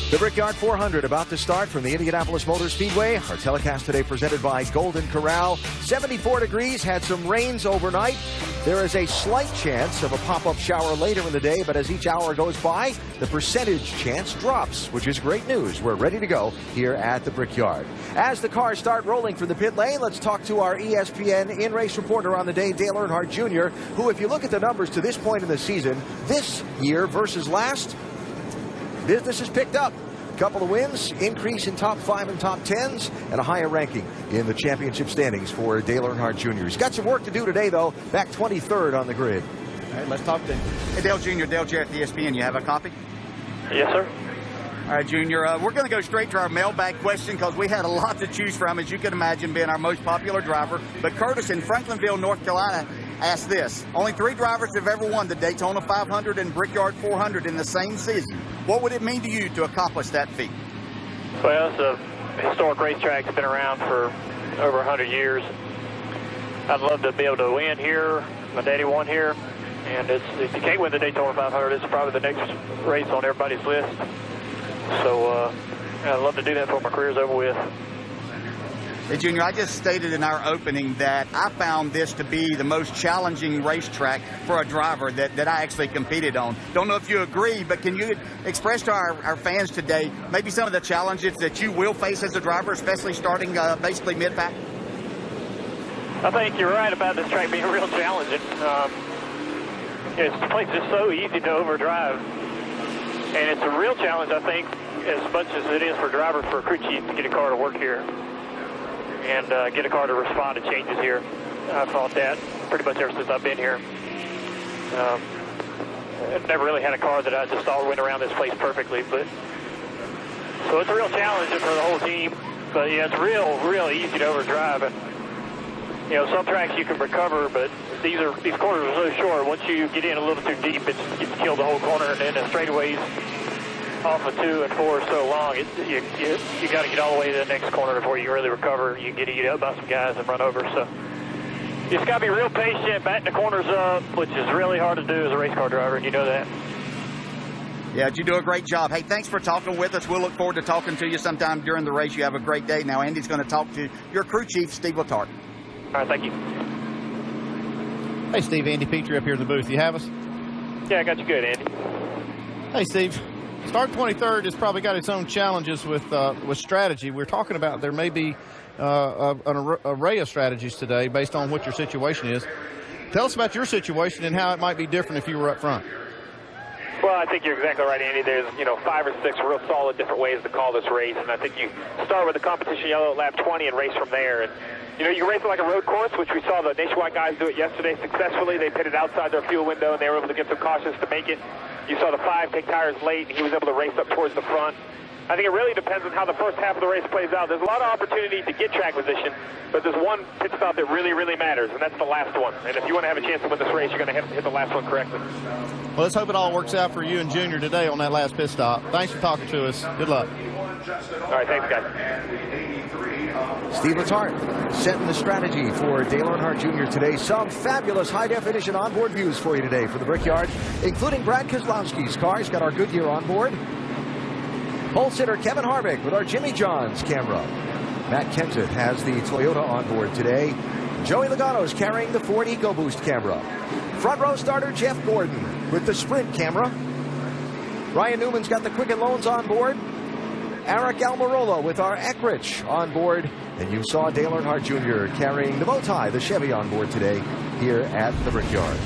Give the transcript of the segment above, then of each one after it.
The Brickyard 400 about to start from the Indianapolis Motor Speedway. Our telecast today presented by Golden Corral. 74 degrees, had some rains overnight. There is a slight chance of a pop-up shower later in the day, but as each hour goes by, the percentage chance drops, which is great news. We're ready to go here at the Brickyard. As the cars start rolling from the pit lane, let's talk to our ESPN in-race reporter on the day, Dale Earnhardt Jr., who, if you look at the numbers to this point in the season, this year versus last, business has picked up. A couple of wins, increase in top 5 and top 10s, and a higher ranking in the championship standings for Dale Earnhardt Jr. He's got some work to do today, though. Back 23rd on the grid. All right, let's talk to him. Hey, Dale Jr., Dale J at the ESPN. You have a copy? Yes, sir. All right, Junior, we're going to go straight to our mailbag question because we had a lot to choose from, as you can imagine, being our most popular driver. But Curtis in Franklinville, North Carolina, asked this. Only 3 drivers have ever won the Daytona 500 and Brickyard 400 in the same season. What would it mean to you to accomplish that feat? Well, it's a historic racetrack. It's been around for over 100 years. I'd love to be able to win here. My daddy won here. And if you can't win the Daytona 500, it's probably the next race on everybody's list. So I'd love to do that before my career's over with. Hey, Junior, I just stated in our opening that I found this to be the most challenging racetrack for a driver that I actually competed on. Don't know if you agree, but can you express to our fans today maybe some of the challenges that you will face as a driver, especially starting basically mid-pack? I think you're right about this track being real challenging. This place is so easy to overdrive. And it's a real challenge, I think, as much as it is for drivers, for a crew chief to get a car to work here and get a car to respond to changes here. I've thought that pretty much ever since I've been here. I've never really had a car that I just thought went around this place perfectly, but so it's a real challenge for the whole team. But yeah, it's real easy to overdrive. And you know, some tracks you can recover, but these corners are so short. Once you get in a little too deep, you kill the whole corner, and then the straightaways off of 2 and 4 are so long. You got to get all the way to the next corner before you can really recover. You get eaten up by some guys and run over. So you just got to be real patient, batting the corners up, which is really hard to do as a race car driver, and you know that. Yeah, you do a great job. Hey, thanks for talking with us. We'll look forward to talking to you sometime during the race. You have a great day. Now, Andy's going to talk to your crew chief, Steve Letarte. All right, thank you. Hey, Steve, Andy Petrie up here in the booth. You have us? Yeah, I got you good, Andy. Hey, Steve. Start 23rd has probably got its own challenges with strategy. We're talking about there may be an array of strategies today based on what your situation is. Tell us about your situation and how it might be different if you were up front. Well, I think you're exactly right, Andy. There's, 5 or 6 real solid different ways to call this race, and I think you start with the competition yellow at lap 20 and race from there. And you race it like a road course, which we saw the Nationwide guys do it yesterday successfully. They pitted outside their fuel window, and they were able to get some cautions to make it. You saw the 5 take tires late, and he was able to race up towards the front. I think it really depends on how the first half of the race plays out. There's a lot of opportunity to get track position, but there's one pit stop that really, really matters, and that's the last one. And if you want to have a chance to win this race, you're going to have to hit the last one correctly. Well, let's hope it all works out for you and Junior today on that last pit stop. Thanks for talking to us. Good luck. All right, thanks, guys. Steve Letarte setting the strategy for Dale Earnhardt Jr. today. Some fabulous high-definition onboard views for you today for the Brickyard, including Brad Keselowski's car. He's got our Goodyear onboard. Pole sitter Kevin Harvick with our Jimmy John's camera. Matt Kenseth has the Toyota onboard today. Joey Logano's carrying the Ford EcoBoost camera. Front row starter Jeff Gordon with the Sprint camera. Ryan Newman's got the Quicken Loans on board. Eric Almirola with our Eckrich on board. And you saw Dale Earnhardt Jr. carrying the Bowtie, the Chevy on board today here at the Brickyard.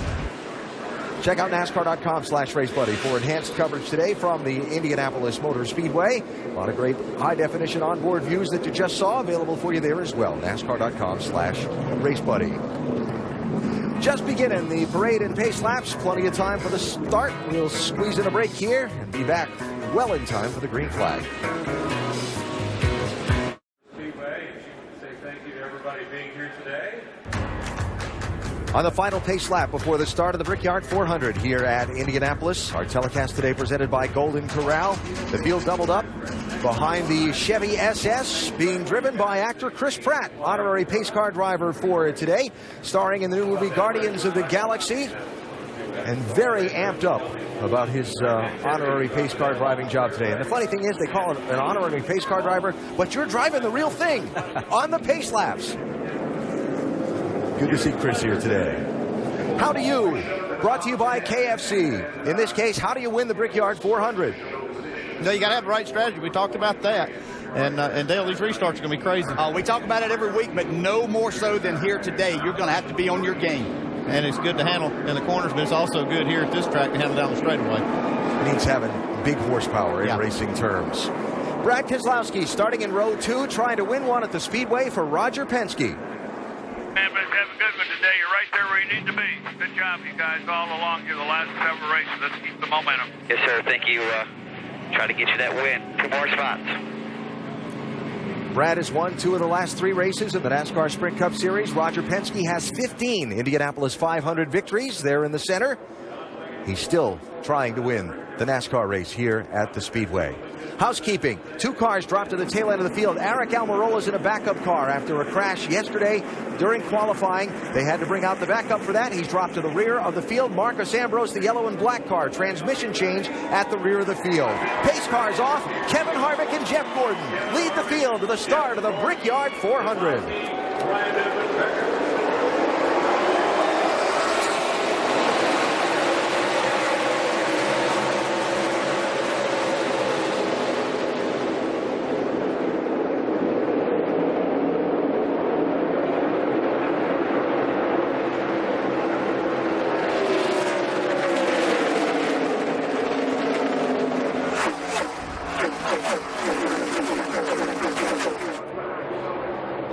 Check out NASCAR.com/RaceBuddy for enhanced coverage today from the Indianapolis Motor Speedway. A lot of great high-definition onboard views that you just saw available for you there as well. NASCAR.com/RaceBuddy. Just beginning the parade and pace laps. Plenty of time for the start. We'll squeeze in a break here and be back well in time for the green flag. Speedway, say thank you to everybody being here today. On the final pace lap before the start of the Brickyard 400 here at Indianapolis. Our telecast today presented by Golden Corral. The field doubled up behind the Chevy SS, being driven by actor Chris Pratt, honorary pace car driver for today, starring in the new movie Guardians of the Galaxy. and very amped up about his honorary pace car driving job today. And the funny thing is, they call it an honorary pace car driver, but you're driving the real thing on the pace laps. Good to see Chris here today. How do you? Brought to you by KFC. In this case, how do you win the Brickyard 400? No, you got to have the right strategy. We talked about that. And Dale, these restarts are going to be crazy. We talk about it every week, but no more so than here today. You're going to have to be on your game. And it's good to handle in the corners, but it's also good here at this track to handle down the straightaway. It means having big horsepower in racing terms. Brad Keselowski starting in row 2, trying to win one at the Speedway for Roger Penske. Man, but have a good one today. You're right there where you need to be. Good job, you guys, all along through the last several races. Let's keep the momentum. Yes, sir. Thank you. Try to get you that win. 2 more spots. Brad has won 2 of the last 3 races in the NASCAR Sprint Cup Series. Roger Penske has 15 Indianapolis 500 victories there in the center. He's still trying to win the NASCAR race here at the Speedway. Housekeeping. 2 cars dropped to the tail end of the field. Aric Almirola's in a backup car after a crash yesterday during qualifying. They had to bring out the backup for that. He's dropped to the rear of the field. Marcus Ambrose, the yellow and black car. Transmission change at the rear of the field. Pace cars off. Kevin Harvick and Jeff Gordon lead the field to the start of the Brickyard 400.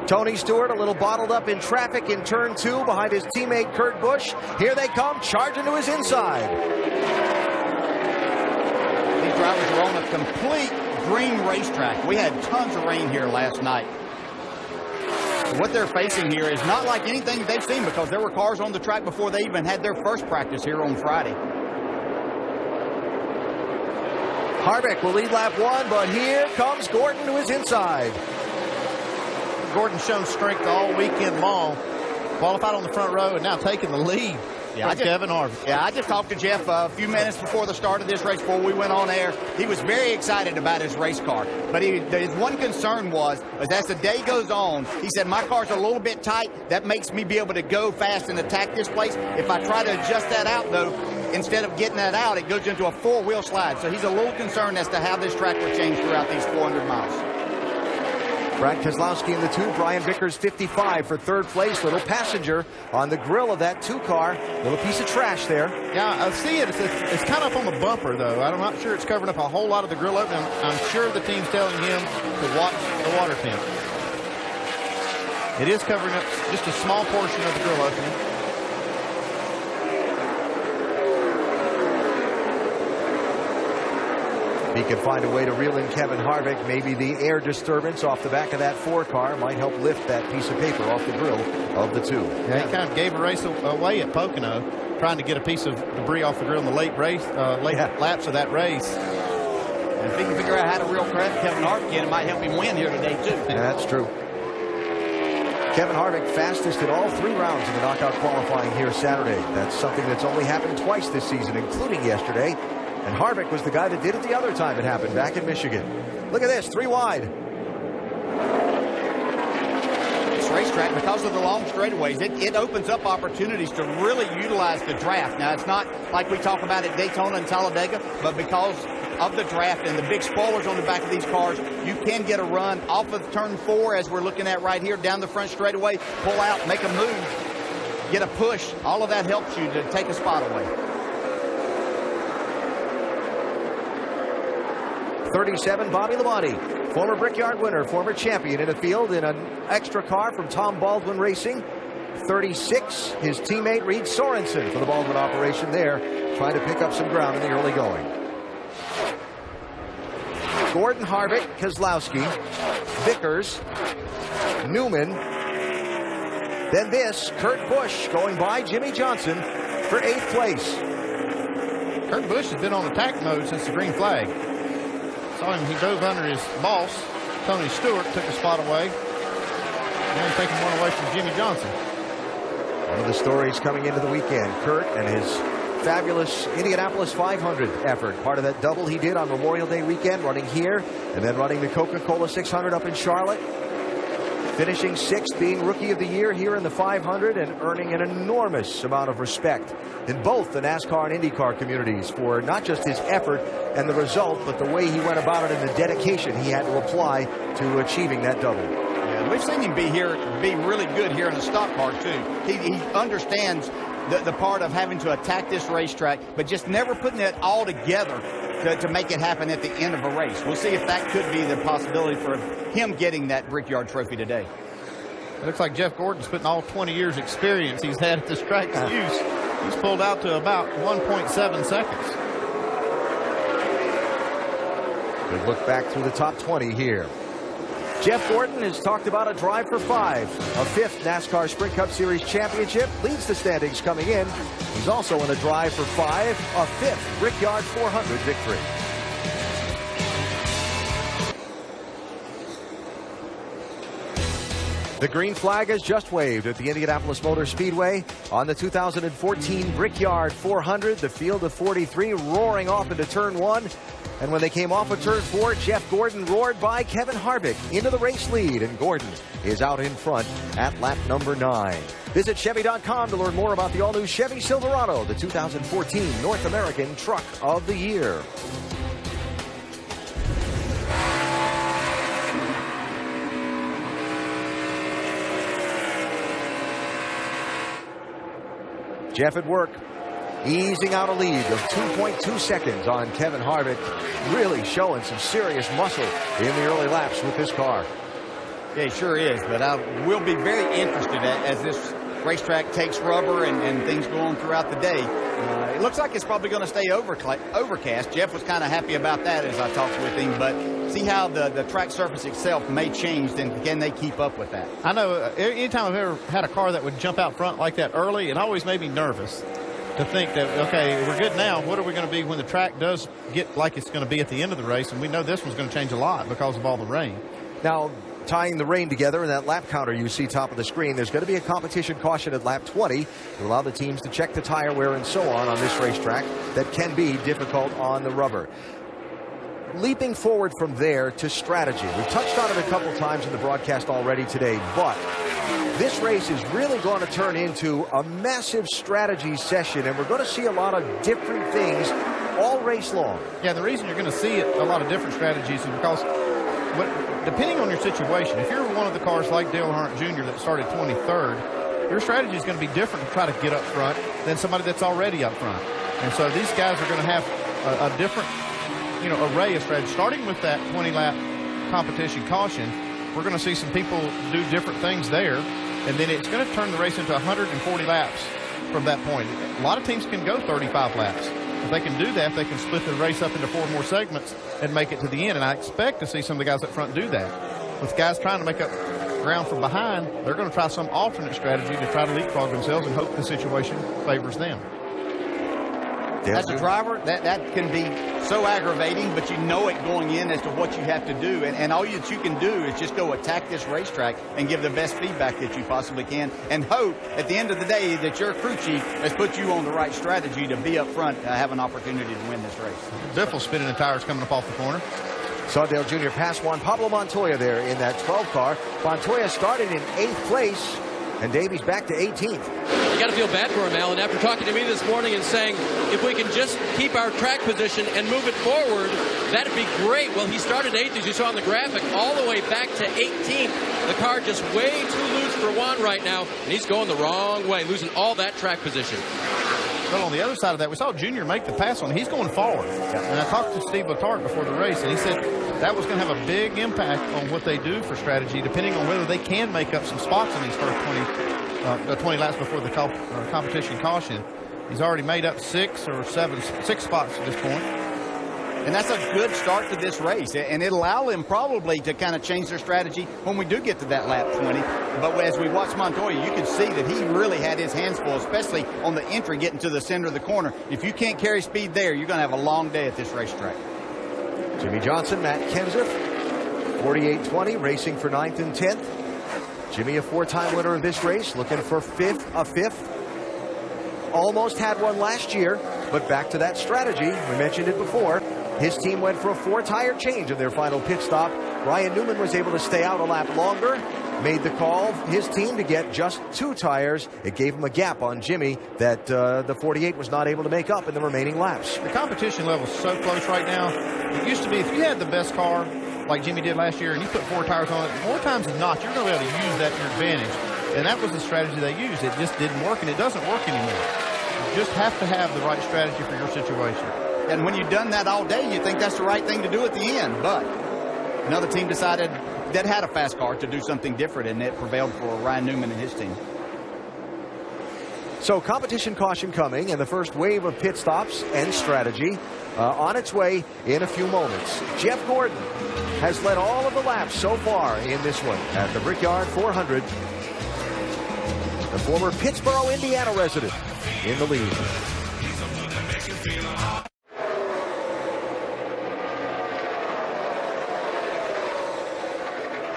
Tony Stewart a little bottled up in traffic in turn 2 behind his teammate Kurt Busch. Here they come, charging to his inside. These drivers are on a complete green racetrack. We had tons of rain here last night. What they're facing here is not like anything they've seen, because there were cars on the track before they even had their first practice here on Friday. Harvick will lead lap 1, but here comes Gordon to his inside. Gordon's shown strength all weekend long. Qualified on the front row and now taking the lead. Kevin Harvick. Yeah, I just talked to Jeff a few minutes before the start of this race, before we went on air. He was very excited about his race car. But his one concern was as the day goes on, he said, my car's a little bit tight. That makes me be able to go fast and attack this place. If I try to adjust that out, though, instead of getting that out, it goes into a 4-wheel slide. So he's a little concerned as to how this track will change throughout these 400 miles. Brad Keselowski in the 2, Brian Vickers 55 for 3rd place. Little passenger on the grill of that 2 car. Little piece of trash there. Yeah, I see it. It's kind of up on the bumper, though. I'm not sure it's covering up a whole lot of the grill opening. I'm sure the team's telling him to watch the water temp. It is covering up just a small portion of the grill opening. He can find a way to reel in Kevin Harvick. Maybe the air disturbance off the back of that 4 car might help lift that piece of paper off the grill of the 2. Yeah, he kind of gave a race away at Pocono, trying to get a piece of debris off the grill in the late laps of that race. And if he can figure out how to reel Kevin Harvick in, it might help him win here today, too. Yeah, that's true. Kevin Harvick fastest in all 3 rounds in the knockout qualifying here Saturday. That's something that's only happened twice this season, including yesterday. And Harvick was the guy that did it the other time it happened back in Michigan. Look at this, 3 wide. This racetrack, because of the long straightaways, it opens up opportunities to really utilize the draft. Now, it's not like we talk about at Daytona and Talladega, but because of the draft and the big spoilers on the back of these cars, you can get a run off of turn 4, as we're looking at right here, down the front straightaway, pull out, make a move, get a push. All of that helps you to take a spot away. 37, Bobby Labonte, former Brickyard winner, former champion in the field in an extra car from Tom Baldwin Racing. 36, his teammate Reed Sorensen for the Baldwin operation there, trying to pick up some ground in the early going. Gordon, Harvick, Keselowski, Vickers, Newman. Then this, Kurt Busch going by Jimmy Johnson for 8th place. Kurt Busch has been on attack mode since the green flag. Saw him, he drove under his boss, Tony Stewart, took a spot away. Now he's taking one away from Jimmy Johnson. One of the stories coming into the weekend, Kurt and his fabulous Indianapolis 500 effort. Part of that double he did on Memorial Day weekend, running here and then running the Coca-Cola 600 up in Charlotte. Finishing 6th, being Rookie of the Year here in the 500, and earning an enormous amount of respect in both the NASCAR and IndyCar communities for not just his effort and the result, but the way he went about it and the dedication he had to apply to achieving that double. Yeah, we've seen him be really good here in the stock car too. He understands the part of having to attack this racetrack, but just never putting it all together to make it happen at the end of a race. We'll see if that could be the possibility for him getting that Brickyard trophy today. It looks like Jeff Gordon's putting all 20 years experience he's had at this track to use. He's pulled out to about 1.7 seconds. Good look back through the top 20 here. Jeff Gordon has talked about a drive for 5, a 5th NASCAR Sprint Cup Series championship, leads the standings coming in. He's also in a drive for 5, a 5th Brickyard 400 victory. The green flag is just waved at the Indianapolis Motor Speedway on the 2014 Brickyard 400. The field of 43 roaring off into turn 1. And when they came off of turn 4, Jeff Gordon roared by Kevin Harvick into the race lead, and Gordon is out in front at lap number 9. Visit Chevy.com to learn more about the all-new Chevy Silverado, the 2014 North American Truck of the Year. Jeff at work, easing out a lead of 2.2 seconds on Kevin Harvick, really showing some serious muscle in the early laps with this car. Yeah, he sure is, but I will be very interested as this racetrack takes rubber and things go on throughout the day. It looks like it's probably going to stay overcast. Jeff was kind of happy about that as I talked with him, but see how the track surface itself may change, and can they keep up with that? I know anytime I've ever had a car that would jump out front like that early, it always made me nervous to think that, okay, we're good now. What are we going to be when the track does get like it's going to be at the end of the race? And we know this one's going to change a lot because of all the rain. Now, tying the rain together in that lap counter you see top of the screen, there's going to be a competition caution at lap 20 to allow the teams to check the tire wear and so on this racetrack that can be difficult on the rubber. Leaping forward from there to strategy. We've touched on it a couple times in the broadcast already today, but this race is really going to turn into a massive strategy session, and we're going to see a lot of different things all race long. Yeah, the reason you're going to see a lot of different strategies is because depending on your situation, if you're one of the cars like Dale Earnhardt Jr. that started 23rd, your strategy is going to be different to try to get up front than somebody that's already up front. And so these guys are going to have a different, array of strategies. Starting with that 20-lap competition caution, we're going to see some people do different things there, and then it's going to turn the race into 140 laps from that point. A lot of teams can go 35 laps. If they can do that, they can split the race up into 4 more segments and make it to the end. And I expect to see some of the guys up front do that. With guys trying to make up ground from behind, they're going to try some alternate strategy to try to leapfrog themselves and hope the situation favors them. As a driver, that can be so aggravating, but you know it going in as to what you have to do. And all that you can do is just go attack this racetrack and give the best feedback that you possibly can, and hope at the end of the day that your crew chief has put you on the right strategy to be up front, have an opportunity to win this race. Biffle spinning the tires coming up off the corner. Saw Dale Jr. pass Juan Pablo Montoya there in that 12 car. Montoya started in 8th place, and Davies back to 18th. You got to feel bad for him, Alan, after talking to me this morning and saying, if we can just keep our track position and move it forward, that'd be great. Well, he started 8th, as you saw on the graphic, all the way back to 18th. The car just way too loose for Juan right now, and he's going the wrong way, losing all that track position. Well, on the other side of that, we saw Junior make the pass on. He's going forward. And I talked to Steve Letarte before the race, and he said that was going to have a big impact on what they do for strategy, depending on whether they can make up some spots in these first 20 laps before the competition caution. He's already made up 6 spots at this point. And that's a good start to this race, and it'll allow them probably to kind of change their strategy when we do get to that lap 20. But as we watch Montoya, you can see that he really had his hands full, especially on the entry getting to the center of the corner. If you can't carry speed there, you're going to have a long day at this racetrack. Jimmy Johnson, Matt Kenseth, 48-20, racing for 9th and 10th. Jimmy, a 4-time winner of this race, looking for a fifth. almost had one last year, but back to that strategy. We mentioned it before. His team went for a 4-tire change in their final pit stop. Ryan Newman was able to stay out a lap longer, made the call, his team, to get just 2 tires. It gave him a gap on Jimmy that the 48 was not able to make up in the remaining laps. The competition level is so close right now. It used to be if you had the best car, like Jimmy did last year, and you put 4 tires on it, more times than not, you're going to be able to use that to your advantage. And that was the strategy they used. It just didn't work, and it doesn't work anymore. You just have to have the right strategy for your situation. And when you've done that all day, you think that's the right thing to do at the end. But another team decided that had a fast car to do something different, and it prevailed for Ryan Newman and his team. So competition caution coming, and the first wave of pit stops and strategy on its way in a few moments. Jeff Gordon has led all of the laps so far in this one at the Brickyard 400. The former Pittsboro, Indiana resident in the lead.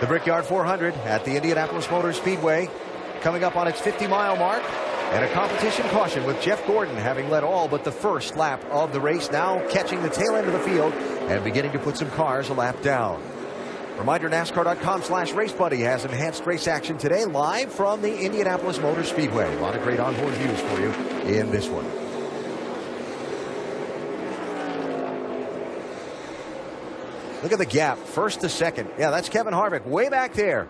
The Brickyard 400 at the Indianapolis Motor Speedway coming up on its 50-mile mark. And a competition caution with Jeff Gordon having led all but the first lap of the race, now catching the tail end of the field and beginning to put some cars a lap down. Reminder, NASCAR.com/RaceBuddy has enhanced race action today live from the Indianapolis Motor Speedway. A lot of great onboard views for you in this one. Look at the gap, first to second. Yeah, that's Kevin Harvick way back there.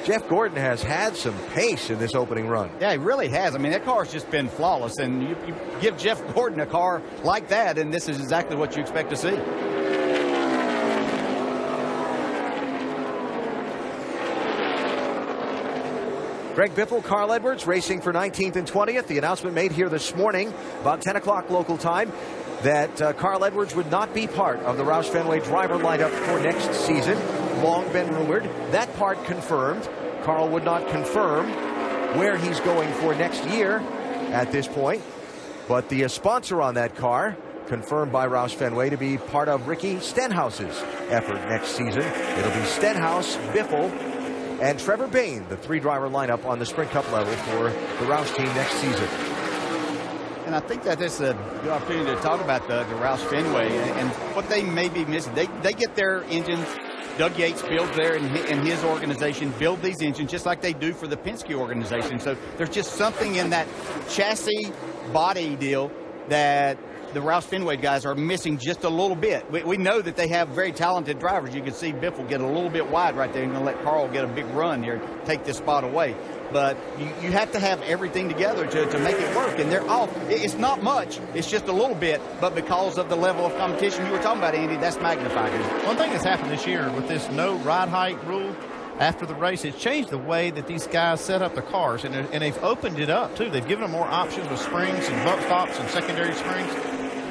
Jeff Gordon has had some pace in this opening run. Yeah, he really has. I mean, that car's just been flawless. And you give Jeff Gordon a car like that, and this is exactly what you expect to see. Greg Biffle, Carl Edwards racing for 19th and 20th. The announcement made here this morning, about 10 o'clock local time, that Carl Edwards would not be part of the Roush Fenway driver lineup for next season. Long been rumored. That part confirmed. Carl would not confirm where he's going for next year at this point. But the sponsor on that car, confirmed by Roush Fenway to be part of Ricky Stenhouse's effort next season. It'll be Stenhouse, Biffle, and Trevor Bayne, the 3-driver lineup on the Sprint Cup level for the Roush team next season. And I think that this is a good opportunity to talk about the Roush Fenway and what they may be missing. They get their engines. Doug Yates builds there in his organization, build these engines just like they do for the Penske organization. So there's just something in that chassis body deal that the Roush Fenway guys are missing just a little bit. We know that they have very talented drivers. You can see Biffle get a little bit wide right there and going to let Carl get a big run here, take this spot away. But you have to have everything together to make it work. And they're all, it's not much, it's just a little bit, but because of the level of competition you were talking about, Andy, that's magnified. One thing that's happened this year with this no ride height rule after the race, it's changed the way that these guys set up the cars, and they've opened it up too. They've given them more options with springs and bump stops and secondary springs.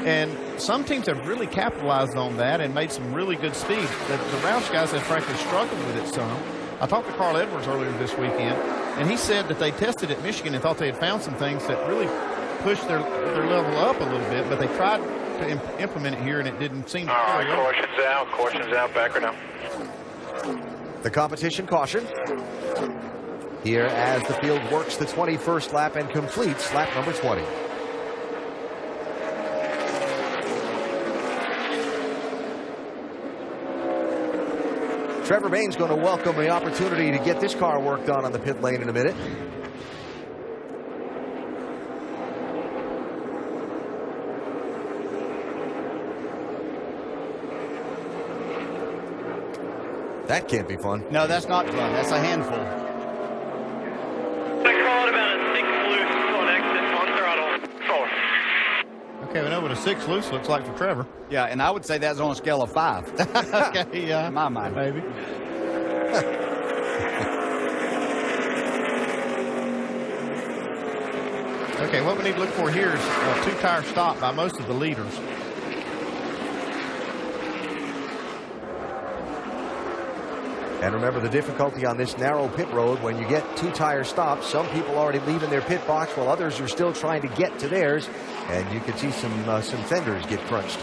And some teams have really capitalized on that and made some really good speed. The Roush guys have frankly struggled with it some. I talked to Carl Edwards earlier this weekend, and he said that they tested at Michigan and thought they had found some things that really pushed their level up a little bit, but they tried to implement it here, and it didn't seem to. All right, caution's out, back right now. The competition caution here as the field works the 21st lap and completes lap number 20. Trevor Bayne's going to welcome the opportunity to get this car worked on the pit lane in a minute. That can't be fun. No, that's not fun. That's a handful. I call it about a 6 loose on exit on throttle. Forward. Okay, we know what a 6 loose looks like for Trevor. Yeah, and I would say that's on a scale of 5. Okay, yeah. In my mind. Maybe. Okay, what we need to look for here is a 2-tire stop by most of the leaders. And remember the difficulty on this narrow pit road when you get 2-tire stops. Some people already leaving their pit box while others are still trying to get to theirs. And you can see some fenders get crunched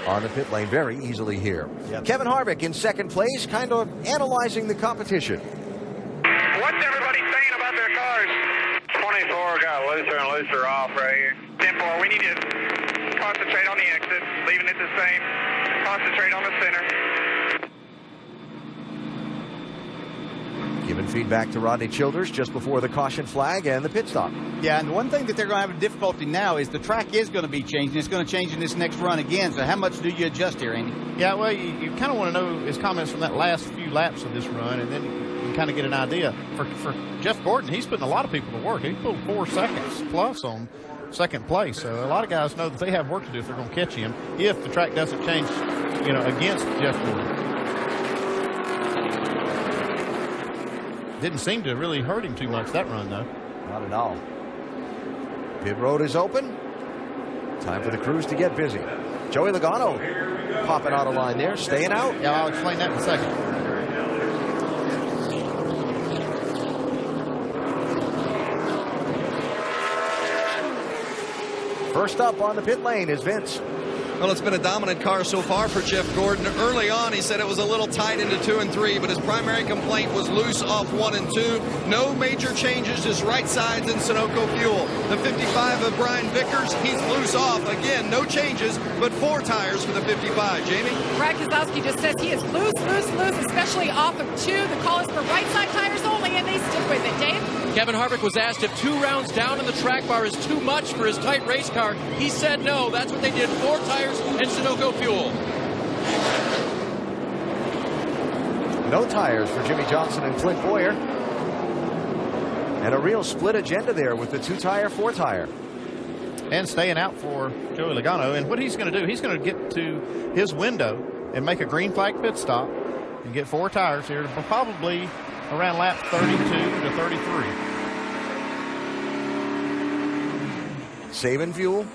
on the pit lane very easily here. Yep. Kevin Harvick in second place, kind of analyzing the competition. What's everybody saying about their cars? 20 24 got looser and looser off right here. 10-4, we need to concentrate on the exit, leaving it the same. Concentrate on the center. Giving feedback to Rodney Childers just before the caution flag and the pit stop. Yeah, and the one thing that they're going to have a difficulty now is the track is going to be changing. It's going to change in this next run again. So how much do you adjust here, Andy? Yeah, well, you kind of want to know his comments from that last few laps of this run, and then you can kind of get an idea. For Jeff Gordon, he's putting a lot of people to work. He pulled 4 seconds plus on second place. So a lot of guys know that they have work to do if they're going to catch him if the track doesn't change, against Jeff Gordon. Didn't seem to really hurt him too much that run, though. Not at all. Pit road is open. Time for the crews to get busy. Joey Logano popping out of line there, staying out. Yeah, I'll explain that in a second. First up on the pit lane is Vince. Well, it's been a dominant car so far for Jeff Gordon. Early on, he said it was a little tight into 2 and 3, but his primary complaint was loose off 1 and 2. No major changes, just right sides and Sunoco fuel. The 55 of Brian Vickers, he's loose off. Again, no changes, but 4 tires for the 55. Jamie? Brad Keselowski just says he is loose, especially off of 2. The call is for right side tires only, and they stick with it. Dave? Kevin Harvick was asked if 2 rounds down in the track bar is too much for his tight race car. He said no. That's what they did. 4 tires and Sunoco fuel. No tires for Jimmy Johnson and Clint Boyer. And a real split agenda there with the 2-tire, 4-tire. And staying out for Joey Logano. And what he's going to do, he's going to get to his window and make a green flag pit stop and get 4 tires here, probably around lap 32 to 33. Saving fuel.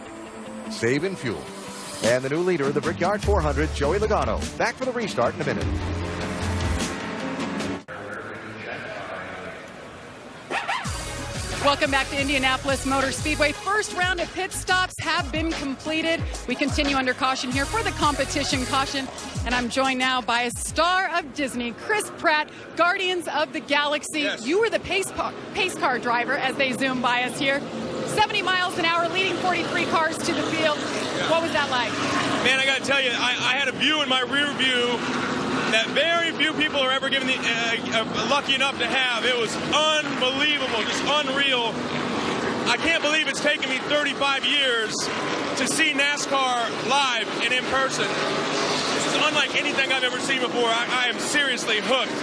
And the new leader of the Brickyard 400, Joey Logano. Back for the restart in a minute. Welcome back to Indianapolis Motor Speedway. First round of pit stops have been completed. We continue under caution here for the competition caution. And I'm joined now by a star of Disney, Chris Pratt, Guardians of the Galaxy. Yes. You were the pace car driver as they zoom by us here. 70 miles an hour, leading 43 cars to the field. Yeah. What was that like? Man, I got to tell you, I had a view in my rear view that very few people are ever given lucky enough to have. It was unbelievable, just unreal. I can't believe it's taken me 35 years to see NASCAR live and in person. This is unlike anything I've ever seen before. I am seriously hooked.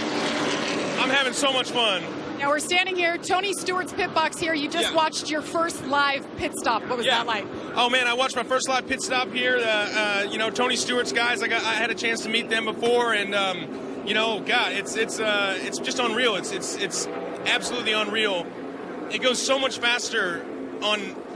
I'm having so much fun. Now we're standing here, Tony Stewart's pit box here. You just watched your first live pit stop. What was that like? Oh man, I watched my first live pit stop here. Tony Stewart's guys. I had a chance to meet them before, and God, it's just unreal. It's absolutely unreal. It goes so much faster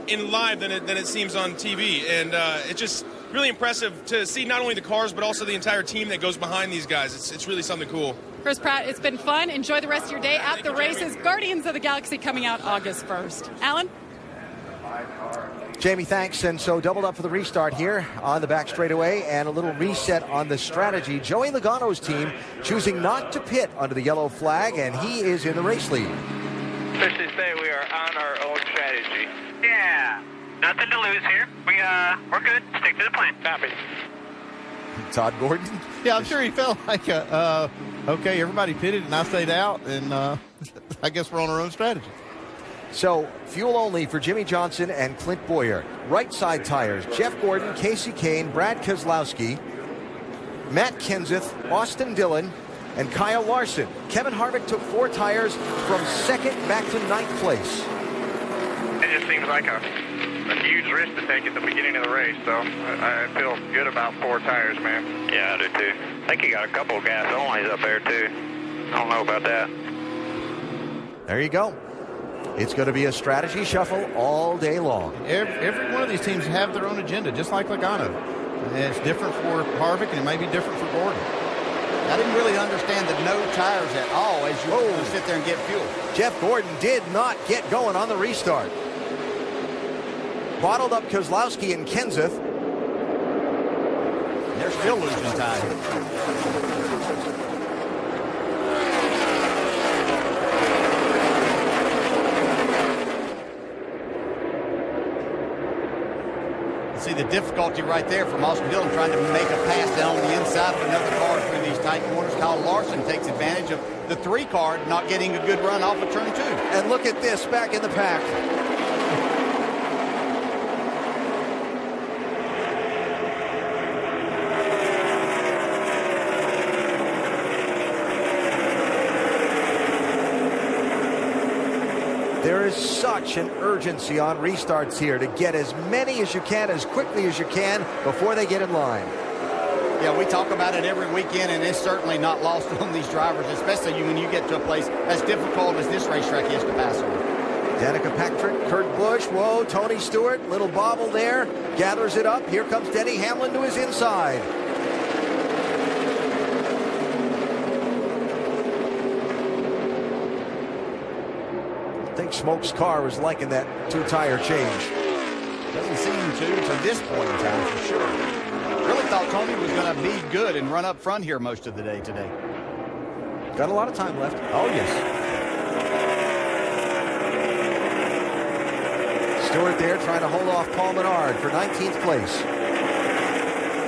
in live than it seems on TV, and it's just really impressive to see not only the cars but also the entire team that goes behind these guys. It's really something cool. Chris Pratt, it's been fun. Enjoy the rest of your day at the races. Guardians of the Galaxy coming out August 1st. Alan? Jamie, thanks. And so doubled up for the restart here on the back straightaway and a little reset on the strategy. Joey Logano's team choosing not to pit under the yellow flag, and he is in the race lead. Officially say we are on our own strategy. Yeah, nothing to lose here. We're good. Stick to the plan. Copy. Todd Gordon? Yeah, I'm sure he felt like, okay, everybody pitted and I stayed out, and I guess we're on our own strategy. So, fuel only for Jimmy Johnson and Clint Boyer. Right side tires, Jeff Gordon, Casey Kane, Brad Keselowski, Matt Kenseth, Austin Dillon, and Kyle Larson. Kevin Harvick took 4 tires from 2nd back to 9th place. It just seems like a huge risk to take at the beginning of the race, so I feel good about 4 tires, man. Yeah, I do too. I think you got a couple of gas onlys up there too. I don't know about that. There you go. It's going to be a strategy shuffle all day long. Every one of these teams have their own agenda, just like Logano. And it's different for Harvick, and it may be different for Gordon. I didn't really understand the no tires at all as you sit there and get fuel. Jeff Gordon did not get going on the restart. Bottled up Keselowski and Kenseth. They're still losing time. the difficulty right there from Austin Dillon trying to make a pass down on the inside of another car through these tight corners. Kyle Larson takes advantage of the 3 car not getting a good run off of turn 2. And look at this back in the pack. There is such an urgency on restarts here to get as many as you can, as quickly as you can, before they get in line. Yeah, we talk about it every weekend, and it's certainly not lost on these drivers, especially when you get to a place as difficult as this racetrack is to pass on. Danica Patrick, Kurt Busch, whoa, Tony Stewart, little bobble there, gathers it up. Here comes Denny Hamlin to his inside. I think Smoke's car was liking that 2-tire change. Doesn't seem to this point in time, for sure. Really thought Tony was going to be good and run up front here most of the day today. Got a lot of time left. Oh, yes. Stewart there trying to hold off Paul Menard for 19th place.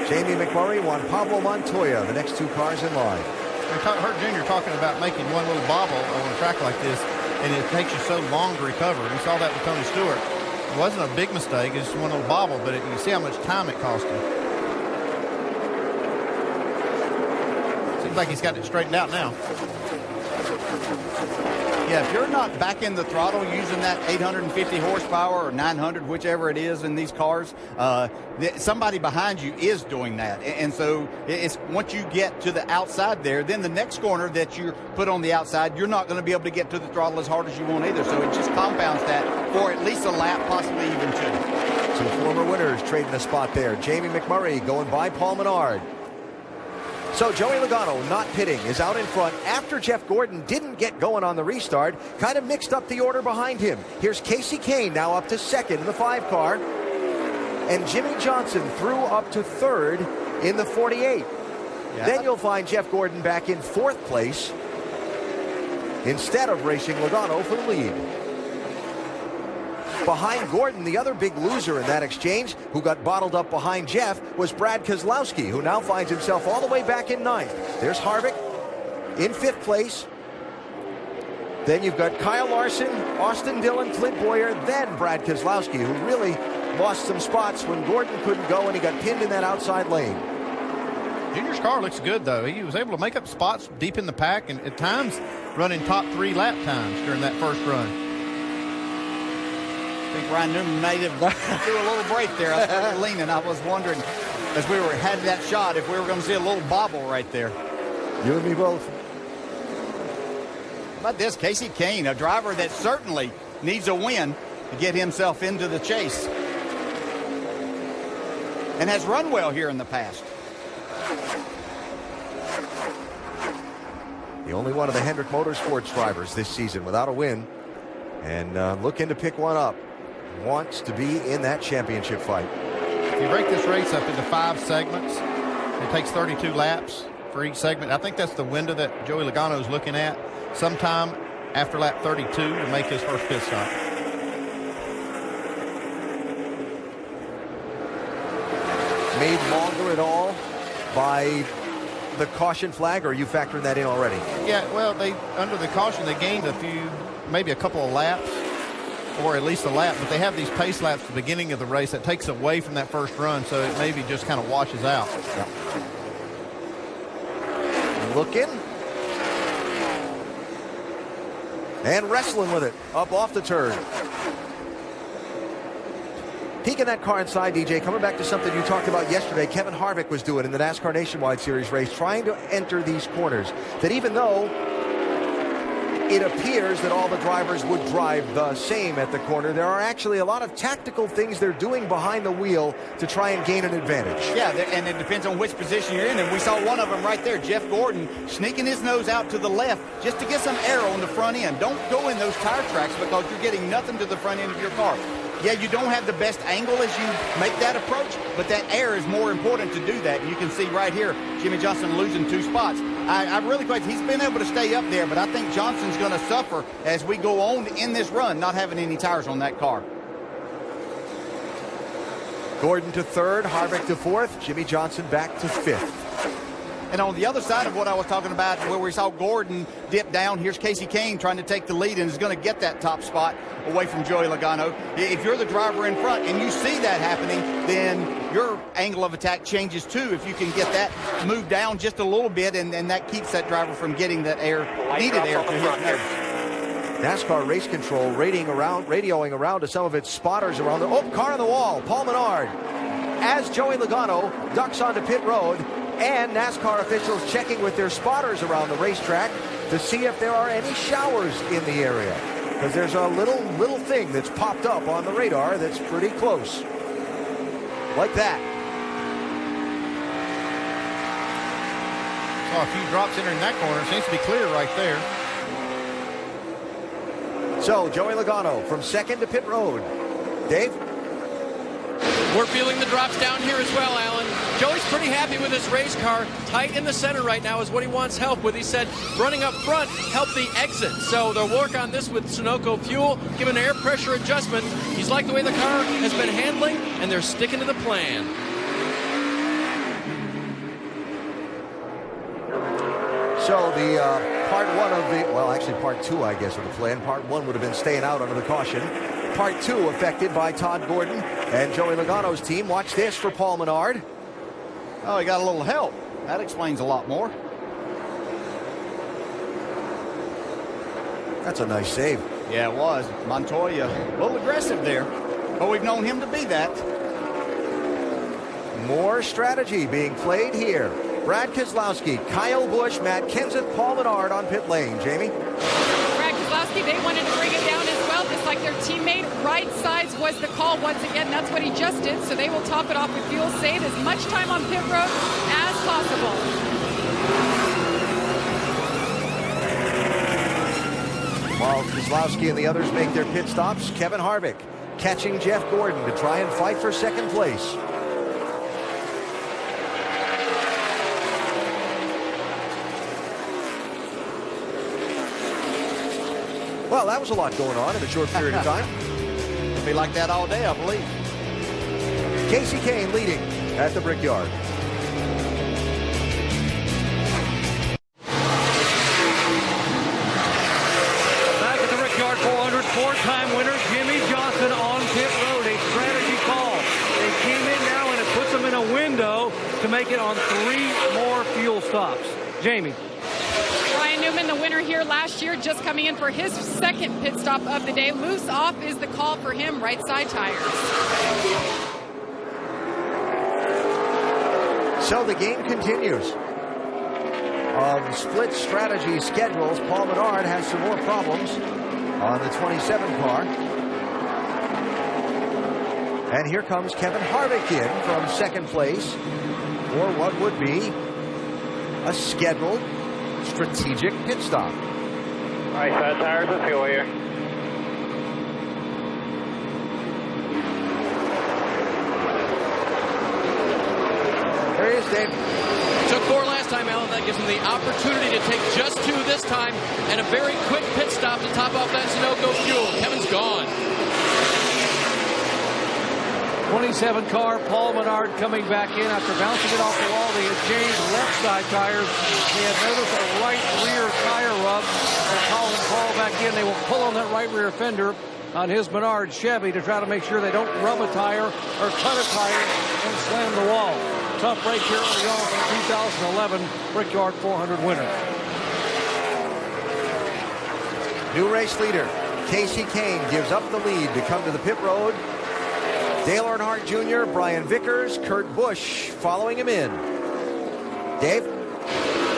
Jamie McMurray, Juan Pablo Montoya, the next 2 cars in line. I heard Junior talking about making one little bobble on a track like this, and it takes you so long to recover. We saw that with Tony Stewart. It wasn't a big mistake, it's just one little bobble, but you can see how much time it cost him. Seems like he's got it straightened out now. Yeah, if you're not back in the throttle using that 850 horsepower or 900, whichever it is in these cars, somebody behind you is doing that. And so it's once you get to the outside there, then the next corner that you put on the outside, you're not going to be able to get to the throttle as hard as you want either. So it just compounds that for at least a lap, possibly even 2. 2 former winners trading a spot there. Jamie McMurray going by Paul Menard. So Joey Logano, not pitting, is out in front after Jeff Gordon didn't get going on the restart, kind of mixed up the order behind him. Here's Casey Kane now up to 2nd in the 5 car, and Jimmy Johnson through up to 3rd in the 48. Yeah. Then you'll find Jeff Gordon back in 4th place instead of racing Logano for the lead. Behind Gordon, the other big loser in that exchange, who got bottled up behind Jeff, was Brad Keselowski, who now finds himself all the way back in 9th. There's Harvick in 5th place. Then you've got Kyle Larson, Austin Dillon, Clint Boyer, then Brad Keselowski, who really lost some spots when Gordon couldn't go and he got pinned in that outside lane. Junior's car looks good, though. He was able to make up spots deep in the pack and at times running top 3 lap times during that first run. I think Ryan Newman made him do a little break there. I started leaning. I was wondering, as we had that shot, if we were going to see a little bobble right there. You and me both. How about this? Casey Kane, a driver that certainly needs a win to get himself into the chase. And has run well here in the past. The only one of the Hendrick Motorsports drivers this season without a win. And looking to pick one up. Wants to be in that championship fight. If you break this race up into 5 segments, it takes 32 laps for each segment. I think that's the window that Joey Logano is looking at, sometime after lap 32 to make his first pit stop. Made longer at all by the caution flag, or are you factoring that in already? Yeah, well, under the caution, they gained maybe a couple of laps, or at least a lap, but they have these pace laps at the beginning of the race that takes away from that first run, so it maybe just kind of washes out. Yeah. Looking. And wrestling with it, up off the turn. Peeking that car inside, DJ, coming back to something you talked about yesterday, Kevin Harvick was doing in the NASCAR Nationwide Series race, trying to enter these corners. That even though it appears that all the drivers would drive the same at the corner, there are actually a lot of tactical things they're doing behind the wheel to try and gain an advantage. Yeah, and it depends on which position you're in. And we saw one of them right there, Jeff Gordon, sneaking his nose out to the left just to get some air on the front end. Don't go in those tire tracks because you're getting nothing to the front end of your car. Yeah, you don't have the best angle as you make that approach, but that air is more important to do that. You can see right here, Jimmy Johnson losing 2 spots. I really question, he's been able to stay up there, but I think Johnson's going to suffer as we go on in this run, not having any tires on that car. Gordon to third, Harvick to fourth, Jimmy Johnson back to fifth. And on the other side of what I was talking about, where we saw Gordon dip down, here's Casey Kane trying to take the lead and is going to get that top spot away from Joey Logano. If you're the driver in front and you see that happening, then your angle of attack changes too. If you can get that moved down just a little bit, and that keeps that driver from getting that needed air to his nose. NASCAR Race Control radioing around to some of its spotters around the car on the wall. Paul Menard as Joey Logano ducks onto pit road, and NASCAR officials checking with their spotters around the racetrack to see if there are any showers in the area, because there's a little thing that's popped up on the radar that's pretty close, like that. Saw a few drops entering that corner. Seems to be clear right there. So Joey Logano from second to pit road. Dave? We're feeling the drops down here as well, Alan. Joey's pretty happy with his race car. Tight in the center right now is what he wants help with. He said running up front helped the exit. So they'll work on this with Sunoco fuel, give an air pressure adjustment. He's liked the way the car has been handling, and they're sticking to the plan. So the part one of the, well, actually part two, I guess, of the plan. Part one would have been staying out under the caution. Part two affected by Todd Gordon and Joey Logano's team. Watch this for Paul Menard. Oh, he got a little help. That explains a lot more. That's a nice save. Yeah, it was. Montoya, a little aggressive there, but we've known him to be that. More strategy being played here. Brad Keselowski, Kyle Busch, Matt Kenseth, Paul Menard on pit lane. Jamie? Brad Keselowski, they wanted to bring it down as well, just like their teammate. Right sides was the call once again. That's what he just did, so they will top it off with fuel. Save as much time on pit road as possible. While Keselowski and the others make their pit stops, Kevin Harvick catching Jeff Gordon to try and fight for second place. Well, that was a lot going on in a short period of time. It'll be like that all day, I believe. Casey Kane leading at the Brickyard. Back at the Brickyard 400, four-time winner Jimmy Johnson on pit road. A strategy call. They came in now, and it puts them in a window to make it on 3 more fuel stops. Jamie. Newman, the winner here last year, just coming in for his second pit stop of the day. Loose off is the call for him, right side tires. So the game continues. On split strategy schedules, Paul Menard has some more problems on the 27 car. And here comes Kevin Harvick in from second place for what would be a scheduled strategic pit stop. Right side tires and fuel here. There he is, Dave. Took 4 last time, Alan. That gives him the opportunity to take just 2 this time, and a very quick pit stop to top off that Sunoco fuel. Kevin's gone. 27 car, Paul Menard coming back in after bouncing it off the wall. They had changed left side tires. They had noticed a right rear tire rub. They're calling Paul back in. They will pull on that right rear fender on his Menard Chevy to try to make sure they don't rub a tire or cut a tire and slam the wall. Tough break here early on for the 2011 Brickyard 400 winner. New race leader, Casey Kane, gives up the lead to come to the pit road. Dale Earnhardt Jr., Brian Vickers, Kurt Busch following him in. Dave?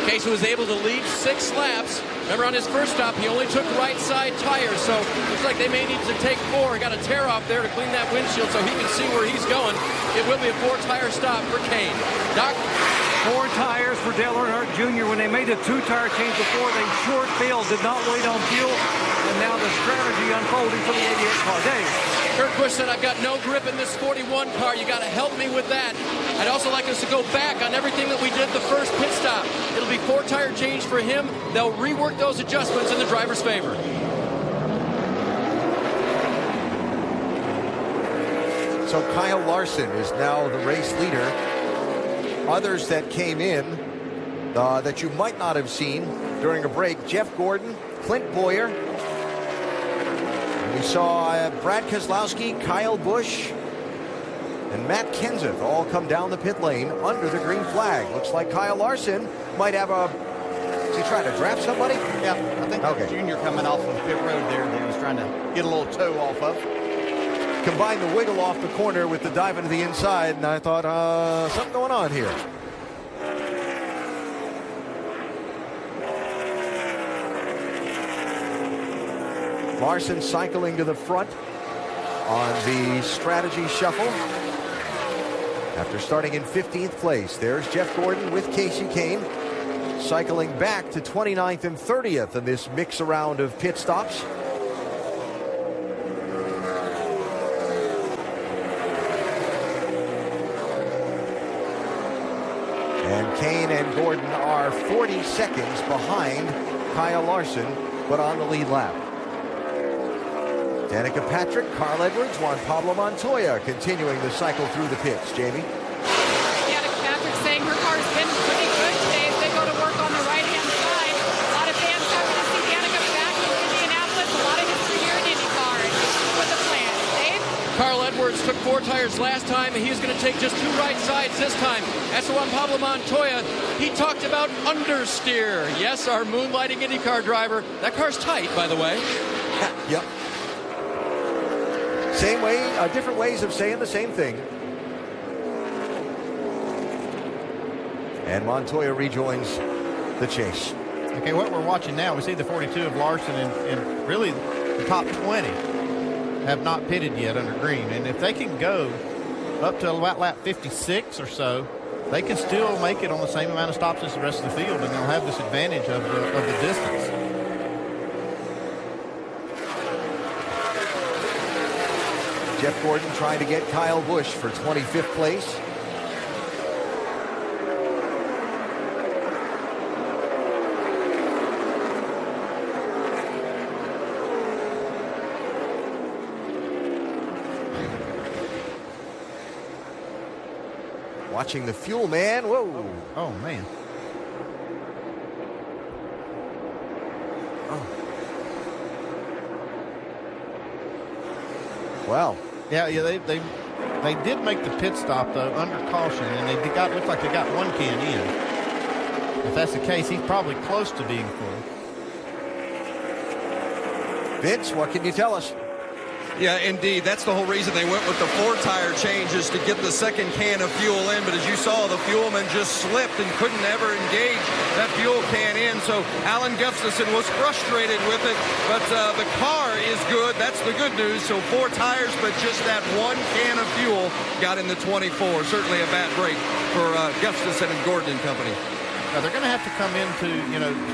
Casey was able to lead 6 laps. Remember, on his first stop, he only took right side tires, so looks like they may need to take 4. He got a tear off there to clean that windshield so he can see where he's going. It will be a 4-tire stop for Kane. Doc? 4 tires for Dale Earnhardt Jr. When they made a 2-tire change before, they short failed, did not wait on fuel, and now the strategy unfolding for the 88 car. Dave? Kurt Busch said, I've got no grip in this 41 car. You got to help me with that. I'd also like us to go back on everything that we did the first pit stop. It'll be 4-tire change for him. They'll rework those adjustments in the driver's favor. So Kyle Larson is now the race leader. Others that came in that you might not have seen during a break: Jeff Gordon, Clint Boyer. And we saw Brad Keselowski, Kyle Busch, and Matt Kenseth all come down the pit lane under the green flag. Looks like Kyle Larson might have a... Is he trying to draft somebody? Yeah, I think there's a junior coming off of pit road there that he's trying to get a little toe off of. Combined the wiggle off the corner with the dive into the inside, and I thought, something going on here. Larson cycling to the front on the strategy shuffle. After starting in 15th place, there's Jeff Gordon with Casey Kane, cycling back to 29th and 30th in this mix around of pit stops. And Kane and Gordon are 40 seconds behind Kyle Larson, but on the lead lap. Danica Patrick, Carl Edwards, Juan Pablo Montoya continuing the cycle through the pits. Jamie? Danica Patrick saying her car's been pretty good today as they go to work on the right-hand side. A lot of fans coming to see Danica back in Indianapolis. A lot of history here in IndyCar. With the plan. Dave? Carl Edwards took 4 tires last time, and he's going to take just 2 right sides this time. As for Juan Pablo Montoya, he talked about understeer. Yes, our moonlighting IndyCar driver. That car's tight, by the way. Yep. Same way, different ways of saying the same thing. And Montoya rejoins the chase. Okay, what we're watching now, we see the 42 of Larson, and really the top 20 have not pitted yet under green. And if they can go up to about lap 56 or so, they can still make it on the same amount of stops as the rest of the field, and they'll have this advantage of the distance. Jeff Gordon trying to get Kyle Busch for 25th place. Watching the fuel man. Whoa. Oh, man. Oh. Wow. Yeah, they did make the pit stop though under caution, and they looked like they got 1 can in. If that's the case, he's probably close to being full. Vince, what can you tell us? Yeah, indeed. That's the whole reason they went with the 4-tire changes to get the second can of fuel in. But as you saw, the fuelman just slipped and couldn't ever engage that fuel can in. So Alan Gustafson was frustrated with it. But the car is good. That's the good news. So 4 tires, but just that 1 can of fuel got in the 24. Certainly a bad break for Gustafson and Gordon and company. Now they're going to have to come into,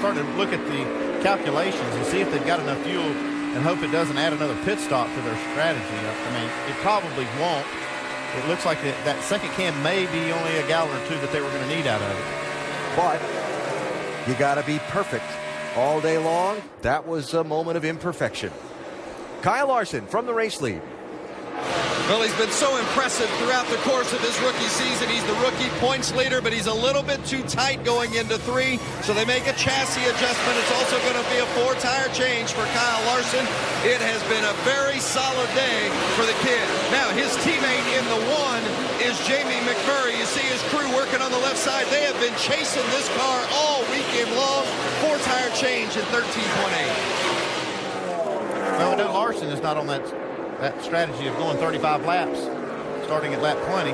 start to look at the calculations and see if they've got enough fuel, and hope it doesn't add another pit stop to their strategy. I mean, it probably won't. It looks like that second can may be only a gallon or 2 that they were going to need out of it. But you got to be perfect all day long. That was a moment of imperfection. Kyle Larson from the race lead. Well, he's been so impressive throughout the course of his rookie season. He's the rookie points leader, but he's a little bit too tight going into 3, so they make a chassis adjustment. It's also going to be a 4-tire change for Kyle Larson. It has been a very solid day for the kid. Now, his teammate in the 1 is Jamie McMurray. You see his crew working on the left side. They have been chasing this car all weekend long. 4-tire change at 13.8. Well, I know Larson is not on that strategy of going 35 laps, starting at lap 20.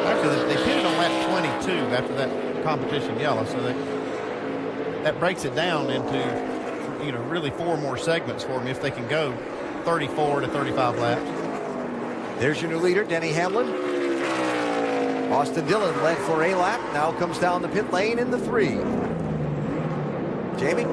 Actually, they pitted on lap 22 after that competition yellow, so that breaks it down into, really 4 more segments for them if they can go 34 to 35 laps. There's your new leader, Denny Hamlin. Austin Dillon led for a lap, now comes down the pit lane in the 3. Jamie?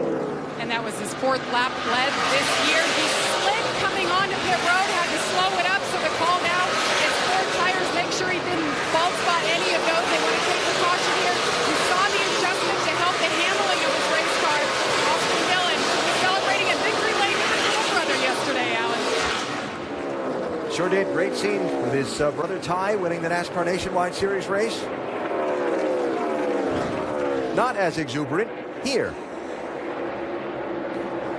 And that was his 4th lap led this year. He slid coming onto pit road, had to slow it up, so the call now is 4 tires. Make sure he didn't fault spot any of those. They want to take precaution here. You saw the adjustment to help the handling of his race car. Austin Dillon Sure did. Great scene with his brother Ty winning the NASCAR Nationwide Series race. Not as exuberant here.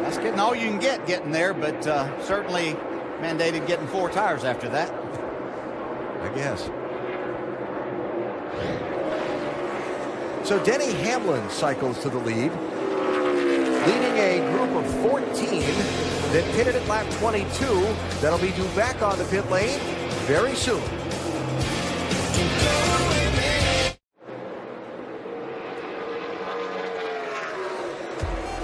That's getting all you can get getting there, but certainly mandated getting 4 tires after that. I guess. So Denny Hamlin cycles to the lead, leading a group of 14 that pitted at lap 22. That'll be due back on the pit lane very soon.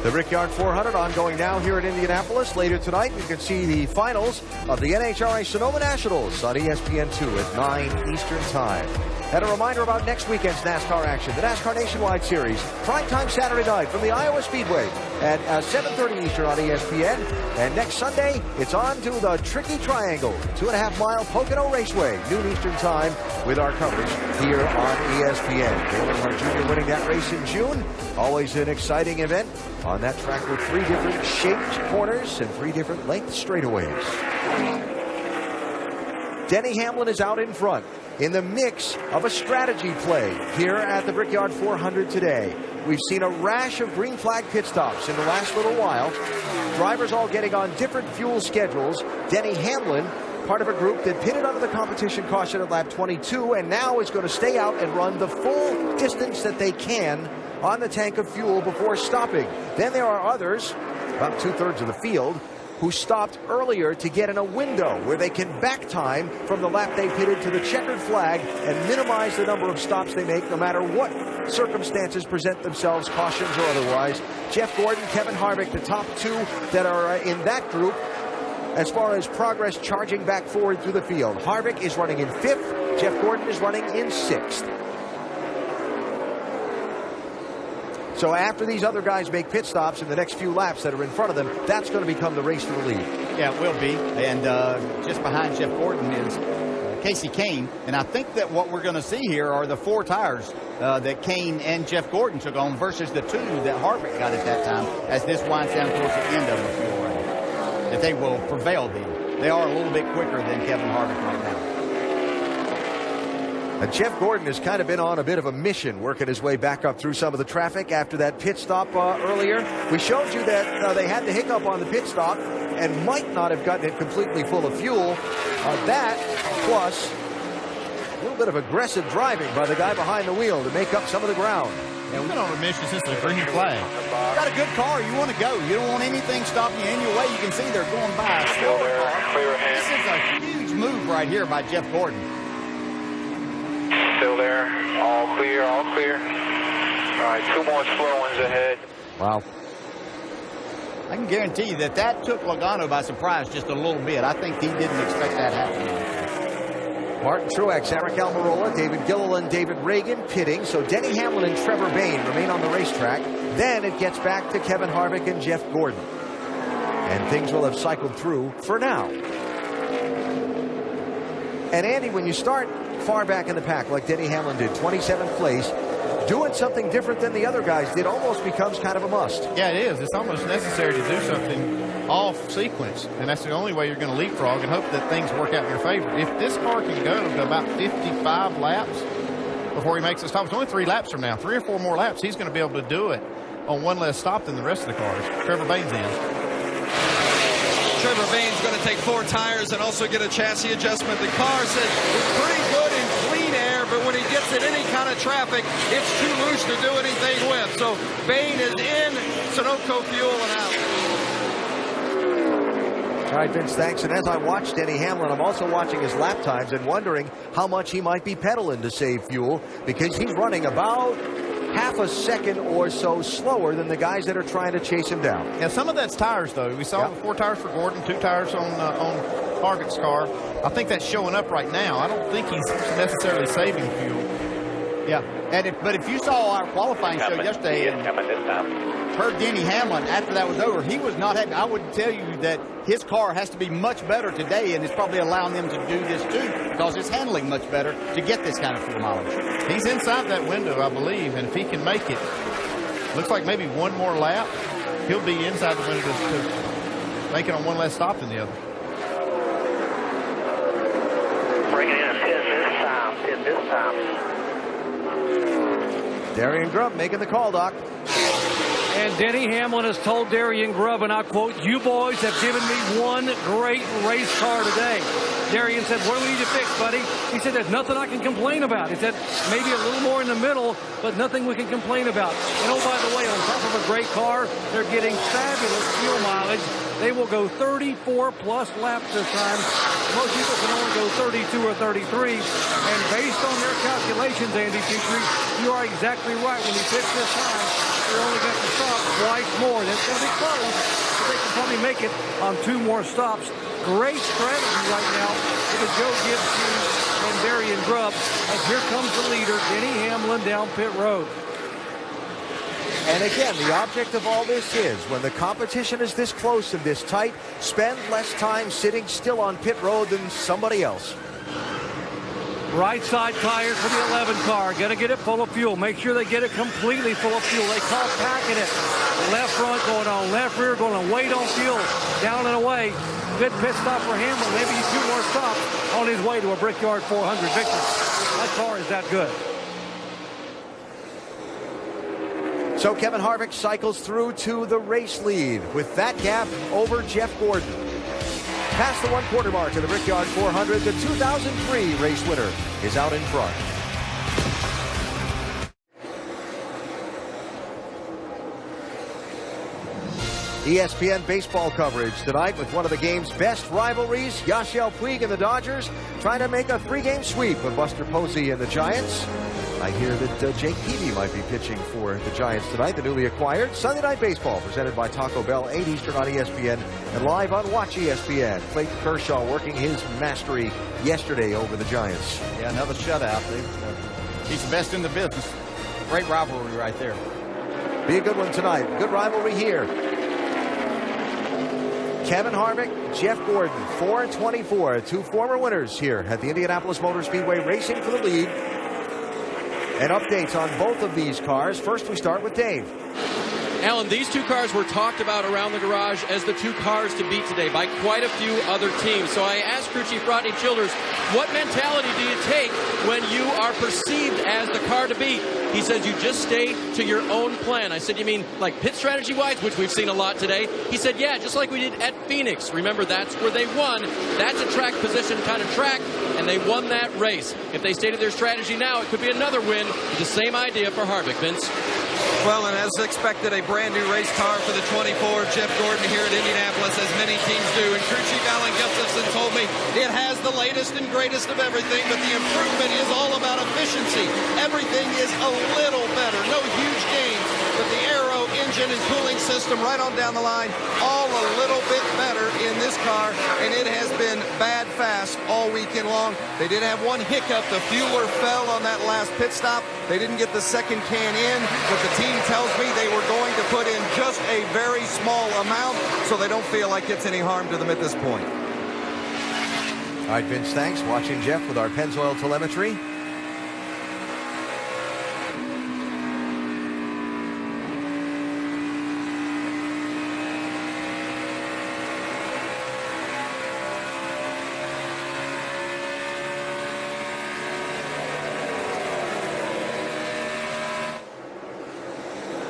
The Brickyard 400 ongoing now here in Indianapolis. Later tonight, you can see the finals of the NHRA Sonoma Nationals on ESPN2 at 9 Eastern Time. And a reminder about next weekend's NASCAR action, the NASCAR Nationwide Series, primetime Saturday night from the Iowa Speedway at 7:30 Eastern on ESPN. And next Sunday, it's on to the Tricky Triangle, 2.5-mile Pocono Raceway, noon Eastern Time, with our coverage here on ESPN. Dale Earnhardt Jr. winning that race in June. Always an exciting event on that track with 3 different shaped corners and 3 different length straightaways. Denny Hamlin is out in front in the mix of a strategy play here at the Brickyard 400 today. We've seen a rash of green flag pit stops in the last little while. Drivers all getting on different fuel schedules. Denny Hamlin, part of a group that pitted under the competition caution at lap 22 and now is going to stay out and run the full distance that they can on the tank of fuel before stopping. Then there are others, about 2/3 of the field, who stopped earlier to get in a window where they can back time from the lap they pitted to the checkered flag and minimize the number of stops they make no matter what circumstances present themselves, cautions or otherwise. Jeff Gordon, Kevin Harvick, the top 2 that are in that group as far as progress charging back forward through the field. Harvick is running in 5th. Jeff Gordon is running in 6th. So after these other guys make pit stops in the next few laps that are in front of them, that's going to become the race to the lead. Yeah, it will be. And just behind Jeff Gordon is Casey Kane. And I think that what we're going to see here are the 4 tires that Kane and Jeff Gordon took on versus the 2 that Harvick got at that time as this winds down towards the end of the fuel range. That they will prevail then. They are a little bit quicker than Kevin Harvick right now. And Jeff Gordon has kind of been on a bit of a mission, working his way back up through some of the traffic after that pit stop earlier. We showed you that they had the hiccup on the pit stop and might not have gotten it completely full of fuel. That, plus a little bit of aggressive driving by the guy behind the wheel to make up some of the ground. And we've been on a mission since the green flag. You got a good car. You want to go. You don't want anything stopping you in your way. You can see they're going by. Still there. Clear ahead. This is a huge move right here by Jeff Gordon. Still there. All clear, all clear. All right, 2 more slow ones ahead. Wow. I can guarantee you that that took Logano by surprise just a little bit. I think he didn't expect that happening. Martin Truex, Eric Almirola, David Gilliland, David Reagan pitting. So Denny Hamlin and Trevor Bayne remain on the racetrack. Then it gets back to Kevin Harvick and Jeff Gordon. And things will have cycled through for now. And Andy, when you start far back in the pack like Denny Hamlin did, 27th place, doing something different than the other guys did almost becomes kind of a must. Yeah, it is. It's almost necessary to do something off sequence, and that's the only way you're going to leapfrog and hope that things work out in your favor. If this car can go to about 55 laps before he makes a stop, it's only 3 laps from now, 3 or 4 more laps, he's going to be able to do it on 1 less stop than the rest of the cars. Trevor Bayne's in. Trevor Bayne's going to take 4 tires and also get a chassis adjustment. The car says it's pretty good in clean air, but when he gets in any kind of traffic, it's too loose to do anything with. So Bayne is in, Sunoco fuel and out. All right, Vince, thanks. And as I watch Denny Hamlin, I'm also watching his lap times and wondering how much he might be pedaling to save fuel, because he's running about half a second or so slower than the guys that are trying to chase him down. Yeah, some of that's tires, though. We saw 4 tires for Gordon, 2 tires on Harvick's car. I think that's showing up right now. I don't think he's necessarily saving fuel. Yeah, and but if you saw our qualifying show yesterday and heard Denny Hamlin after that was over, he was not happy. I would tell you that his car has to be much better today, and it's probably allowing them to do this too, because it's handling much better to get this kind of fuel mileage. He's inside that window, I believe, and if he can make it, looks like maybe 1 more lap, he'll be inside the window to make it on 1 less stop than the other. this time. Darian Grubb making the call, Doc. And Denny Hamlin has told Darian Grubb, and I quote, "You boys have given me one great race car today." Darian said, "What do we need to fix, buddy?" He said, "There's nothing I can complain about." He said, "Maybe a little more in the middle, but nothing we can complain about." And oh, by the way, on top of a great car, they're getting fabulous fuel mileage. They will go 34-plus laps this time. Most people can only go 32 or 33. And based on their calculations, Andy Petrie, you are exactly right. When you pitch this time, they're only going to stop twice more. That's going to be close, but they can probably make it on 2 more stops. Great strategy right now for the Joe Gibbs team and Darian Grubb. As here comes the leader, Denny Hamlin, down pit road. And again, the object of all this is, when the competition is this close and this tight, spend less time sitting still on pit road than somebody else. Right side tires for the 11 car. Got to get it full of fuel. Make sure they get it completely full of fuel. They call packing it. Left front going on, left rear going on. Wait on fuel. Down and away. Good pit stop for Hamlin. Maybe 2 more stops on his way to a Brickyard 400 victory. That car is that good. So Kevin Harvick cycles through to the race lead with that gap over Jeff Gordon. Past the 1/4 mark of the Brickyard 400, the 2003 race winner is out in front. ESPN baseball coverage tonight with one of the game's best rivalries. Yasiel Puig and the Dodgers trying to make a 3-game sweep of Buster Posey and the Giants. I hear that Jake Peavy might be pitching for the Giants tonight, the newly acquired. Sunday Night Baseball presented by Taco Bell, 8 Eastern on ESPN and live on Watch ESPN. Clayton Kershaw working his mastery yesterday over the Giants. Yeah, another shutout. He's the best in the business. Great rivalry right there. Be a good one tonight. Good rivalry here. Kevin Harvick, Jeff Gordon, 4-24, 2 former winners here at the Indianapolis Motor Speedway, racing for the lead. And updates on both of these cars. First, we start with Dave. Alan, these 2 cars were talked about around the garage as the 2 cars to beat today by quite a few other teams. So I asked crew chief Rodney Childers, what mentality do you take when you are perceived as the car to beat? He says you just stay to your own plan. I said, you mean like pit strategy-wise, which we've seen a lot today? He said, yeah, just like we did at Phoenix. Remember, that's where they won. That's a track position kind of track, and they won that race. If they stay to their strategy now, it could be another win with the same idea for Harvick, Vince. Well, and as expected, a brand new race car for the 24, Jeff Gordon here at Indianapolis, as many teams do. And crew chief Alan Gustafson told me it has the latest and greatest of everything, but the improvement is all about efficiency. Everything is a little better. No huge gains, but the aero, engine, and cooling system right on down the line, all a little bit better in this car, and it has been bad fast all weekend long. They did have one hiccup. The fueler fell on that last pit stop. They didn't get the second can in, but the team tells me they were going to put in just a very small amount, so they don't feel like it's any harm to them at this point. All right, Vince, thanks. Watching Jeff with our Pennzoil telemetry.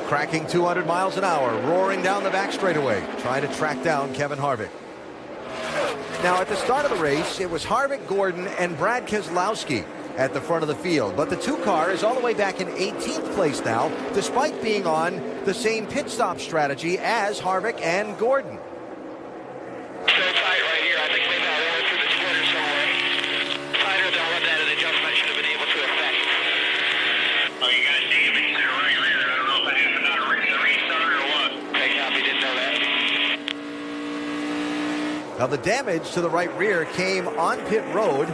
Cracking 200 miles an hour, roaring down the back straightaway, trying to track down Kevin Harvick. Now, at the start of the race, it was Harvick, Gordon, and Brad Keselowski at the front of the field. But the 2 car is all the way back in 18th place now, despite being on the same pit stop strategy as Harvick and Gordon. So tight right here. I think maybe I ran through the splitter somewhere. Tighter than what that adjustment should have been able to affect. Oh, you got damage there right rear. I don't know if that happened on a restart or what. Okay, copy. Didn't know that. Now, the damage to the right rear came on pit road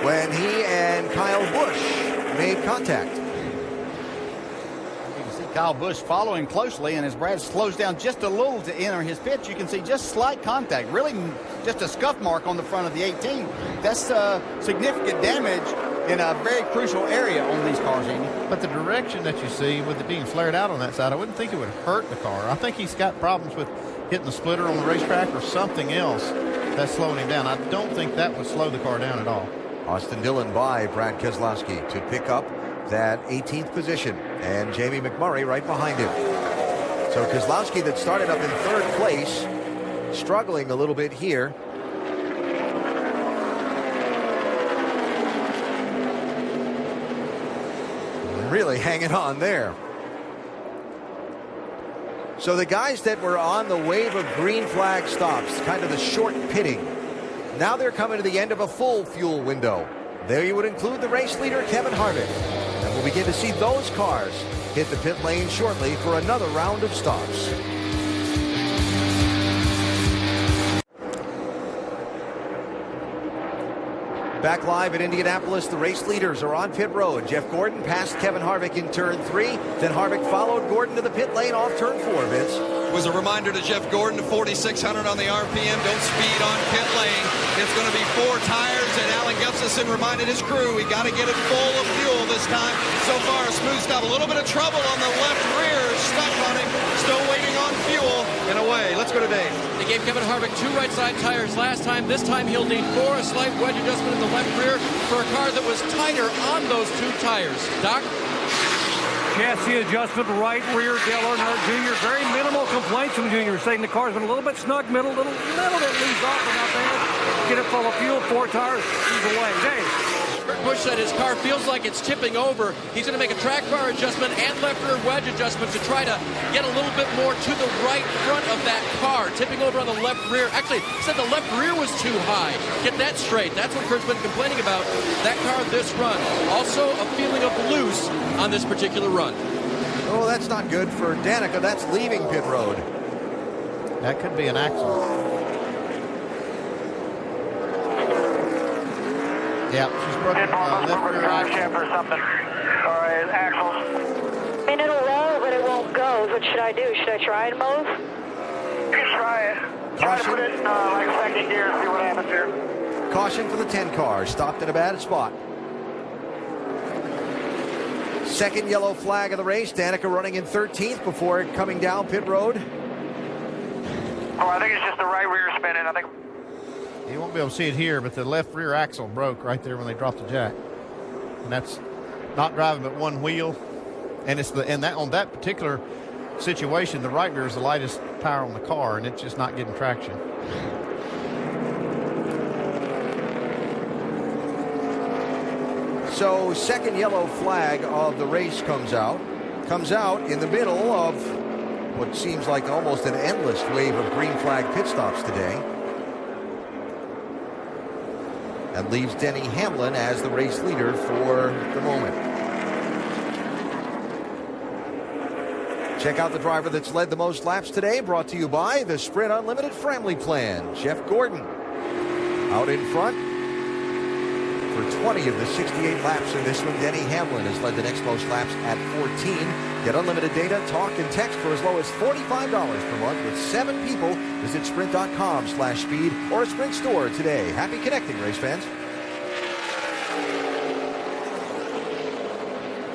when he and Kyle Busch made contact. You can see Kyle Busch following closely, and as Brad slows down just a little to enter his pitch, you can see just slight contact, really just a scuff mark on the front of the 18. That's significant damage in a very crucial area on these cars, Andy. But the direction that you see with it being flared out on that side, I wouldn't think it would hurt the car. I think he's got problems with hitting the splitter on the racetrack or something else that's slowing him down. I don't think that would slow the car down at all. Austin Dillon by Brad Keselowski to pick up that 18th position, and Jamie McMurray right behind him. So Keselowski, that started up in 3rd place, struggling a little bit here. Really hanging on there. So the guys that were on the wave of green flag stops, kind of the short pitting, now they're coming to the end of a full fuel window. There you would include the race leader, Kevin Harvick. And we'll begin to see those cars hit the pit lane shortly for another round of stops. Back live at Indianapolis, the race leaders are on pit road. Jeff Gordon passed Kevin Harvick in turn 3. Then Harvick followed Gordon to the pit lane off turn 4, Vince. Was a reminder to Jeff Gordon, 4,600 on the RPM. Don't speed on pit lane. It's going to be 4 tires, and Alan Gustafson reminded his crew, we got to get it full of fuel this time. So far, a smooth stop. A little bit of trouble on the left rear. Stuck on him. Still waiting on fuel. And away. Let's go to Dave. They gave Kevin Harvick 2 right side tires last time. This time he'll need 4, a slight wedge adjustment in the left rear for a car that was tighter on those 2 tires. Doc? Chassis adjustment, right rear, Dale Earnhardt Jr. Very minimal complaints from Jr. saying the car's been a little bit snug, little bit leaves off, but not bad. Get it full of fuel, 4 tires, he's away. Dave. Busch said his car feels like it's tipping over. He's going to make a track bar adjustment and left rear wedge adjustment to try to get a little bit more to the right front of that car. Tipping over on the left rear. Actually, said the left rear was too high. Get that straight. That's what Kurt's been complaining about. That car this run. Also a feeling of loose on this particular run. Oh, that's not good for Danica. That's leaving pit road. That could be an axle. Yeah, she's broken left rear axle. or something. All right, axles. I mean, it'll roll, but it won't go. What should I do? Should I try and move? You can try it. Try to put it in like 2nd gear and see what happens here. Caution for the 10 car. Stopped in a bad spot. 2nd yellow flag of the race. Danica running in 13th before coming down pit road. Oh, I think it's just the right rear spinning. I think. You won't be able to see it here, but the left rear axle broke right there when they dropped the jack. And that's not driving but one wheel. And it's on that particular situation, the right rear is the lightest tire on the car, and it's just not getting traction. So 2nd yellow flag of the race comes out in the middle of what seems like almost an endless wave of green flag pit stops today. That leaves Denny Hamlin as the race leader for the moment. Check out the driver that's led the most laps today, brought to you by the Sprint Unlimited Family Plan. Jeff Gordon out in front for 20 of the 68 laps in this one. Denny Hamlin has led the next most laps at 14. Get unlimited data, talk, and text for as low as $45 per month with 7 people. Visit sprint.com/speed or a Sprint store today. Happy connecting, race fans.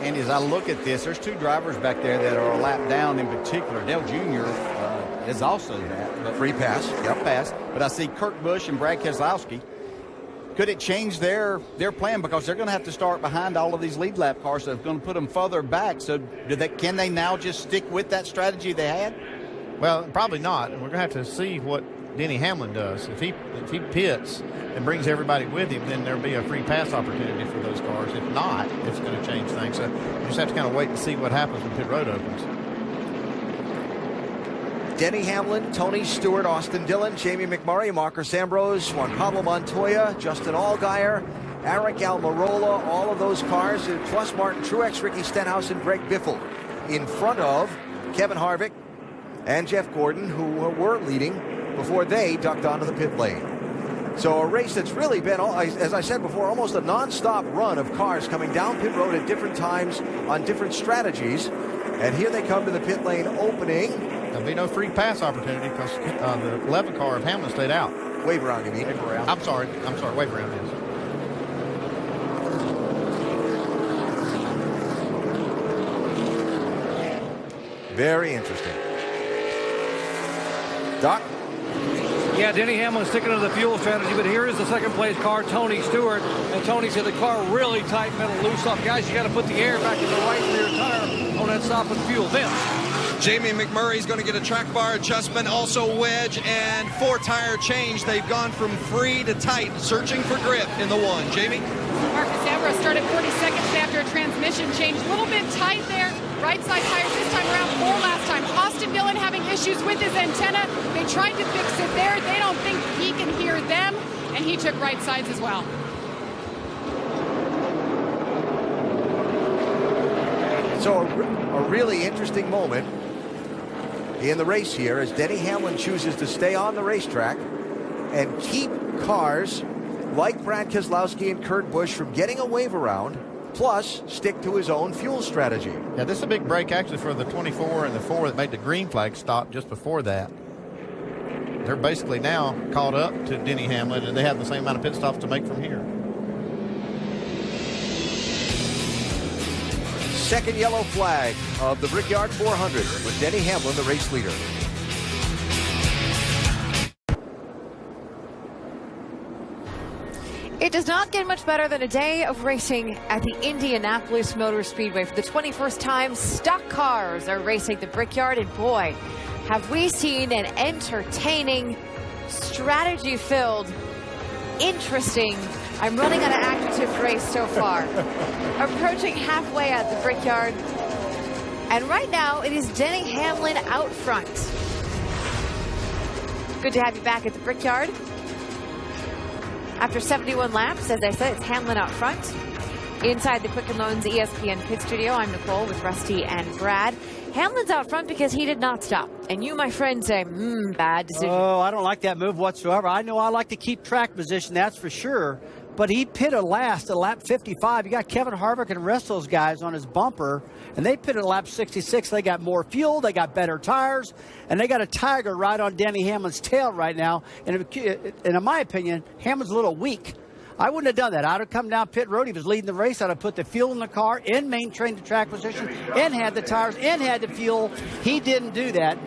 And as I look at this, there's 2 drivers back there that are a lap down in particular. Dale Jr. Is also that. But free pass. Yep, pass. But I see Kurt Busch and Brad Keselowski. Could it change their plan, because they're going to have to start behind all of these lead lap cars, so it's going to put them further back. So can they now just stick with that strategy they had? Well, probably not. We're going to have to see what Denny Hamlin does. If he pits and brings everybody with him, then there'll be a free pass opportunity for those cars. If not, it's going to change things. So you just have to kind of wait and see what happens when pit road opens. Denny Hamlin, Tony Stewart, Austin Dillon, Jamie McMurray, Marcus Ambrose, Juan Pablo Montoya, Justin Allgaier, Eric Almirola, all of those cars, plus Martin Truex, Ricky Stenhouse, and Greg Biffle in front of Kevin Harvick and Jeff Gordon, who were leading before they ducked onto the pit lane. So a race that's really been, as I said before, almost a non-stop run of cars coming down pit road at different times on different strategies. And here they come to the pit lane opening. There'll be no free pass opportunity because the 11 car of Hamlin stayed out. Wave around, you mean? Wave around. I'm sorry, wave around is. Very interesting. Doc? Yeah, Denny Hamlin sticking to the fuel strategy, but here is the second place car, Tony Stewart. And Tony said the car really tight, middle, loose off. Guys, you got to put the air back in the right rear tire on that stop with fuel. Vince. Jamie McMurray's going to get a track bar adjustment, also wedge and 4-tire change. They've gone from free to tight, searching for grip in the 1. Jamie? Marcus Ambrose started 42nd after a transmission change. A little bit tight there. Right side tires this time around, 4 last time. Austin Dillon having issues with his antenna. They tried to fix it there. They don't think he can hear them, and he took right sides as well. So a really interesting moment in the race here as Denny Hamlin chooses to stay on the racetrack and keep cars like Brad Keselowski and Kurt Busch from getting a wave around, plus stick to his own fuel strategy. Yeah, this is a big break actually for the 24 and the 4 that made the green flag stop just before that. They're basically now caught up to Denny Hamlin, and they have the same amount of pit stops to make from here. Second yellow flag of the Brickyard 400 with Denny Hamlin, the race leader. It does not get much better than a day of racing at the Indianapolis Motor Speedway. For the 21st time, stock cars are racing the Brickyard, and boy, have we seen an entertaining, strategy-filled, interesting, I'm running out of adjectives race so far. Approaching halfway at the Brickyard. And right now, it is Denny Hamlin out front. Good to have you back at the Brickyard. After 71 laps, as I said, it's Hamlin out front. Inside the Quicken Loans ESPN pit studio, I'm Nicole with Rusty and Brad. Hamlin's out front because he did not stop. And you, my friend, say, bad decision. Oh, I don't like that move whatsoever. I know I like to keep track position, that's for sure. But he pitted last at lap 55. You got Kevin Harvick and the rest of those guys on his bumper, and they pitted at lap 66. They got more fuel, they got better tires, and they got a tiger right on Denny Hamlin's tail right now. And in my opinion, Hamlin's a little weak. I wouldn't have done that. I'd have come down pit road. He was leading the race. I'd have put the fuel in the car and maintained the track position and had the tires and had the fuel. He didn't do that.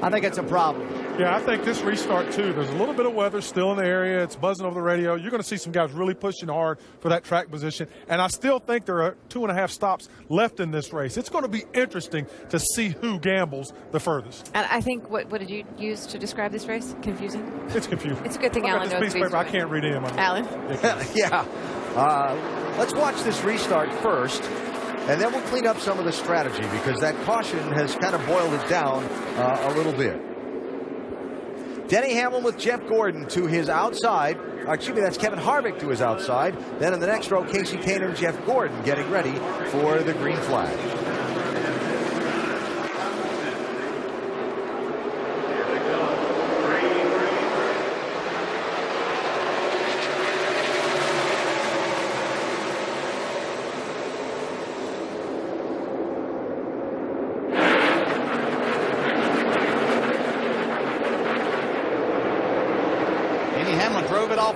I think it's a problem. Yeah, I think this restart, too, there's a little bit of weather still in the area. It's buzzing over the radio. You're going to see some guys really pushing hard for that track position. And I still think there are 2.5 stops left in this race. It's going to be interesting to see who gambles the furthest. And I think, what did you use to describe this race? Confusing? It's confusing. It's a good thing Alan knows. This piece of paper, I can't read any of them. Alan? Yeah. Let's watch this restart first, and then we'll clean up some of the strategy because that caution has kind of boiled it down a little bit. Denny Hamlin with Jeff Gordon to his outside. Excuse me, that's Kevin Harvick to his outside. Then in the next row, Casey Kane and Jeff Gordon getting ready for the green flag.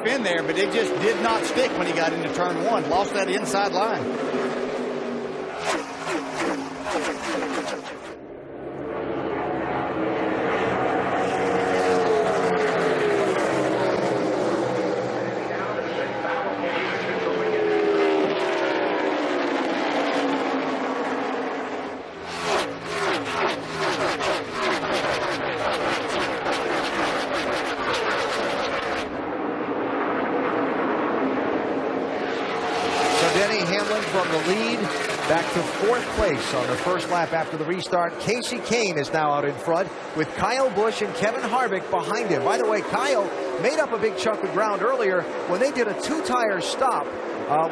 In there, but it just did not stick when he got into turn 1. Lost that inside line. From the lead back to 4th place on the first lap after the restart. Casey Kane is now out in front with Kyle Busch and Kevin Harvick behind him. By the way, Kyle made up a big chunk of ground earlier when they did a 2-tire stop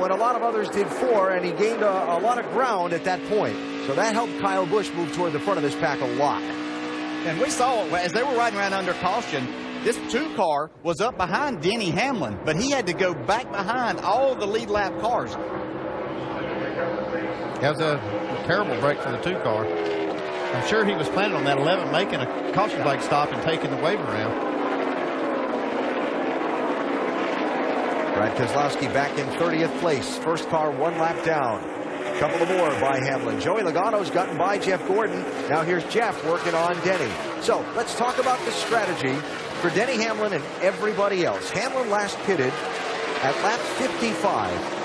when a lot of others did 4, and he gained a lot of ground at that point. So that helped Kyle Busch move toward the front of this pack a lot. And we saw it as they were riding around under caution. This 2 car was up behind Denny Hamlin, but he had to go back behind all the lead lap cars. That was a terrible break for the 2 car. I'm sure he was planning on that 11 making a caution flag stop and taking the wave around. Brad Keselowski back in 30th place. First car 1 lap down. A couple of more by Hamlin. Joey Logano's gotten by Jeff Gordon. Now here's Jeff working on Denny. So let's talk about the strategy for Denny Hamlin and everybody else. Hamlin last pitted at lap 55.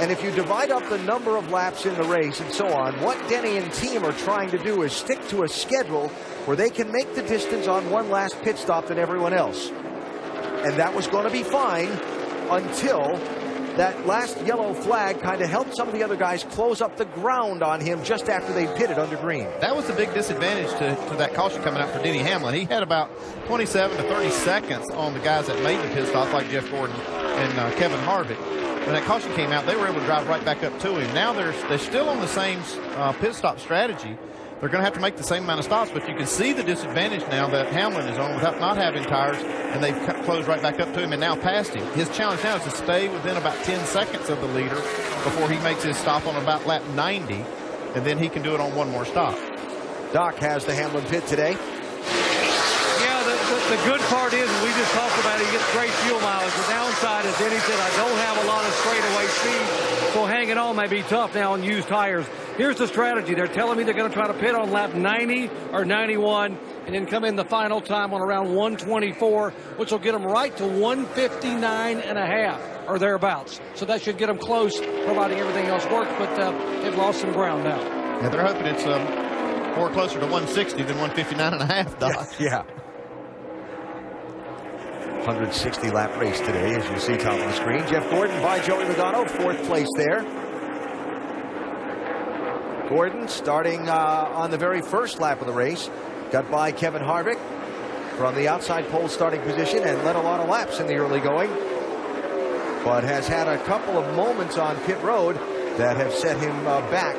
And if you divide up the number of laps in the race and so on, what Denny and team are trying to do is stick to a schedule where they can make the distance on one last pit stop than everyone else. And that was going to be fine until that last yellow flag kind of helped some of the other guys close up the ground on him just after they pitted under green. That was the big disadvantage to that caution coming out for Denny Hamlin. He had about 27 to 30 seconds on the guys that made the pit stops, like Jeff Gordon and Kevin Harvick. When that caution came out, they were able to drive right back up to him. Now they're still on the same pit stop strategy. They're going to have to make the same amount of stops, but you can see the disadvantage now that Hamlin is on without not having tires, and they've closed right back up to him and now passed him. His challenge now is to stay within about 10 seconds of the leader before he makes his stop on about lap 90, and then he can do it on one more stop. Doc has the Hamlin pit today. Yeah, the good part is, we just talked about it, he gets great fuel mileage. The downside is, Denny said, I don't have a lot of straightaway speed, so hanging on may be tough now on used tires. Here's the strategy. They're telling me they're going to try to pit on lap 90 or 91 and then come in the final time on around 124, which will get them right to 159 and a half or thereabouts. So that should get them close, providing everything else works, but they've lost some ground now. Yeah, they're hoping it's more closer to 160 than 159 and a half, Doc. Yeah. 160 lap race today, as you see top of the screen. Jeff Gordon by Joey Logano, fourth place there. Gordon starting on the very first lap of the race. Got by Kevin Harvick from the outside pole starting position and led a lot of laps in the early going. But has had a couple of moments on pit road that have set him back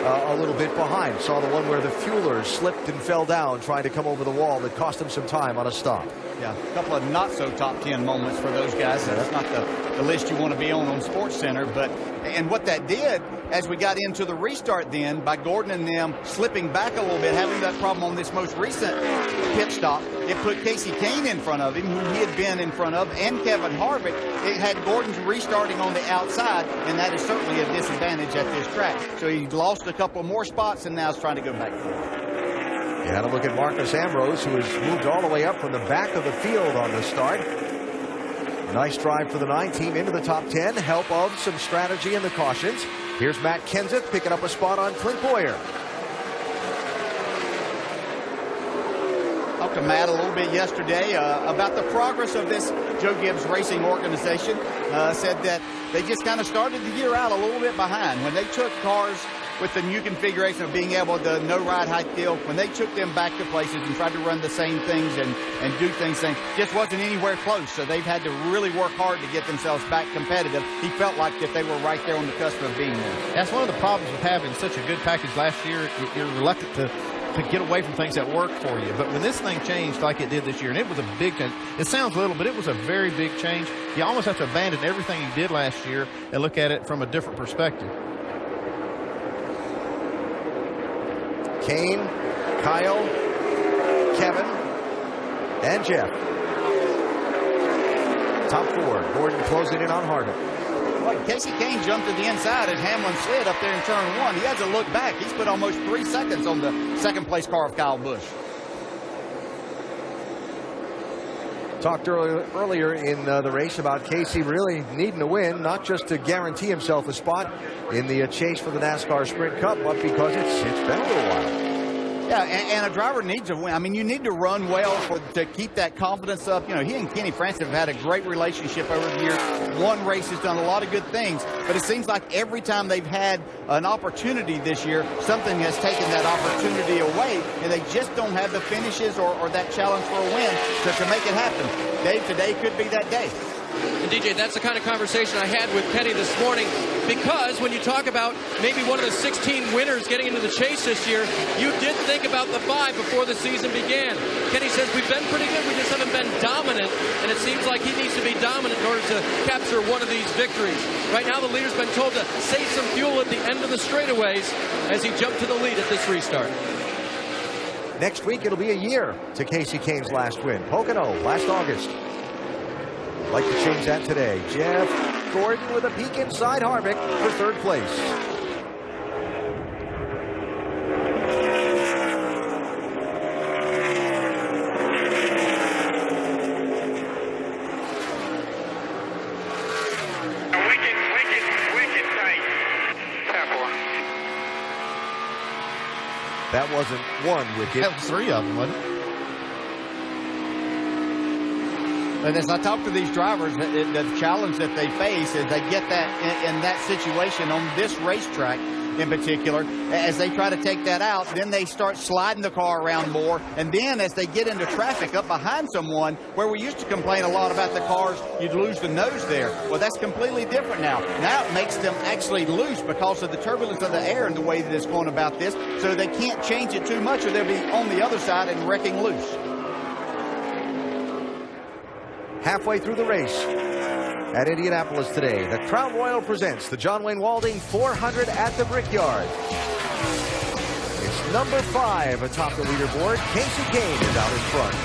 a little bit behind. Saw the one where the fueler slipped and fell down trying to come over the wall that cost him some time on a stop. Yeah, a couple of not so top 10 moments for those guys. That's not the list you want to be on SportsCenter. And what that did, as we got into the restart then, by Gordon and them slipping back a little bit, having that problem on this most recent pit stop, it put Casey Kane in front of him, who he had been in front of, and Kevin Harvick. It had Gordon's restarting on the outside, and that is certainly a disadvantage at this track. So he lost a couple more spots and now is trying to go back forward. You had a look at Marcus Ambrose, who has moved all the way up from the back of the field on the start. Nice drive for the 9 team into the top 10. Help of some strategy in the cautions. Here's Matt Kenseth picking up a spot on Clint Boyer. Talked to Matt a little bit yesterday about the progress of this Joe Gibbs Racing organization. Said that they just kind of started the year out a little bit behind. When they took cars with the new configuration of being able to no ride height deal, when they took them back to places and tried to run the same things and do things, just wasn't anywhere close. So they've had to really work hard to get themselves back competitive. He felt like that they were right there on the cusp of being there. That's one of the problems with having such a good package last year. You're reluctant to get away from things that work for you. But when this thing changed like it did this year, and it was a big change, it sounds little, but it was a very big change. You almost have to abandon everything you did last year and look at it from a different perspective. Kane, Kyle, Kevin, and Jeff. Top 4. Gordon closing in on Harvick. Well, Casey Kane jumped to the inside as Hamlin slid up there in turn 1. He has to look back. He's put almost 3 seconds on the second place car of Kyle Busch. Talked earlier in the race about Casey really needing to win, not just to guarantee himself a spot in the chase for the NASCAR Sprint Cup, but because it's been a little while. Yeah, and a driver needs to win. I mean, you need to run well to keep that confidence up. You know, he and Kenny Francis have had a great relationship over the years. One race has done a lot of good things, but it seems like every time they've had an opportunity this year, something has taken that opportunity away, and they just don't have the finishes or that challenge for a win to make it happen. Dave, today could be that day. And DJ, that's the kind of conversation I had with Kenny this morning, because when you talk about maybe one of the 16 winners getting into the chase this year, you did think about the 5 before the season began. Kenny says we've been pretty good, we just haven't been dominant, and it seems like he needs to be dominant in order to capture one of these victories. Right now the leader's been told to save some fuel at the end of the straightaways as he jumped to the lead at this restart. Next week it'll be a year to Casey Kane's last win. Pocono last August. Like to change that today. Jeff Gordon with a peek inside Harvick for third place. That wasn't one wicket. That was 3 of them, wasn't it? And as I talk to these drivers, the challenge that they face is they get that in that situation on this racetrack in particular. As they try to take that out, then they start sliding the car around more. And then as they get into traffic up behind someone, where we used to complain a lot about the cars, you'd lose the nose there. Well, that's completely different now. Now it makes them actually loose because of the turbulence of the air and the way that it's going about this. So they can't change it too much or they'll be on the other side and wrecking loose. Halfway through the race at Indianapolis today, the Crown Royal presents the John Wayne Walding 400 at the Brickyard. It's number 5 atop the leaderboard. Casey Kane is out in front.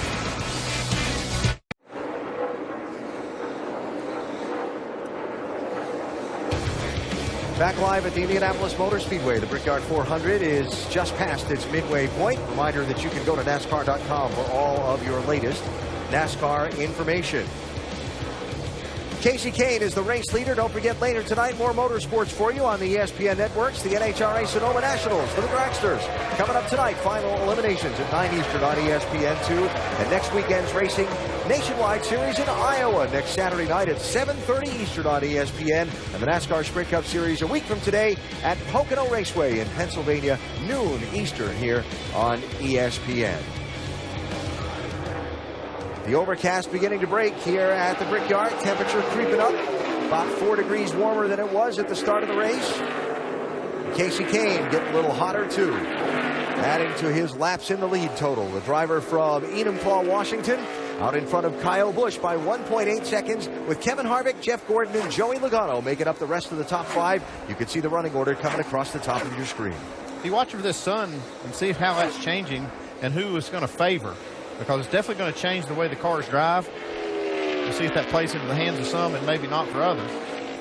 Back live at the Indianapolis Motor Speedway. The Brickyard 400 is just past its midway point. Reminder that you can go to NASCAR.com for all of your latest NASCAR information. Casey Kane is the race leader. Don't forget, later tonight, more motorsports for you on the ESPN networks. The NHRA Sonoma Nationals for the Dragsters. Coming up tonight, final eliminations at 9 Eastern on ESPN2. And next weekend's racing, Nationwide Series in Iowa next Saturday night at 7:30 Eastern on ESPN. And the NASCAR Sprint Cup Series a week from today at Pocono Raceway in Pennsylvania, noon Eastern here on ESPN. The overcast beginning to break here at the Brickyard. Temperature creeping up, about 4 degrees warmer than it was at the start of the race. Casey Kane getting a little hotter too, adding to his laps in the lead total. The driver from Enumclaw, Washington, out in front of Kyle Busch by 1.8 seconds, with Kevin Harvick, Jeff Gordon, and Joey Logano making up the rest of the top 5. You can see the running order coming across the top of your screen. You watch for this sun and see how that's changing and who is going to favor, because it's definitely going to change the way the cars drive. We'll see if that plays into the hands of some and maybe not for others.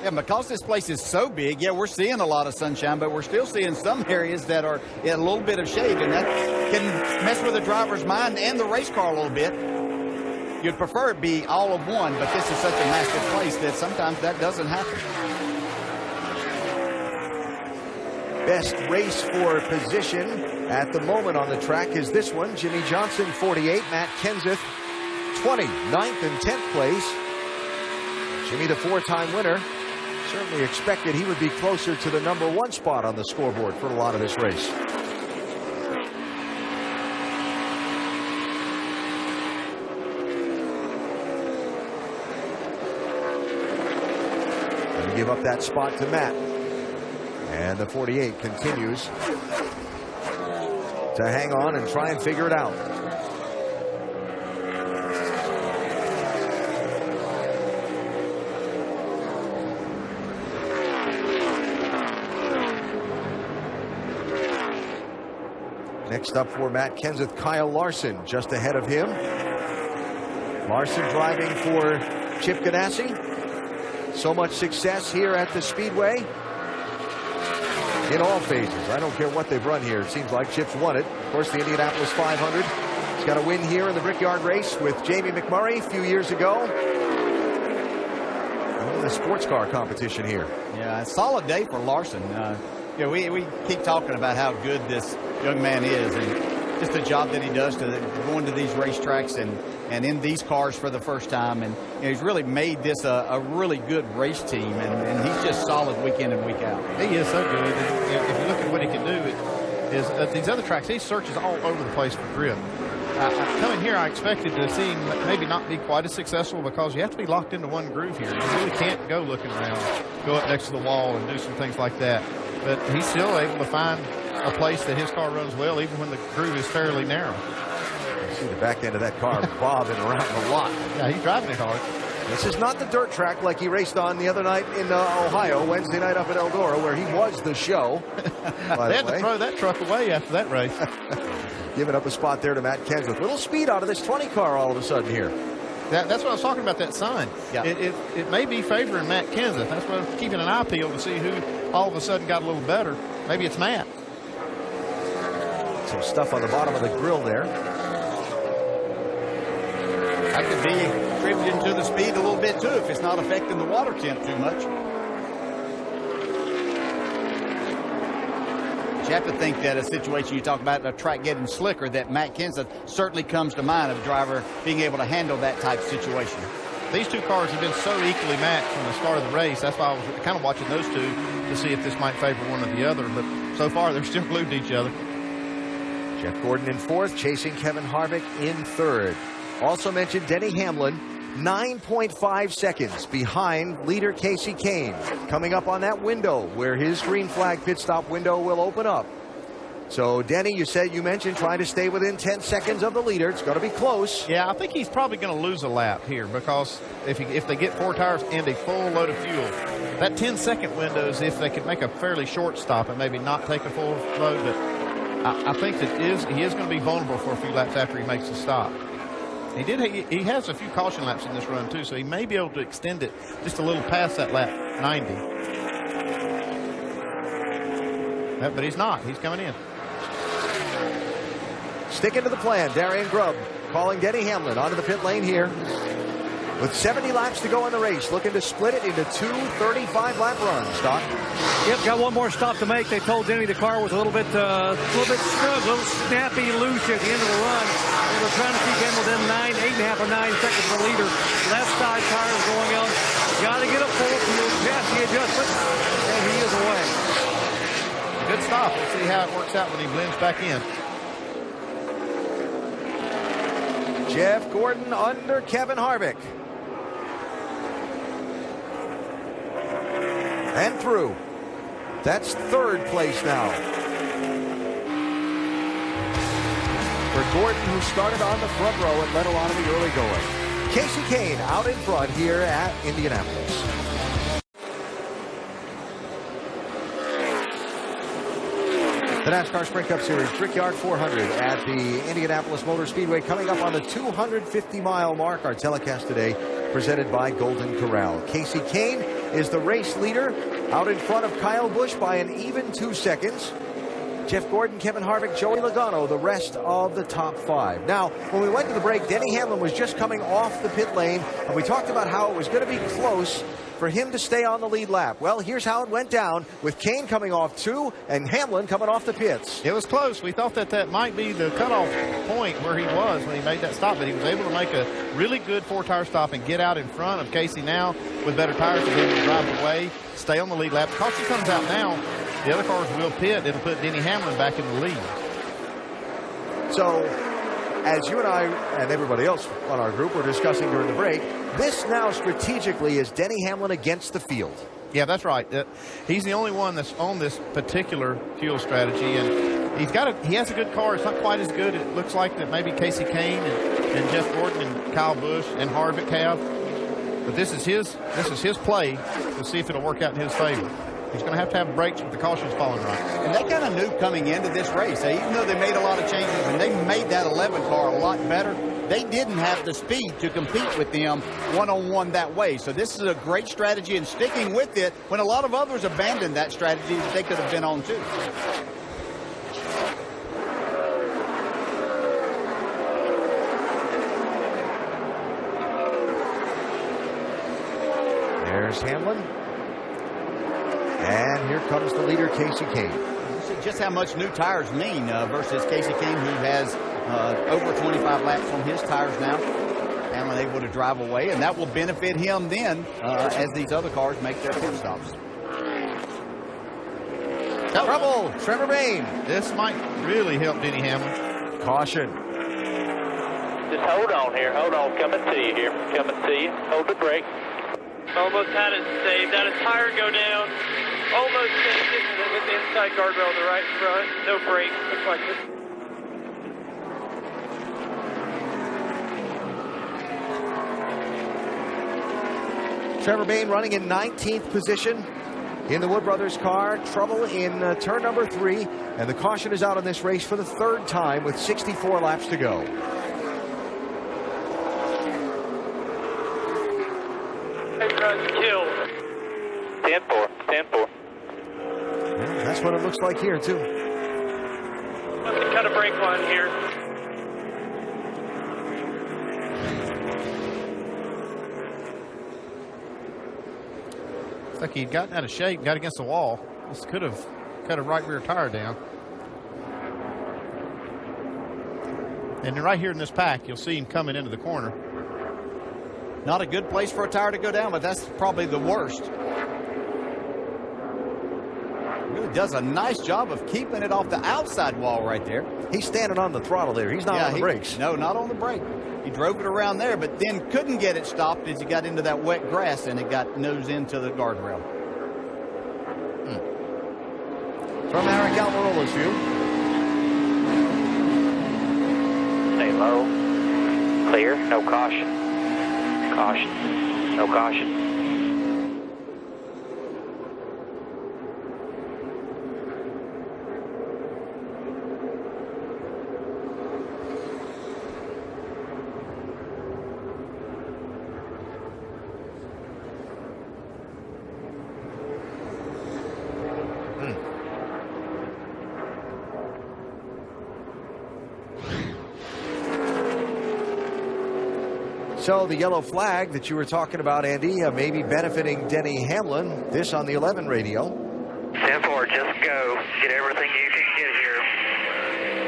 Yeah, because this place is so big, yeah, we're seeing a lot of sunshine, but we're still seeing some areas that are in a little bit of shade, and that can mess with the driver's mind and the race car a little bit. You'd prefer it be all of one, but this is such a massive place that sometimes that doesn't happen. Best race for position at the moment on the track is this one. Jimmy Johnson, 48. Matt Kenseth, 20. 9th and 10th place. Jimmy, the 4-time winner, certainly expected he would be closer to the number 1 spot on the scoreboard for a lot of this race. Going to give up that spot to Matt. And the 48 continues to hang on and try and figure it out. Next up for Matt Kenseth, Kyle Larson, just ahead of him. Larson driving for Chip Ganassi. So much success here at the Speedway in all phases. I don't care what they've run here. It seems like Chip's won it. Of course, the Indianapolis 500. He's got a win here in the Brickyard race with Jamie McMurray a few years ago. In the sports car competition here. Yeah, a solid day for Larson. Yeah, we keep talking about how good this young man is, and just the job that he does to go into these racetracks and in these cars for the first time. And you know, he's really made this a really good race team, and he's just solid week in and week out. He is so good. And if you look at what he can do, is at these other tracks, he searches all over the place for grip. Coming here, I expected to see him maybe not be quite as successful because you have to be locked into one groove here. You really can't go looking around, go up next to the wall and do some things like that. But he's still able to find a place that his car runs well, even when the groove is fairly narrow. You see the back end of that car bobbing around a lot. Yeah, he's driving it hard. This is not the dirt track like he raced on the other night in Ohio, Wednesday night up at Eldora, where he was the show. They had to throw that truck away after that race. Giving up a spot there to Matt Kenseth. Little speed out of this 20 car all of a sudden here. That's what I was talking about, that sign. Yeah. It may be favoring Matt Kenseth. That's why I'm keeping an eye peeled to see who all of a sudden got a little better. Maybe it's Matt. Some stuff on the bottom of the grill there. That could be contributing to the speed a little bit too if it's not affecting the water temp too much. You have to think that a situation you talk about, a track getting slicker, that Matt Kenseth certainly comes to mind of a driver being able to handle that type of situation. These two cars have been so equally matched from the start of the race. That's why I was kind of watching those two to see if this might favor one or the other. But so far, they're still glued to each other. Jeff Gordon in fourth, chasing Kevin Harvick in third. Also mentioned Denny Hamlin, 9.5 seconds behind leader Casey Kane, coming up on that window where his green flag pit stop window will open up. So, Denny, you mentioned trying to stay within 10 seconds of the leader. It's going to be close. Yeah, I think he's probably going to lose a lap here because if they get 4 tires and a full load of fuel, that 10-second window is if they could make a fairly short stop and maybe not take a full load. But I think that he is going to be vulnerable for a few laps after he makes the stop. He has a few caution laps in this run, too, so he may be able to extend it just a little past that lap 90. But he's not. He's coming in. Sticking to the plan, Darian Grubb calling Denny Hamlin onto the pit lane here. With 70 laps to go in the race, looking to split it into 2 35-lap runs, Doc. Yep, got one more stop to make. They told Denny the car was a little bit snug, a little snappy, loose at the end of the run. They were trying to keep him within 8.5 or 9 seconds of the leader. Left side tires going on. Got to get a full fuel, pass the adjustment, and he is away. Good stop. We'll see how it works out when he blends back in. Jeff Gordon under Kevin Harvick. And through. That's third place now. For Gordon, who started on the front row and led a lot of the early going. Casey Kane out in front here at Indianapolis. The NASCAR Sprint Cup Series Brickyard 400 at the Indianapolis Motor Speedway, coming up on the 250-mile mark. Our telecast today presented by Golden Corral. Casey Kane is the race leader, out in front of Kyle Busch by an even 2 seconds. Jeff Gordon, Kevin Harvick, Joey Logano, the rest of the top 5. Now, when we went to the break, Denny Hamlin was just coming off the pit lane, and we talked about how it was going to be close for him to stay on the lead lap. Well, here's how it went down, with Kane coming off 2 and Hamlin coming off the pits. It was close. We thought that might be the cutoff point where he was when he made that stop, but he was able to make a really good 4-tire stop and get out in front of Casey now with better tires to be able to drive away, stay on the lead lap. Because he comes out now, the other cars will pit. It'll put Denny Hamlin back in the lead. So, as you and I and everybody else on our group were discussing during the break, this now strategically is Denny Hamlin against the field. Yeah, that's right. He's the only one that's on this particular fuel strategy, and he has a good car. It's not quite as good. It looks like that maybe Casey Kane and Jeff Gordon and Kyle Busch and Harvick have. But this is his play to see if it'll work out in his favor. He's going to have brakes with the cautions falling right. And they kind of knew coming into this race, even though they made a lot of changes and they made that 11 car a lot better, they didn't have the speed to compete with them one-on-one that way. So this is a great strategy, and sticking with it when a lot of others abandoned that strategy that they could have been on too. There's Hamlin. And here comes the leader, Casey Kane. Just how much new tires mean versus Casey Kane, who has over 25 laps on his tires now. Hamlin able to drive away, and that will benefit him then as these other cars make their pit stops. Trouble, Trevor Bayne. This might really help Denny Hamlin. Caution. Just hold on here. Hold on. Coming to you here. Coming to you. Hold the brake. Almost had it saved. Had a tire go down. Almost finished it with the inside guardrail on the right front. No brake. Looks like it. Trevor Bayne running in 19th position in the Wood Brothers car. Trouble in turn number 3. And the caution is out on this race for the 3rd time with 64 laps to go. Kill. 10-4. 10-4. That's what it looks like here, too. Must have cut a brake line here. It's like he'd gotten out of shape, got against the wall. This could have cut a right rear tire down. And right here in this pack, you'll see him coming into the corner. Not a good place for a tire to go down, but that's probably the worst. Really does a nice job of keeping it off the outside wall right there. He's standing on the throttle there. He's not on the brakes. No, not on the brake. He drove it around there, but then couldn't get it stopped as he got into that wet grass and it got nose into the guardrail. From Eric Almirola's view. Stay low. Clear. No caution. Caution. No caution. So the yellow flag that you were talking about, Andy, maybe benefiting Denny Hamlin. This on the 11 radio. 10-4, just go. Get everything you can get here.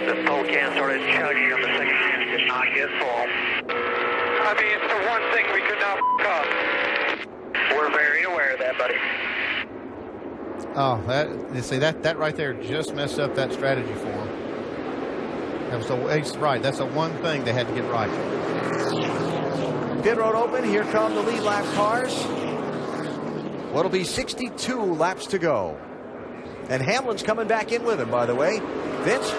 The pole can started chugging on the second can. Did not get full. I mean, it's the one thing we could not up. We're very aware of that, buddy. Oh, you see that right there just messed up that strategy for him. He's right. That's the one thing they had to get right. Pit road open. Here come the lead lap cars. What'll be 62 laps to go. And Hamlin's coming back in with him, by the way. Vince?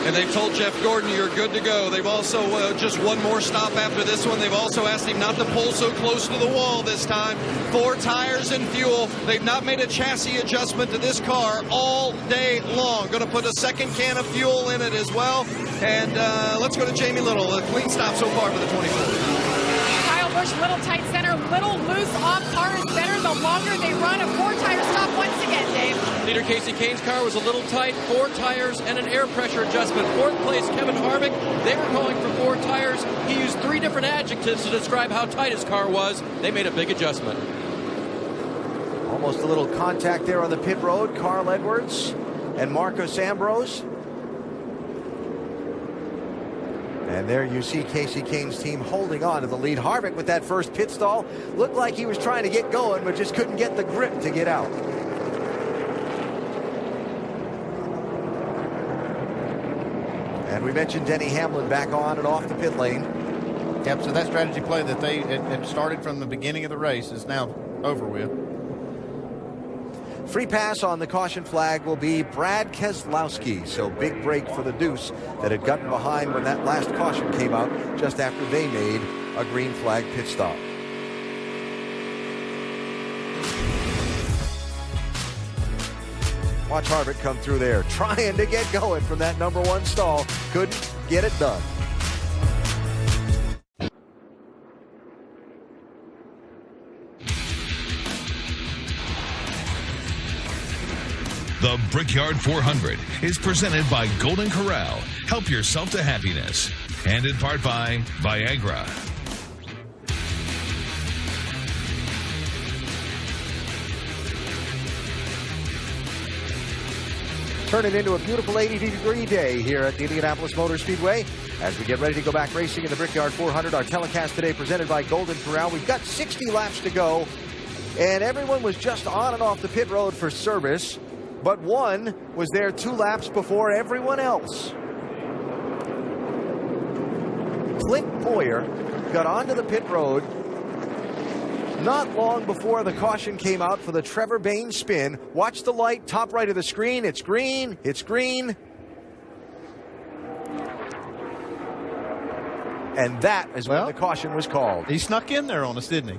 And they've told Jeff Gordon you're good to go. They've also just one more stop after this one. They've also asked him not to pull so close to the wall this time. 4 tires and fuel. They've not made a chassis adjustment to this car all day long. Going to put a second can of fuel in it as well. And let's go to Jamie Little. A clean stop so far for the 24. Busch, little tight center, little loose off. Car is better the longer they run. A 4-tire stop once again, Dave. Leader Casey Kane's car was a little tight. 4 tires and an air pressure adjustment. 4th place, Kevin Harvick. They were going for 4 tires. He used 3 different adjectives to describe how tight his car was. They made a big adjustment. Almost a little contact there on the pit road. Carl Edwards and Marcos Ambrose. And there you see Casey Kane's team holding on to the lead. Harvick with that first pit stall. Looked like he was trying to get going, but just couldn't get the grip to get out. And we mentioned Denny Hamlin back on and off the pit lane. Yep, so that strategy play that they had started from the beginning of the race is now over with. Free pass on the caution flag will be Brad Keselowski. So big break for the Deuce that had gotten behind when that last caution came out just after they made a green flag pit stop. Watch Harvick come through there, trying to get going from that number 1 stall. Couldn't get it done. The Brickyard 400 is presented by Golden Corral. Help yourself to happiness. And in part by Viagra. Turning into a beautiful 80-degree day here at the Indianapolis Motor Speedway. As we get ready to go back racing in the Brickyard 400, our telecast today presented by Golden Corral. We've got 60 laps to go, and everyone was just on and off the pit road for service. But one was there 2 laps before everyone else. Clint Boyer got onto the pit road not long before the caution came out for the Trevor Bayne spin. Watch the light, top right of the screen. It's green. It's green. And that is when the caution was called. He snuck in there on us, didn't he?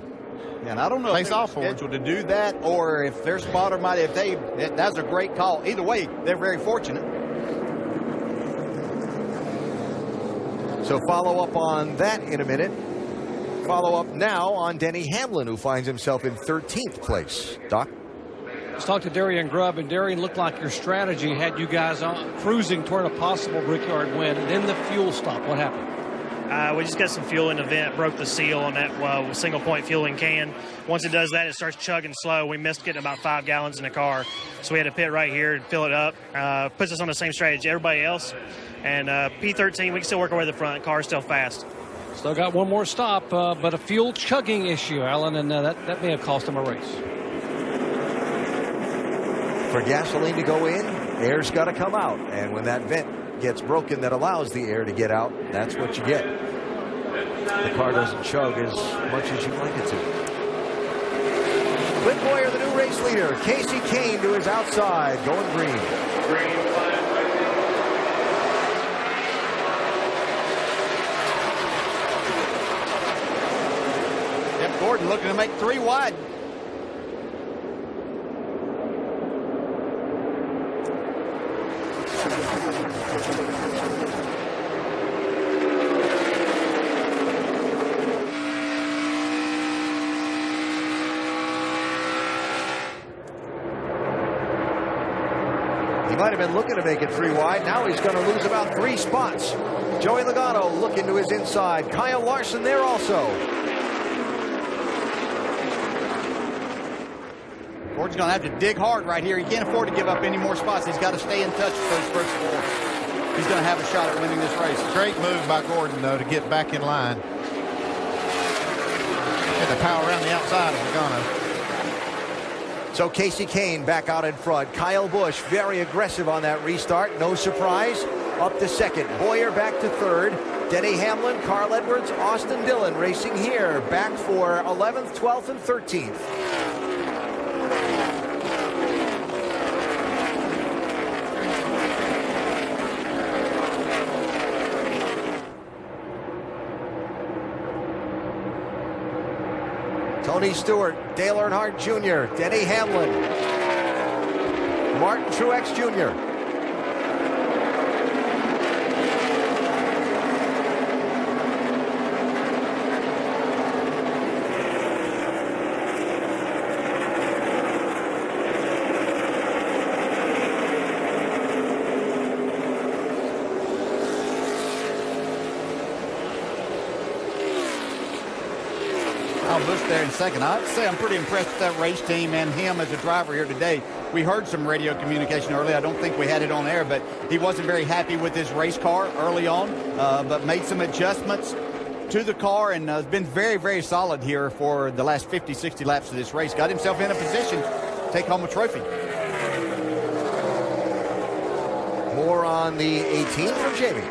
And I don't know if they're scheduled to do that or if their spotter might, that's a great call. Either way, they're very fortunate. So follow up on that in a minute. Follow up now on Denny Hamlin, who finds himself in 13th place. Doc? Let's talk to Darian Grubb, and Darian, looked like your strategy had you guys cruising toward a possible Brickyard win. Then the fuel stop. What happened? We just got some fuel in the vent, broke the seal on that single point fueling can. Once it does that, it starts chugging slow. We missed getting about 5 gallons in the car, so we had to pit right here and fill it up. Puts us on the same strategy everybody else. And P13, we can still work our way to the front. Car's still fast. Still got one more stop, but a fuel chugging issue, Alan, and that may have cost him a race. For gasoline to go in, air's got to come out. And when that vent gets broken that allows the air to get out, that's what you get. The car doesn't chug as much as you'd like it to. Clint Boyer, the new race leader. Casey Kane to his outside, going green. Jeff Gordon looking to make 3 wide. Might have been looking to make it 3 wide. Now he's going to lose about 3 spots. Joey Logano looking to his inside. Kyle Larson there also. Gordon's going to have to dig hard right here. He can't afford to give up any more spots. He's got to stay in touch with those first 4. He's going to have a shot at winning this race. Great move by Gordon, though, to get back in line. Had the power around the outside of Logano. So Casey Kane back out in front. Kyle Busch very aggressive on that restart. No surprise. Up to second. Boyer back to third. Denny Hamlin, Carl Edwards, Austin Dillon racing here. Back for 11th, 12th, and 13th. Tony Stewart, Dale Earnhardt Jr., Denny Hamlin, Martin Truex Jr. Busch there in second. I'd say I'm pretty impressed with that race team and him as a driver here today. We heard some radio communication early. I don't think we had it on air, but he wasn't very happy with his race car early on, but made some adjustments to the car and has been very, very solid here for the last 50, 60 laps of this race. Got himself in a position to take home a trophy. More on the 18th from Jamie.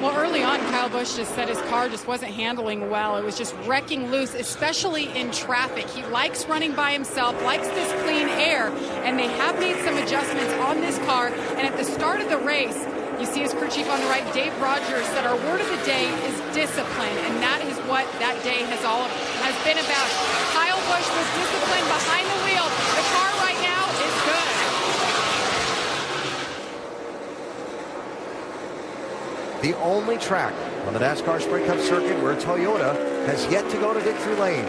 Well, early on, Kyle Busch just said his car just wasn't handling well. It was just wrecking loose, especially in traffic. He likes running by himself, likes this clean air, and they have made some adjustments on this car. And at the start of the race, you see his crew chief on the right, Dave Rogers, said our word of the day is discipline, and that is what that day has been about. Kyle Busch was disciplined behind the wheel. The car right now is good. The only track on the NASCAR Sprint Cup circuit where Toyota has yet to go to victory lane.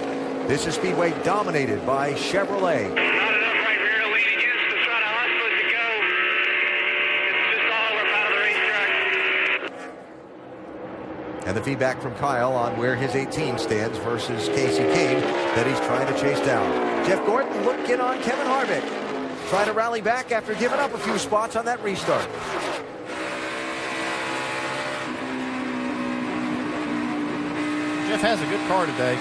This is Speedway dominated by Chevrolet. Not enough right here to lead against the front. How I'm supposed to go. It's just all up out of the racetrack. And the feedback from Kyle on where his 18 stands versus Casey Kane that he's trying to chase down. Jeff Gordon looking on Kevin Harvick. Trying to rally back after giving up a few spots on that restart. Jeff has a good car today.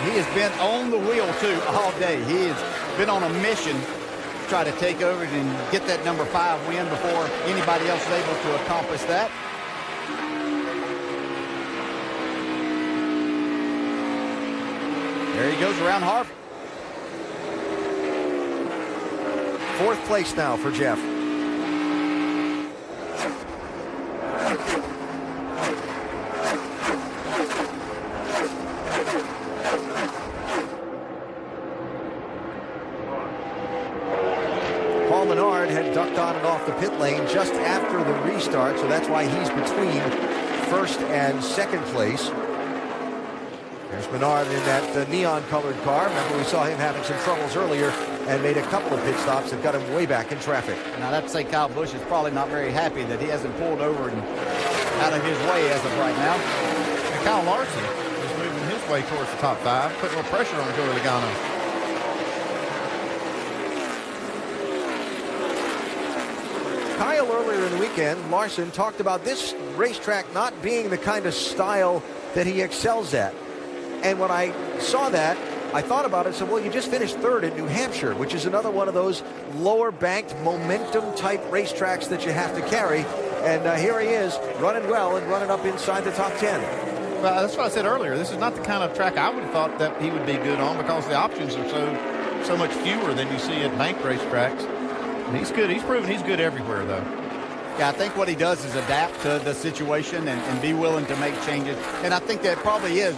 He has been on the wheel, too, all day. He has been on a mission to try to take over and get that number 5 win before anybody else is able to accomplish that. There he goes around Harvick. 4th place now for Jeff. Paul Menard had ducked on and off the pit lane just after the restart, so that's why he's between 1st and 2nd place. There's Menard in that neon-colored car. Remember, we saw him having some troubles earlier and made a couple of pit stops that got him way back in traffic. Now, I'd say Kyle Busch is probably not very happy that he hasn't pulled over and out of his way as of right now. And Kyle Larson is moving his way towards the top 5, putting more pressure on Joey Logano. Kyle, earlier in the weekend, Larson talked about this racetrack not being the kind of style that he excels at. And when I saw that, I thought about it and said, well, you just finished 3rd at New Hampshire, which is another one of those lower banked momentum type racetracks that you have to carry. And here he is running well and running up inside the top 10. Well, that's what I said earlier. This is not the kind of track I would have thought that he would be good on, because the options are so much fewer than you see at bank racetracks. And he's good. He's proven he's good everywhere, though. Yeah, I think what he does is adapt to the situation and be willing to make changes. And I think that probably is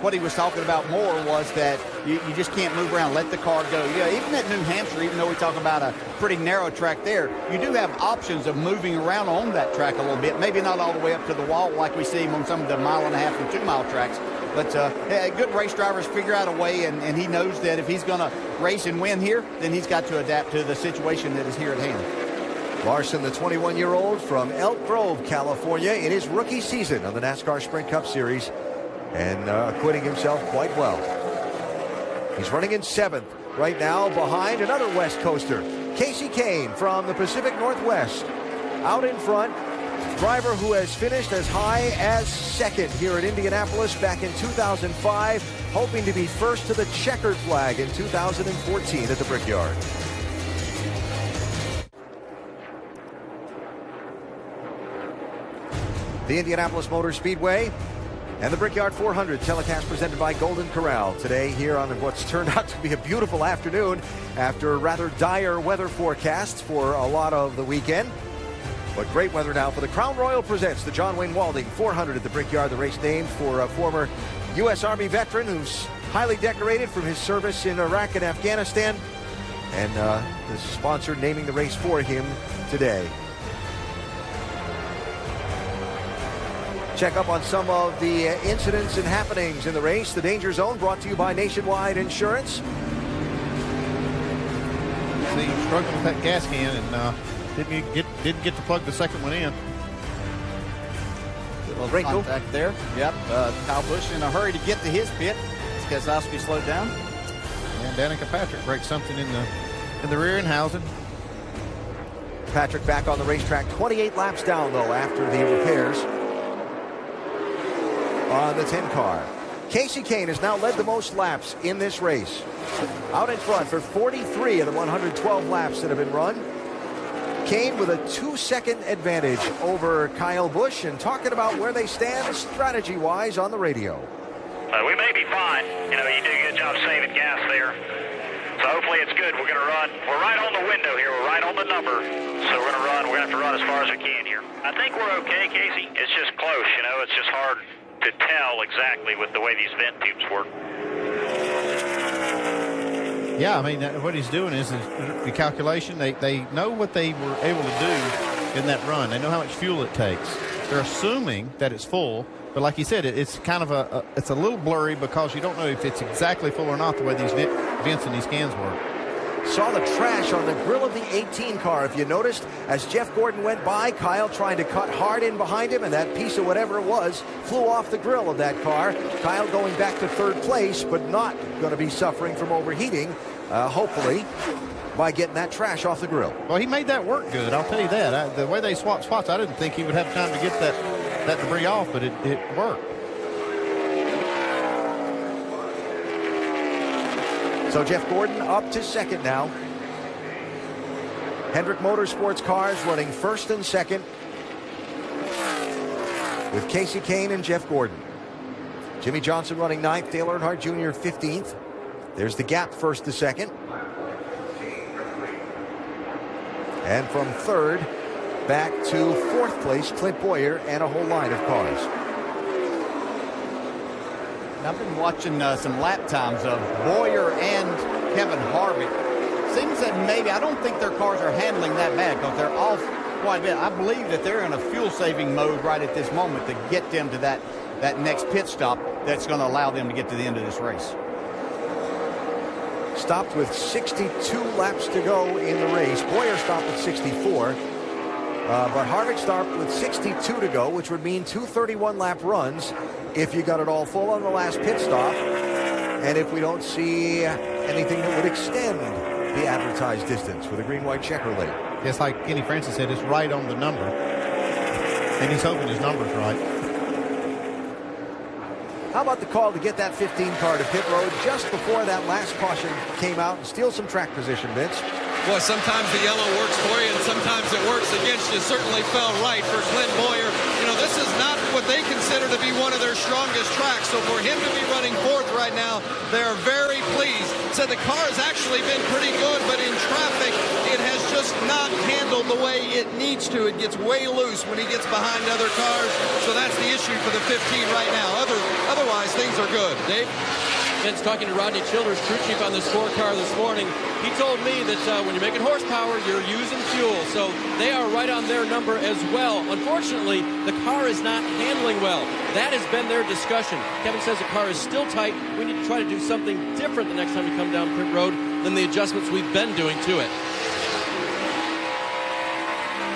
what he was talking about more was that you just can't move around, let the car go. Yeah, even at New Hampshire, even though we talk about a pretty narrow track there, you do have options of moving around on that track a little bit. Maybe not all the way up to the wall like we see on some of the 1.5 and 2 mile tracks. But good race drivers figure out a way, and he knows that if he's going to race and win here, then he's got to adapt to the situation that is here at hand. Larson, the 21-year-old from Elk Grove, California, in his rookie season of the NASCAR Sprint Cup Series, and acquitting himself quite well. He's running in 7th right now behind another West Coaster, Casey Kane from the Pacific Northwest. Out in front, driver who has finished as high as 2nd here at Indianapolis back in 2005, hoping to be first to the checkered flag in 2014 at the Brickyard. The Indianapolis Motor Speedway and the Brickyard 400 telecast presented by Golden Corral today here on what's turned out to be a beautiful afternoon after rather dire weather forecasts for a lot of the weekend. But great weather now for the Crown Royal presents the John Wayne Walding 400 at the Brickyard, the race named for a former U.S. Army veteran who's highly decorated from his service in Iraq and Afghanistan, and the sponsor naming the race for him today. Check up on some of the incidents and happenings in the race. The Danger Zone brought to you by Nationwide Insurance. See, struggling with that gas can and didn't get to plug the second one in. A little contact there. Yep. Kyle Busch in a hurry to get to his pit. Keselowski slowed down. And Danica Patrick breaks something in the rear end housing. Patrick back on the racetrack, 28 laps down though after the repairs on the 10 car. Casey Kane has now led the most laps in this race. Out in front for 43 of the 112 laps that have been run. Kane with a 2-second advantage over Kyle Busch, and talking about where they stand strategy-wise on the radio. We may be fine. You know, you do a good job saving gas there. So hopefully it's good. We're going to run. We're right on the window here. We're right on the number. So we're going to run. We're going to have to run as far as we can here. I think we're okay, Casey. It's just close, you know. It's just hard to tell exactly with the way these vent tubes work. Yeah, I mean, what he's doing is the calculation. They know what they were able to do in that run. They know how much fuel it takes. They're assuming that it's full, but like you said, it's kind of it's a little blurry because you don't know if it's exactly full or not the way these vents and these cans work. Saw the trash on the grill of the 18 car, if you noticed, as Jeff Gordon went by. Kyle trying to cut hard in behind him, and that piece of whatever it was flew off the grill of that car. Kyle going back to 3rd place, but not going to be suffering from overheating, hopefully, by getting that trash off the grill. Well, he made that work good, I'll tell you that. The way they swapped spots, I didn't think he would have time to get that debris off, but it worked. So Jeff Gordon up to 2nd now. Hendrick Motorsports cars running 1st and 2nd with Casey Kane and Jeff Gordon. Jimmy Johnson running 9th, Dale Earnhardt Jr. 15th. There's the gap 1st to 2nd. And from 3rd back to 4th place, Clint Boyer and a whole line of cars. I've been watching some lap times of Boyer and Kevin Harvick. Seems that maybe, I don't think their cars are handling that bad because they're off quite a bit. I believe that they're in a fuel-saving mode right at this moment to get them to that next pit stop that's going to allow them to get to the end of this race. Stopped with 62 laps to go in the race. Boyer stopped at 64. But Harvick started with 62 to go, which would mean 2:31 lap runs if you got it all full on the last pit stop. And if we don't see anything that would extend the advertised distance with a green-white checker late. It's like Kenny Francis said, it's right on the number. And he's hoping his number's right. How about the call to get that 15 car to pit road just before that last caution came out and steal some track position, Vince? Boy, sometimes the yellow works for you and sometimes it works against you. Certainly fell right for Clint Boyer. You know, this is not what they consider to be one of their strongest tracks. So for him to be running fourth right now, they're very pleased. Said the car has actually been pretty good, but in traffic, it has just not handled the way it needs to. It gets way loose when he gets behind other cars. So that's the issue for the 15 right now. Otherwise, things are good. Dave? Vince, talking to Rodney Childers, crew chief on this 4-car this morning, he told me that when you're making horsepower, you're using fuel. So they are right on their number as well. Unfortunately, the car is not handling well. That has been their discussion. Kevin says the car is still tight. We need to try to do something different the next time we come down pit road than the adjustments we've been doing to it.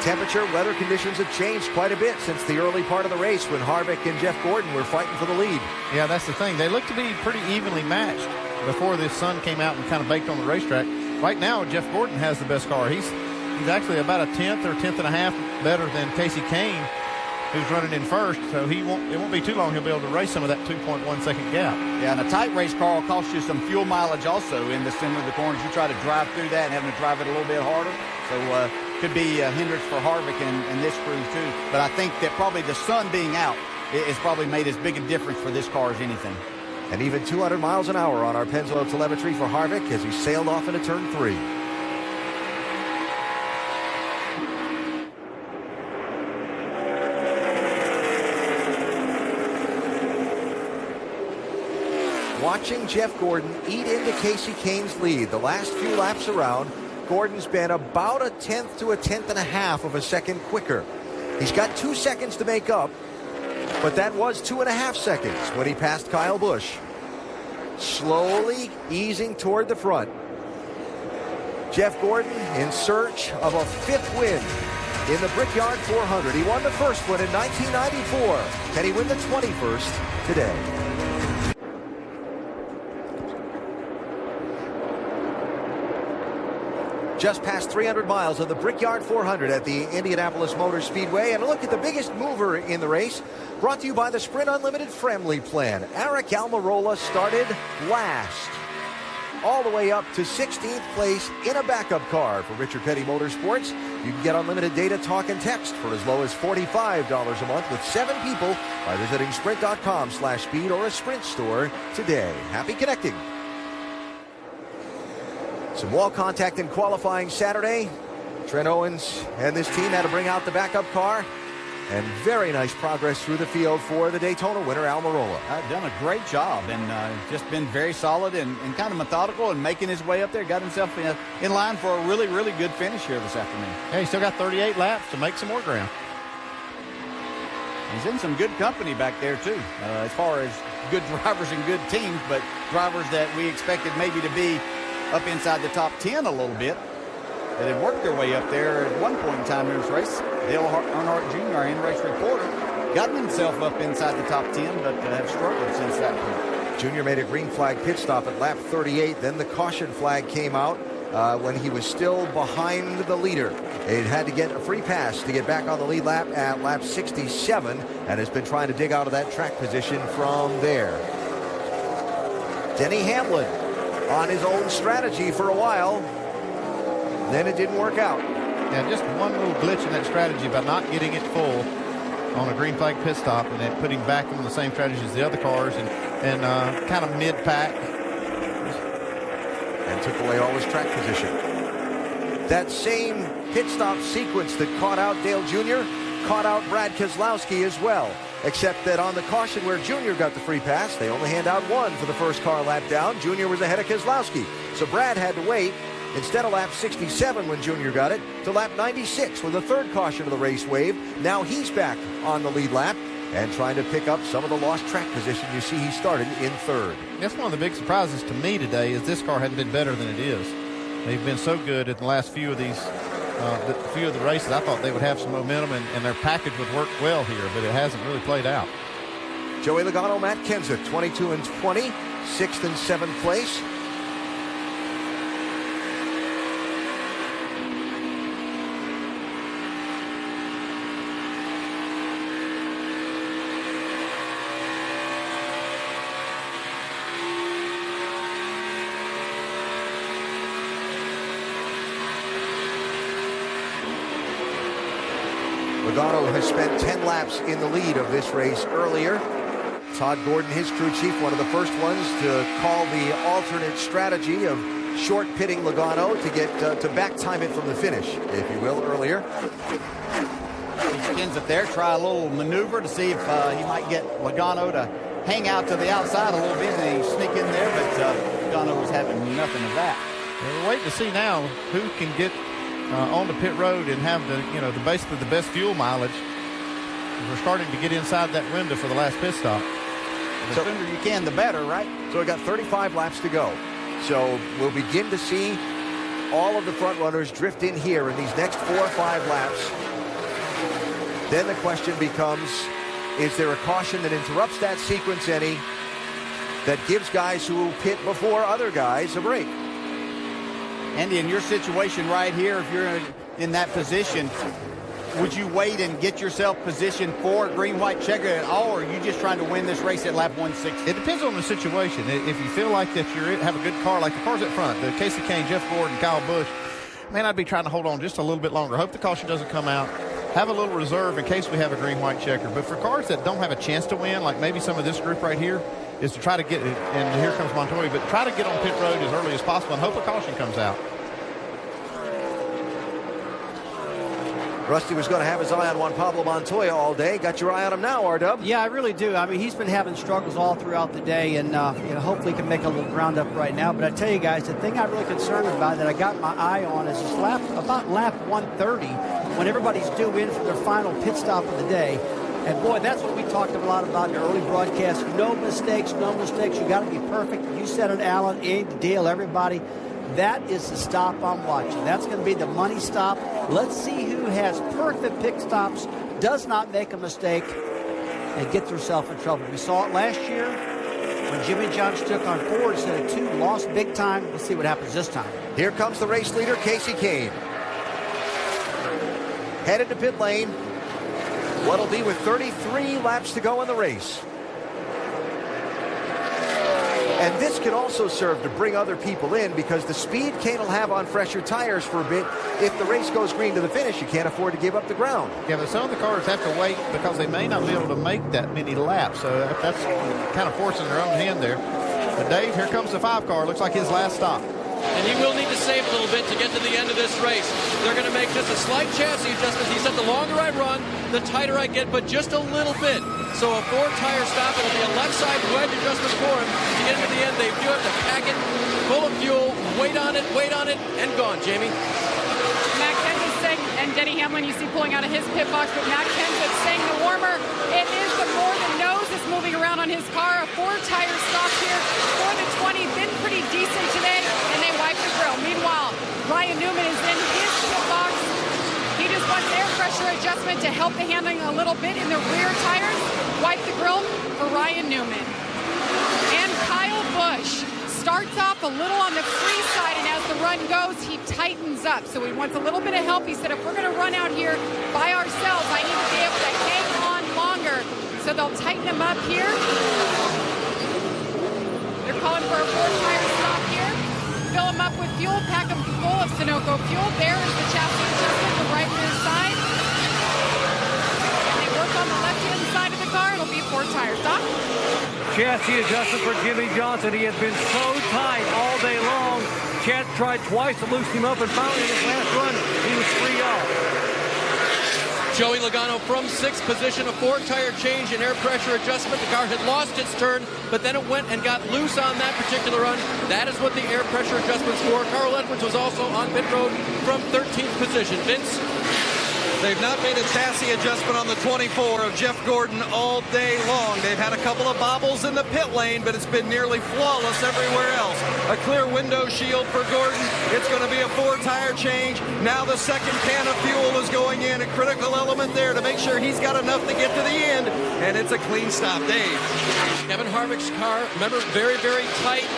Temperature, weather conditions have changed quite a bit since the early part of the race when Harvick and Jeff Gordon were fighting for the lead. Yeah, that's the thing. They look to be pretty evenly matched before this sun came out and kind of baked on the racetrack. Right now, Jeff Gordon has the best car. He's actually about a tenth or tenth and a half better than Casey Kane, who's running in first. So it won't be too long he'll be able to race some of that 2.1 second gap. Yeah, and a tight race car will cost you some fuel mileage also in the center of the corners. You try to drive through that and having to drive it a little bit harder. So could be a hindrance for Harvick and this crew too. But I think that probably the sun being out has probably made as big a difference for this car as anything. And even 200 miles an hour on our Pennzoil telemetry for Harvick as he sailed off into turn 3. Watching Jeff Gordon eat into Casey Kane's lead the last few laps around, Gordon's been about a tenth to a tenth and a half of a second quicker. He's got 2 seconds to make up, but that was 2.5 seconds when he passed Kyle Busch. Slowly easing toward the front. Jeff Gordon in search of a 5th win in the Brickyard 400. He won the first one in 1994. Can he win the 21st today? Just past 300 miles of the Brickyard 400 at the Indianapolis Motor Speedway. And a look at the biggest mover in the race, brought to you by the Sprint Unlimited Family Plan. Eric Almirola started last, all the way up to 16th place in a backup car for Richard Petty Motorsports. You can get unlimited data, talk, and text for as low as $45 a month with 7 people by visiting sprint.com/speed or a Sprint store today. Happy connecting. Some wall contact in qualifying Saturday. Trent Owens and this team had to bring out the backup car. And very nice progress through the field for the Daytona winner, Almirola. Done a great job and just been very solid and kind of methodical and making his way up there. Got himself in line for a really, really good finish here this afternoon. Yeah, he's still got 38 laps to make some more ground. He's in some good company back there, too, as far as good drivers and good teams, but drivers that we expected maybe to be up inside the top 10 a little bit, that had worked their way up there at one point in time in this race. Dale Earnhardt Jr., our in-race reporter, gotten himself up inside the top 10, but have struggled since that point. Junior made a green flag pit stop at lap 38. Then the caution flag came out when he was still behind the leader. It had to get a free pass to get back on the lead lap at lap 67 and has been trying to dig out of that track position from there. Denny Hamlin on his own strategy for a while. Then it didn't work out. Yeah, just one little glitch in that strategy by not getting it full on a green flag pit stop and then putting back on the same strategy as the other cars and kind of mid-pack. And took away all his track position. That same pit stop sequence that caught out Dale Jr. caught out Brad Keselowski as well. Except that on the caution where Junior got the free pass, they only hand out 1 for the first car lap down. Junior was ahead of Keselowski. So Brad had to wait, instead of lap 67 when Junior got it, to lap 96 when the third caution of the race waved. Now he's back on the lead lap and trying to pick up some of the lost track position. You see he started in third. That's one of the big surprises to me today is this car hadn't been better than it is. They've been so good in the last few of these few of the races, I thought they would have some momentum and their package would work well here, but it hasn't really played out. Joey Logano, Matt Kenseth, 22 and 20, 6th and 7th place. Logano has spent 10 laps in the lead of this race earlier. Todd Gordon, his crew chief, one of the first ones to call the alternate strategy of short pitting Logano to get to back time it from the finish, if you will, earlier. He ends up there, try a little maneuver to see if he might get Logano to hang out to the outside a little bit and he sneak in there, but Logano was having nothing of that. We're waiting to see now who can get on the pit road and have the basically the best fuel mileage. We're starting to get inside that window for the last pit stop. The sooner you can, the better, right? So we got 35 laps to go. So we'll begin to see all of the front runners drift in here in these next 4 or 5 laps. Then the question becomes, is there a caution that interrupts that sequence any, that gives guys who will pit before other guys a break? Andy, in your situation right here, if you're in that position, would you wait and get yourself positioned for a green-white checker at all, or are you just trying to win this race at lap 160? It depends on the situation. If you feel like that you have a good car, like the cars at front, the Casey Kane, Jeff Gordon, Kyle Busch, man, I'd be trying to hold on just a little bit longer. Hope the caution doesn't come out. Have a little reserve in case we have a green-white checker. But for cars that don't have a chance to win, like maybe some of this group right here, is to try to get, and here comes Montoya, but try to get on pit road as early as possible and hope a caution comes out. Rusty was going to have his eye on Juan Pablo Montoya all day. Got your eye on him now, R-Dub? Yeah, I really do. I mean, he's been having struggles all throughout the day, and hopefully he can make a little ground up right now. But I tell you guys, the thing I'm really concerned about that I got my eye on is this about lap 130, when everybody's due in for their final pit stop of the day. And boy, that's what we talked a lot about in the early broadcast. No mistakes, no mistakes. You got to be perfect. You said it, Alan, ain't the deal, everybody. That is the stop I'm watching. That's going to be the money stop. Let's see who has perfect pit stops, does not make a mistake, and gets herself in trouble. We saw it last year when Jimmy Johnson took on 4 instead of 2, lost big time. Let's see what happens this time. Here comes the race leader, Casey Kane. Headed to pit lane. What'll be with 33 laps to go in the race. And this can also serve to bring other people in, because the speed Kane will have on fresher tires for a bit. If the race goes green to the finish, you can't afford to give up the ground. Yeah, but some of the cars have to wait because they may not be able to make that many laps. So that's kind of forcing their own hand there. But Dave, here comes the 5 car. Looks like his last stop. And he will need to save a little bit to get to the end of this race. They're going to make just a slight chassis adjustment. He said the longer I run, the tighter I get, but just a little bit. So a 4-tire stop, it'll be a left side wedge adjustment for him. To get to the end, they do have to pack it full of fuel, wait on it, and gone, Jamie. Matt Kenseth saying, and Denny Hamlin you see pulling out of his pit box, but Matt Kenseth saying the warmer, it is the more the nose is moving around on his car. A 4-tire stop here for the 20, been pretty decent today, and they wipe the grill. Meanwhile, Ryan Newman is in his pit box. He just wants air pressure adjustment to help the handling a little bit in the rear tires. Wipe the grill for Ryan Newman. And Kyle Busch starts off a little on the free side, and as the run goes, he tightens up. So he wants a little bit of help. He said, if we're going to run out here by ourselves, I need to be able to hang on longer. So they'll tighten him up here. They're calling for a 4-tire stop here. Fill him up with fuel, pack him full of Sunoco fuel. There is the chassis adjustment, the right rear side. And they work on the left-hand side of the car. It'll be a 4-tire stop. Chassis adjustment for Jimmy Johnson. He has been so tight all day long. Chad tried twice to loosen him up, and finally in his last run, he was free off. Joey Logano from 6th position, a 4-tire change in air pressure adjustment. The car had lost its turn, but then it went and got loose on that particular run. That is what the air pressure adjustment's for. Carl Edwards was also on pit road from 13th position. Vince? They've not made a chassis adjustment on the 24 of Jeff Gordon all day long. They've had a couple of bobbles in the pit lane, but it's been nearly flawless everywhere else. A clear window shield for Gordon. It's going to be a 4-tire change. Now the second can of fuel is going in, a critical element there to make sure he's got enough to get to the end, and it's a clean stop. Dave. Kevin Harvick's car, remember, very, very tight.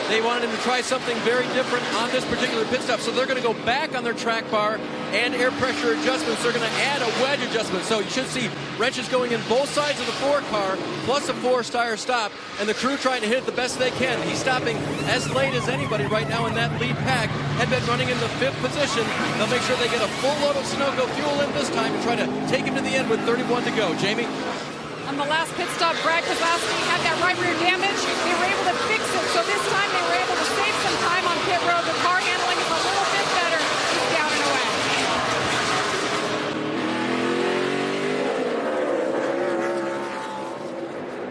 They wanted him to try something very different on this particular pit stop, so they're going to go back on their track bar and air pressure adjustments. They're going to add a wedge adjustment, so you should see wrenches going in both sides of the 4 car, plus a 4-tire stop, and the crew trying to hit it the best they can. He's stopping as late as anybody right now in that lead pack. Had been running in the 5th position. They'll make sure they get a full load of Sunoco fuel in this time and try to take him to the end with 31 to go. Jamie? On the last pit stop, Brad Keselowski had that right rear damage. They were able to fix it, so this time they were able to save some time on pit road. The car handling is a little bit better. He's down and away.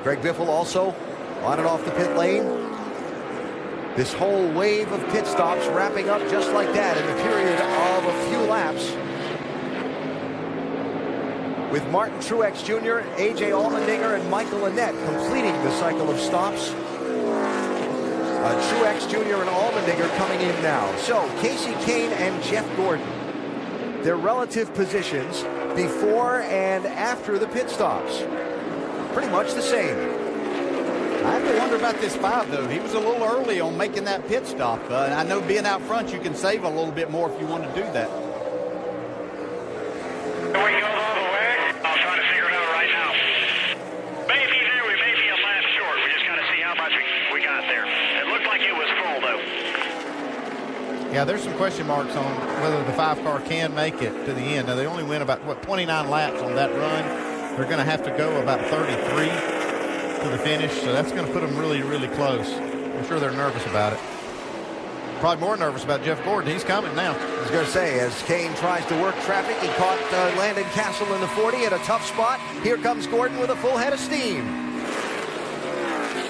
Greg Biffle also on and off the pit lane. This whole wave of pit stops wrapping up just like that in the period of a few laps, with Martin Truex Jr., A.J. Allmendinger, and Michael Annett completing the cycle of stops. Truex Jr. and Allmendinger coming in now. So, Casey Kane and Jeff Gordon, their relative positions before and after the pit stops, pretty much the same. I have to wonder about this 5, though. He was a little early on making that pit stop. I know being out front, you can save a little bit more if you want to do that. Yeah, there's some question marks on whether the 5 car can make it to the end. Now, they only went about, 29 laps on that run. They're going to have to go about 33 to the finish, so that's going to put them really, really close. I'm sure they're nervous about it. Probably more nervous about Jeff Gordon. He's coming now. I was going to say, as Kane tries to work traffic, he caught Landon Castle in the 40 at a tough spot. Here comes Gordon with a full head of steam.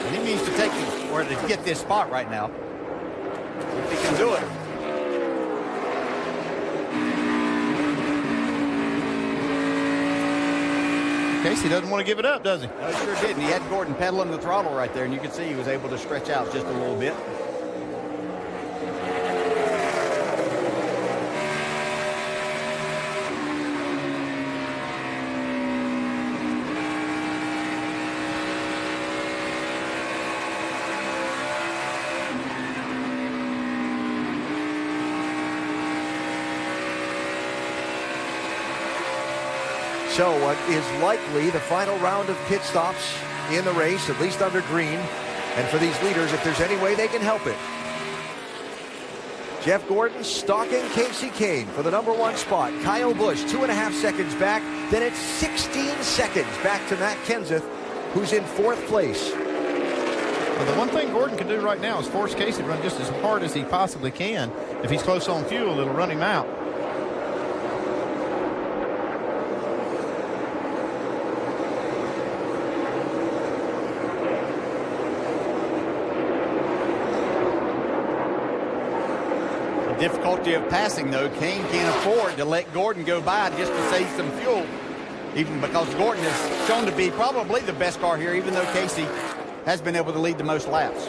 And he needs to take it or to get this spot right now. If he can do it. Casey doesn't want to give it up, does he? No, he sure didn't. He had Gordon pedaling the throttle right there, and you could see he was able to stretch out just a little bit. So what is likely the final round of pit stops in the race, at least under green. And for these leaders, if there's any way they can help it. Jeff Gordon stalking Casey Kane for the #1 spot. Kyle Busch 2.5 seconds back. Then it's 16 seconds back to Matt Kenseth, who's in 4th place. Well, the one thing Gordon can do right now is force Casey to run just as hard as he possibly can. If he's close on fuel, it'll run him out. Difficulty of passing, though. Kane can't afford to let Gordon go by just to save some fuel, even because Gordon is shown to be probably the best car here, even though Casey has been able to lead the most laps.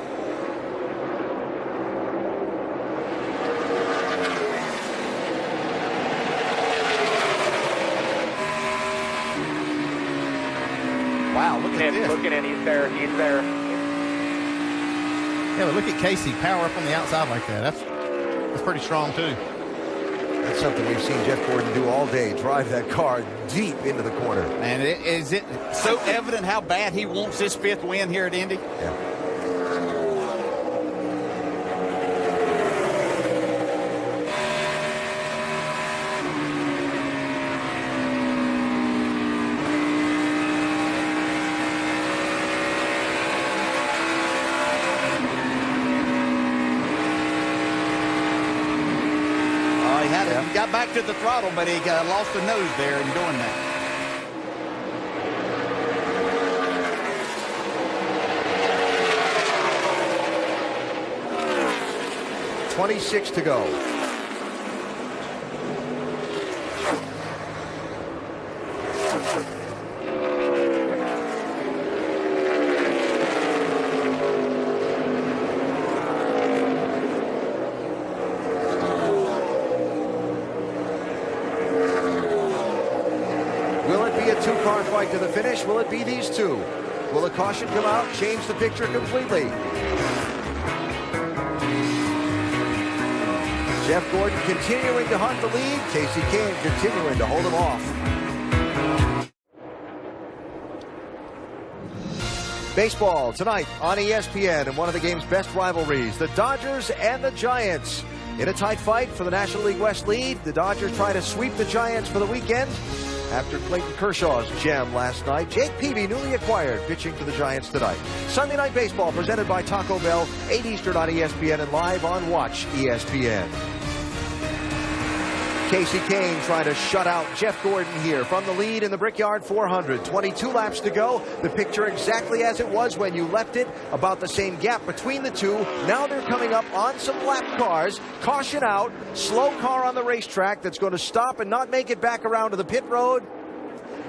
Wow, look at this. Looking in, he's there. Yeah, but look at Casey power up on the outside like that. That's pretty strong, too. That's something we've seen Jeff Gordon do all day, drive that car deep into the corner. And is it so evident how bad he wants this 5th win here at Indy? Yeah. He got back to the throttle, but he lost the nose there in doing that. .26 to go. two-car fight to the finish. Will it be these two? Will a caution come out, change the picture completely? Jeff Gordon continuing to hunt the lead. Casey Kane continuing to hold him off. Baseball tonight on ESPN in one of the game's best rivalries, the Dodgers and the Giants. In a tight fight for the National League West lead, the Dodgers try to sweep the Giants for the weekend after Clayton Kershaw's gem last night. Jake Peavy, newly acquired, pitching for the Giants tonight. Sunday Night Baseball presented by Taco Bell, 8 Eastern on ESPN and live on Watch ESPN. Casey Kane trying to shut out Jeff Gordon here from the lead in the Brickyard 400. 22 laps to go. The picture exactly as it was when you left it. About the same gap between the two. Now they're coming up on some lap cars. Caution out. Slow car on the racetrack that's going to stop and not make it back around to the pit road.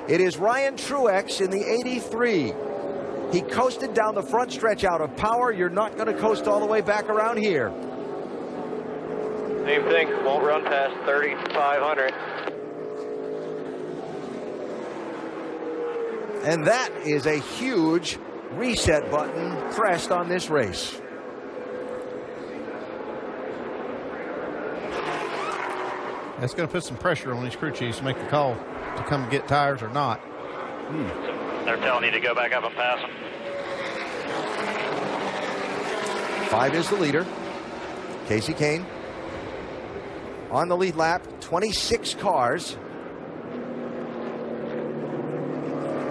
It is Ryan Truex in the 83. He coasted down the front stretch out of power. You're not going to coast all the way back around here. Same thing, won't run past 3,500. And that is a huge reset button pressed on this race. That's going to put some pressure on these crew chiefs to make the call to come get tires or not. They're telling you to go back up and pass them. 5 is the leader. Casey Kane on the lead lap, 26 cars.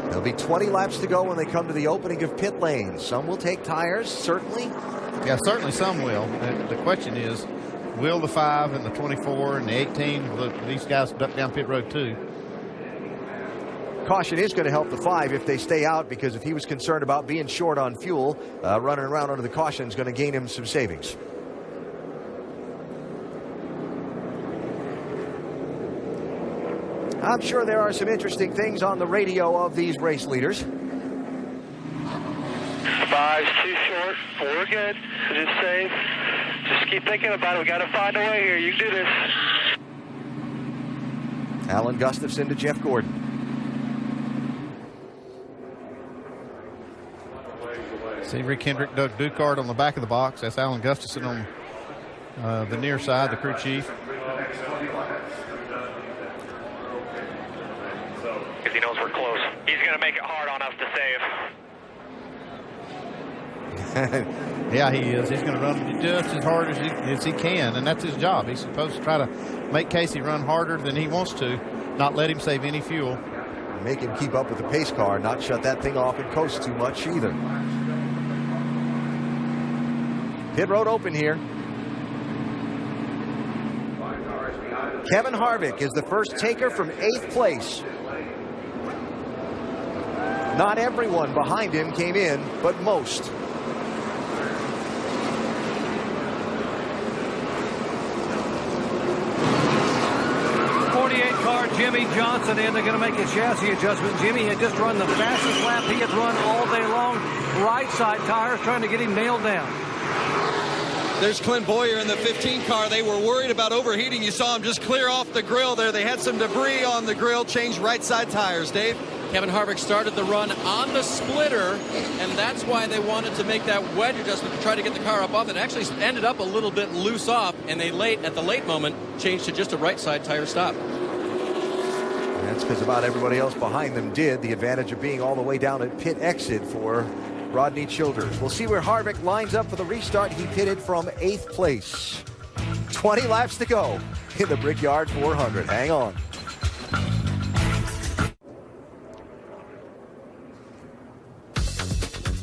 There'll be 20 laps to go when they come to the opening of pit lanes. Some will take tires, certainly. Yeah, certainly some will. The question is, will the 5 and the 24 and the 18, will these guys duck down pit road too? Caution is going to help the 5 if they stay out, because if he was concerned about being short on fuel, running around under the caution is going to gain him some savings. I'm sure there are some interesting things on the radio of these race leaders. 5's too short, 4 good, so just safe. Just keep thinking about it. We got to find a way here. You can do this. Alan Gustafson to Jeff Gordon. See Rick Hendrick, Doug Ducard on the back of the box. That's Alan Gustafson on the near side, the crew chief. Because he knows we're close. He's going to make it hard on us to save. Yeah, he is. He's going to run just as hard as he can, and that's his job. He's supposed to try to make Casey run harder than he wants to, not let him save any fuel. Make him keep up with the pace car, not shut that thing off and coast too much either. Pit road open here. Kevin Harvick is the first taker from 8th place. Not everyone behind him came in, but most. Car Jimmy Johnson in. They're going to make a chassis adjustment. Jimmy had just run the fastest lap he had run all day long. Right side tires trying to get him nailed down. There's Clint Boyer in the 15 car. They were worried about overheating. You saw him just clear off the grill there. They had some debris on the grill. Changed right side tires. Dave? Kevin Harvick started the run on the splitter, and that's why they wanted to make that wedge adjustment to try to get the car up off it. Actually ended up a little bit loose off, and they at the late moment changed to just a right side tire stop. That's because about everybody else behind them did. The advantage of being all the way down at pit exit for Rodney Childers. We'll see where Harvick lines up for the restart. He pitted from 8th place. 20 laps to go in the Brickyard 400. Hang on.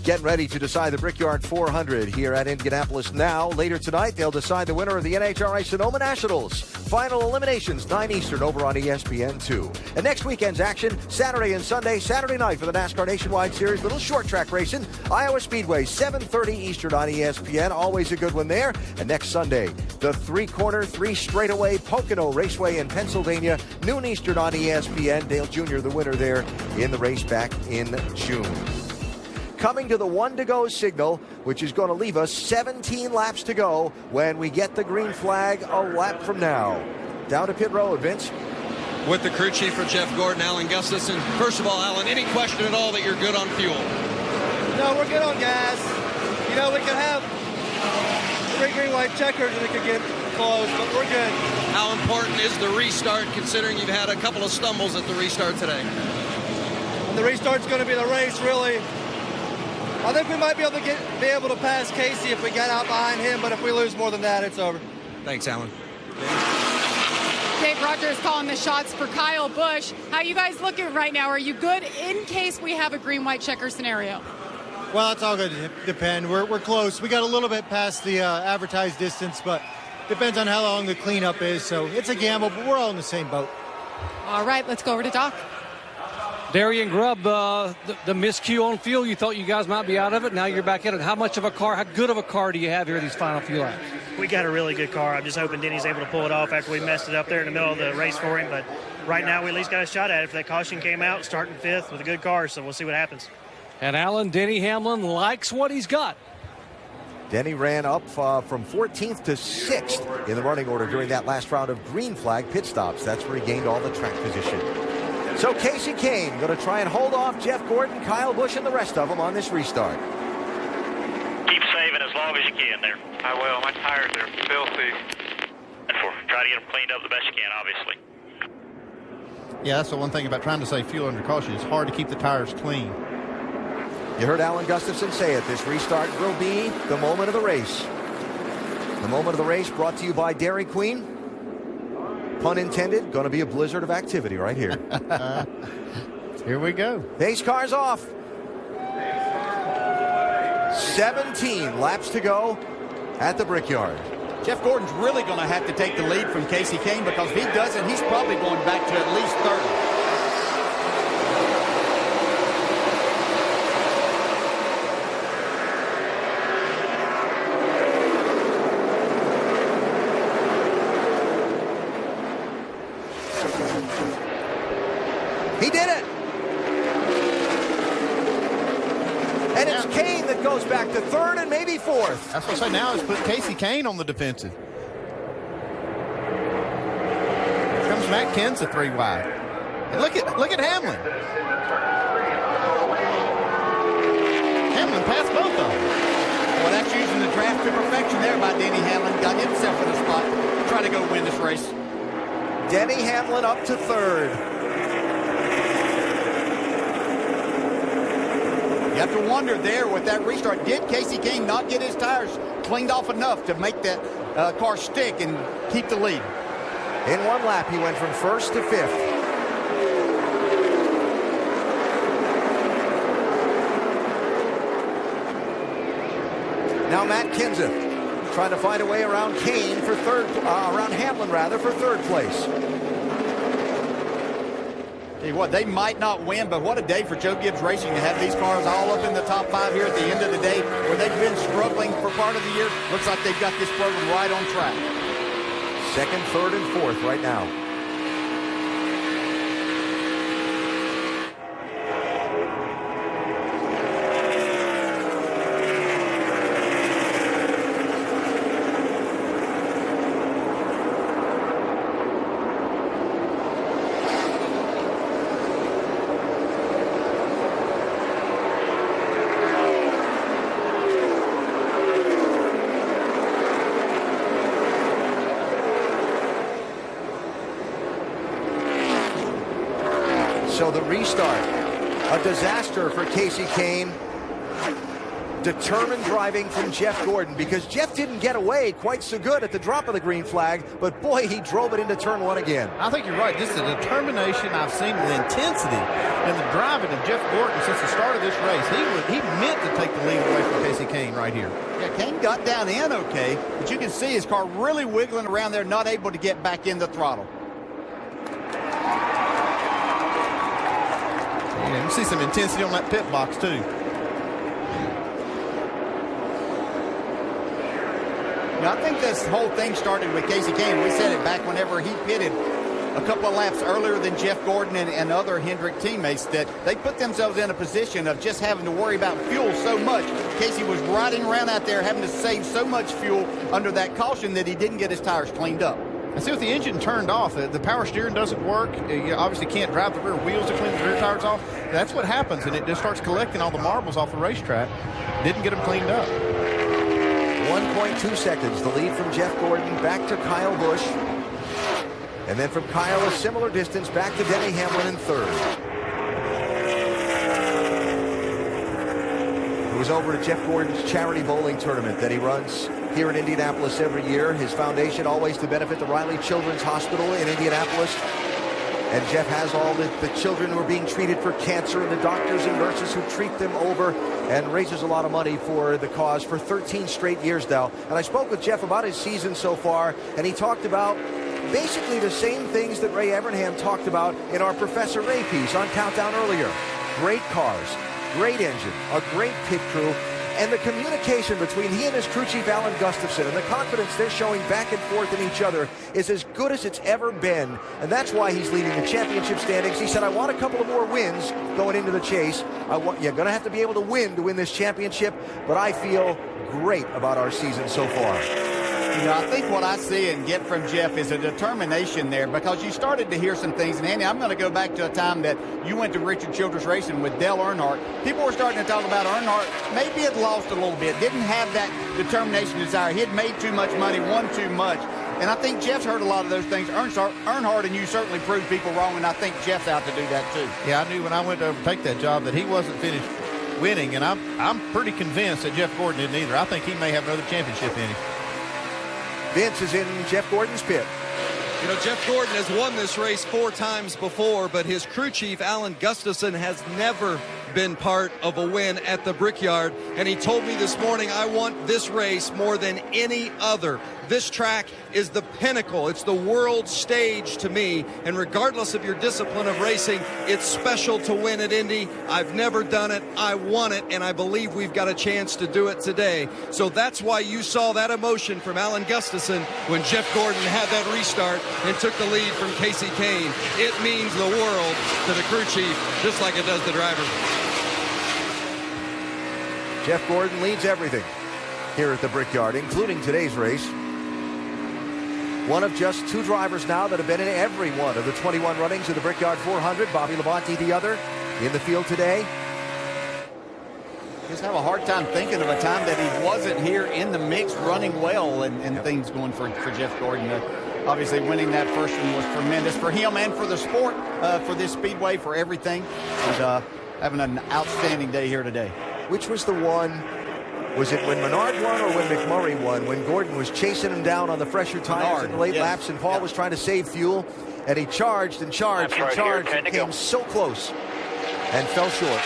Getting ready to decide the Brickyard 400 here at Indianapolis now. Later tonight, they'll decide the winner of the NHRA Sonoma Nationals. Final eliminations, 9 Eastern over on ESPN2. And next weekend's action, Saturday and Sunday. Saturday night for the NASCAR Nationwide Series, little short track racing. Iowa Speedway, 7:30 Eastern on ESPN. Always a good one there. And next Sunday, the 3-corner, 3 straightaway Pocono Raceway in Pennsylvania, noon Eastern on ESPN. Dale Jr., the winner there in the race back in June. Coming to the 1 to go signal, which is going to leave us 17 laps to go when we get the green flag a lap from now. Down to pit road, Vince. With the crew chief for Jeff Gordon, Alan Gustafson. First of all, Alan, any question at all that you're good on fuel? No, we're good on gas. You know, we could have 3 green, white checkers and it could get close, but we're good. How important is the restart, considering you've had a couple of stumbles at the restart today? And the restart's going to be the race, really. I think we might be able to pass Casey if we get out behind him, but if we lose more than that, it's over. Thanks, Alan. Dave Rogers calling the shots for Kyle Busch. How you guys looking right now? Are you good in case we have a green-white checker scenario? Well, it's all going to depend. We're close. We got a little bit past the advertised distance, but depends on how long the cleanup is. So it's a gamble, but we're all in the same boat. All right, let's go over to Doc. Darian Grubb, the miscue on fuel, you thought you guys might be out of it. Now you're back in it. How much of a car, how good of a car do you have here these final few laps? We got a really good car. I'm just hoping Denny's able to pull it off after we messed it up there in the middle of the race for him. But right now, we at least got a shot at it. If that caution came out, starting 5th with a good car, so we'll see what happens. And Alan, Denny Hamlin likes what he's got. Denny ran up from 14th to 6th in the running order during that last round of green flag pit stops. That's where he gained all the track position. So Kasey Kahne going to try and hold off Jeff Gordon, Kyle Busch, and the rest of them on this restart. Keep saving as long as you can there. I will. My tires are filthy. Try to get them cleaned up the best you can, obviously. Yeah, that's the one thing about trying to save fuel under caution. It's hard to keep the tires clean. You heard Alan Gustafson say it. This restart will be the moment of the race. The moment of the race brought to you by Dairy Queen. Pun intended. Going to be a blizzard of activity right here. Here we go. Pace cars off. 17 laps to go at the Brickyard. Jeff Gordon's really going to have to take the lead from Kasey Kahne, because if he doesn't, he's probably going back to at least 30. He did it. And it's Kahne that goes back to 3rd and maybe 4th. That's what I say. Now it's put Kasey Kahne on the defensive. Here comes Matt Kenseth 3 wide. And look at Hamlin. Hamlin passed both of them. Well, that's using the draft to perfection there by Denny Hamlin. Got himself in a spot. Trying to go win this race. Denny Hamlin up to 3rd. You have to wonder there with that restart, did Kasey Kahne not get his tires cleaned off enough to make that car stick and keep the lead? In one lap, he went from 1st to 5th. Now Matt Kenseth trying to find a way around Kahne for around Hamlin rather, for 3rd place. Tell you what, they might not win, but what a day for Joe Gibbs Racing to have these cars all up in the top 5 here at the end of the day, where they've been struggling for part of the year. Looks like they've got this program right on track. 2nd, 3rd, and 4th right now. So the restart, a disaster for Kasey Kahne. Determined driving from Jeff Gordon, because Jeff didn't get away quite so good at the drop of the green flag, but boy, he drove it into turn 1 again. I think you're right. Just the determination I've seen, the intensity and the driving of Jeff Gordon since the start of this race. He meant to take the lead away from Kasey Kahne right here. Yeah, Kahne got down in okay, but you can see his car really wiggling around there, not able to get back in the throttle. Yeah, you see some intensity on that pit box too. Now, I think this whole thing started with Kasey Kahne. We said it back whenever he pitted a couple of laps earlier than Jeff Gordon and other Hendrick teammates, that they put themselves in a position of just having to worry about fuel so much. Kasey was riding around out there having to save so much fuel under that caution that he didn't get his tires cleaned up. I see with the engine turned off, the power steering doesn't work. You obviously can't drive the rear wheels to clean the rear tires off. That's what happens, and it just starts collecting all the marbles off the racetrack. Didn't get them cleaned up. 1.2 seconds, the lead from Jeff Gordon back to Kyle Busch. And then from Kyle, a similar distance back to Denny Hamlin in third. It was over to Jeff Gordon's charity bowling tournament that he runs here in Indianapolis every year. His foundation always to benefit the Riley Children's Hospital in Indianapolis. And Jeff has all the children who are being treated for cancer and the doctors and nurses who treat them over, and raises a lot of money for the cause for 13 straight years now. And I spoke with Jeff about his season so far, and he talked about basically the same things that Ray Evernham talked about in our Professor Ray piece on Countdown earlier. Great cars, great engine, a great pit crew, and the communication between he and his crew chief Alan Gustafson and the confidence they're showing back and forth in each other is as good as it's ever been. And that's why he's leading the championship standings. He said, I want a couple of more wins going into the chase. You're going to have to be able to win this championship, but I feel great about our season so far. You know, I think what I see and get from Jeff is a determination there, because you started to hear some things. And Andy, I'm going to go back to a time that you went to Richard Childress Racing with Dale Earnhardt. People were starting to talk about Earnhardt. Maybe had lost a little bit, didn't have that determination, desire. He had made too much money, won too much. And I think Jeff's heard a lot of those things. Earnhardt and you certainly proved people wrong, and I think Jeff's out to do that too. Yeah, I knew when I went to overtake that job that he wasn't finished winning, and I'm pretty convinced that Jeff Gordon didn't either. I think he may have another championship in him. Vince is in Jeff Gordon's pit. You know, Jeff Gordon has won this race 4 times before, but his crew chief, Alan Gustafson, has never been part of a win at the Brickyard. And he told me this morning, I want this race more than any other. This track is the pinnacle. It's the world stage to me. And regardless of your discipline of racing, it's special to win at Indy. I've never done it. I want it. And I believe we've got a chance to do it today. So that's why you saw that emotion from Alan Gustafson when Jeff Gordon had that restart and took the lead from Casey Kane. It means the world to the crew chief, just like it does the driver. Jeff Gordon leads everything here at the Brickyard, including today's race. One of just 2 drivers now that have been in every one of the 21 runnings of the Brickyard 400. Bobby Labonte, the other, in the field today. Just have a hard time thinking of a time that he wasn't here in the mix running well and things going for Jeff Gordon. Obviously winning that first one was tremendous for him and for the sport, for this speedway, for everything. And having an outstanding day here today. Which was the one, was it when Menard won or when McMurray won, when Gordon was chasing him down on the fresher tires in the late laps, and Paul was trying to save fuel, and he charged and charged and charged and came so close and fell short.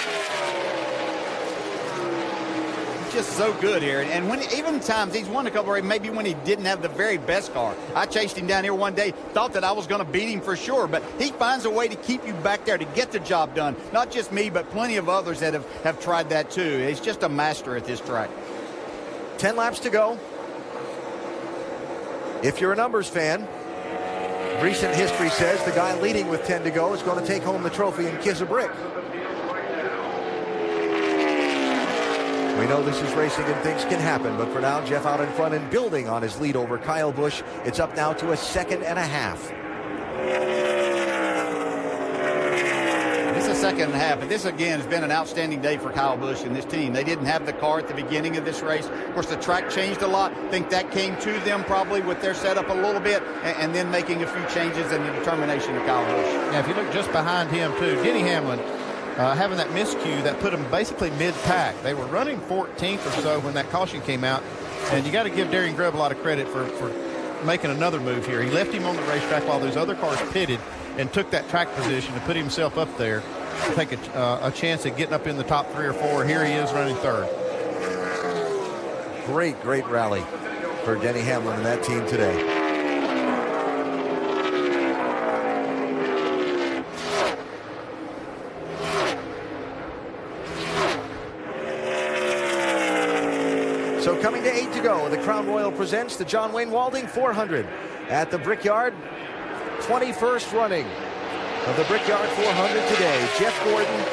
Just so good here, and when even times he's won a couple of, maybe when he didn't have the very best car. I chased him down here one day, thought that I was going to beat him for sure, but he finds a way to keep you back there to get the job done. Not just me, but plenty of others that have tried that too. He's just a master at this track. 10 laps to go. If you're a numbers fan, recent history says the guy leading with 10 to go is going to take home the trophy and kiss a brick. We know this is racing and things can happen, but for now, Jeff out in front and building on his lead over Kyle Busch. It's up now to a 2.5 seconds. It's a 2.5 seconds, but this again has been an outstanding day for Kyle Busch and this team. They didn't have the car at the beginning of this race. Of course, the track changed a lot. I think that came to them probably with their setup a little bit and then making a few changes and the determination of Kyle Busch. Yeah, if you look just behind him, too, Denny Hamlin, having that miscue that put them basically mid-pack. They were running 14th or so when that caution came out, and you got to give Darian Grubb a lot of credit for making another move here. He left him on the racetrack while those other cars pitted and took that track position to put himself up there to take a chance at getting up in the top 3 or 4. Here he is running third. Great rally for Denny Hamlin and that team today. So coming to 8 to go, the Crown Royal presents the John Wayne Walding 400 at the Brickyard. 21st running of the Brickyard 400 today. Jeff Gordon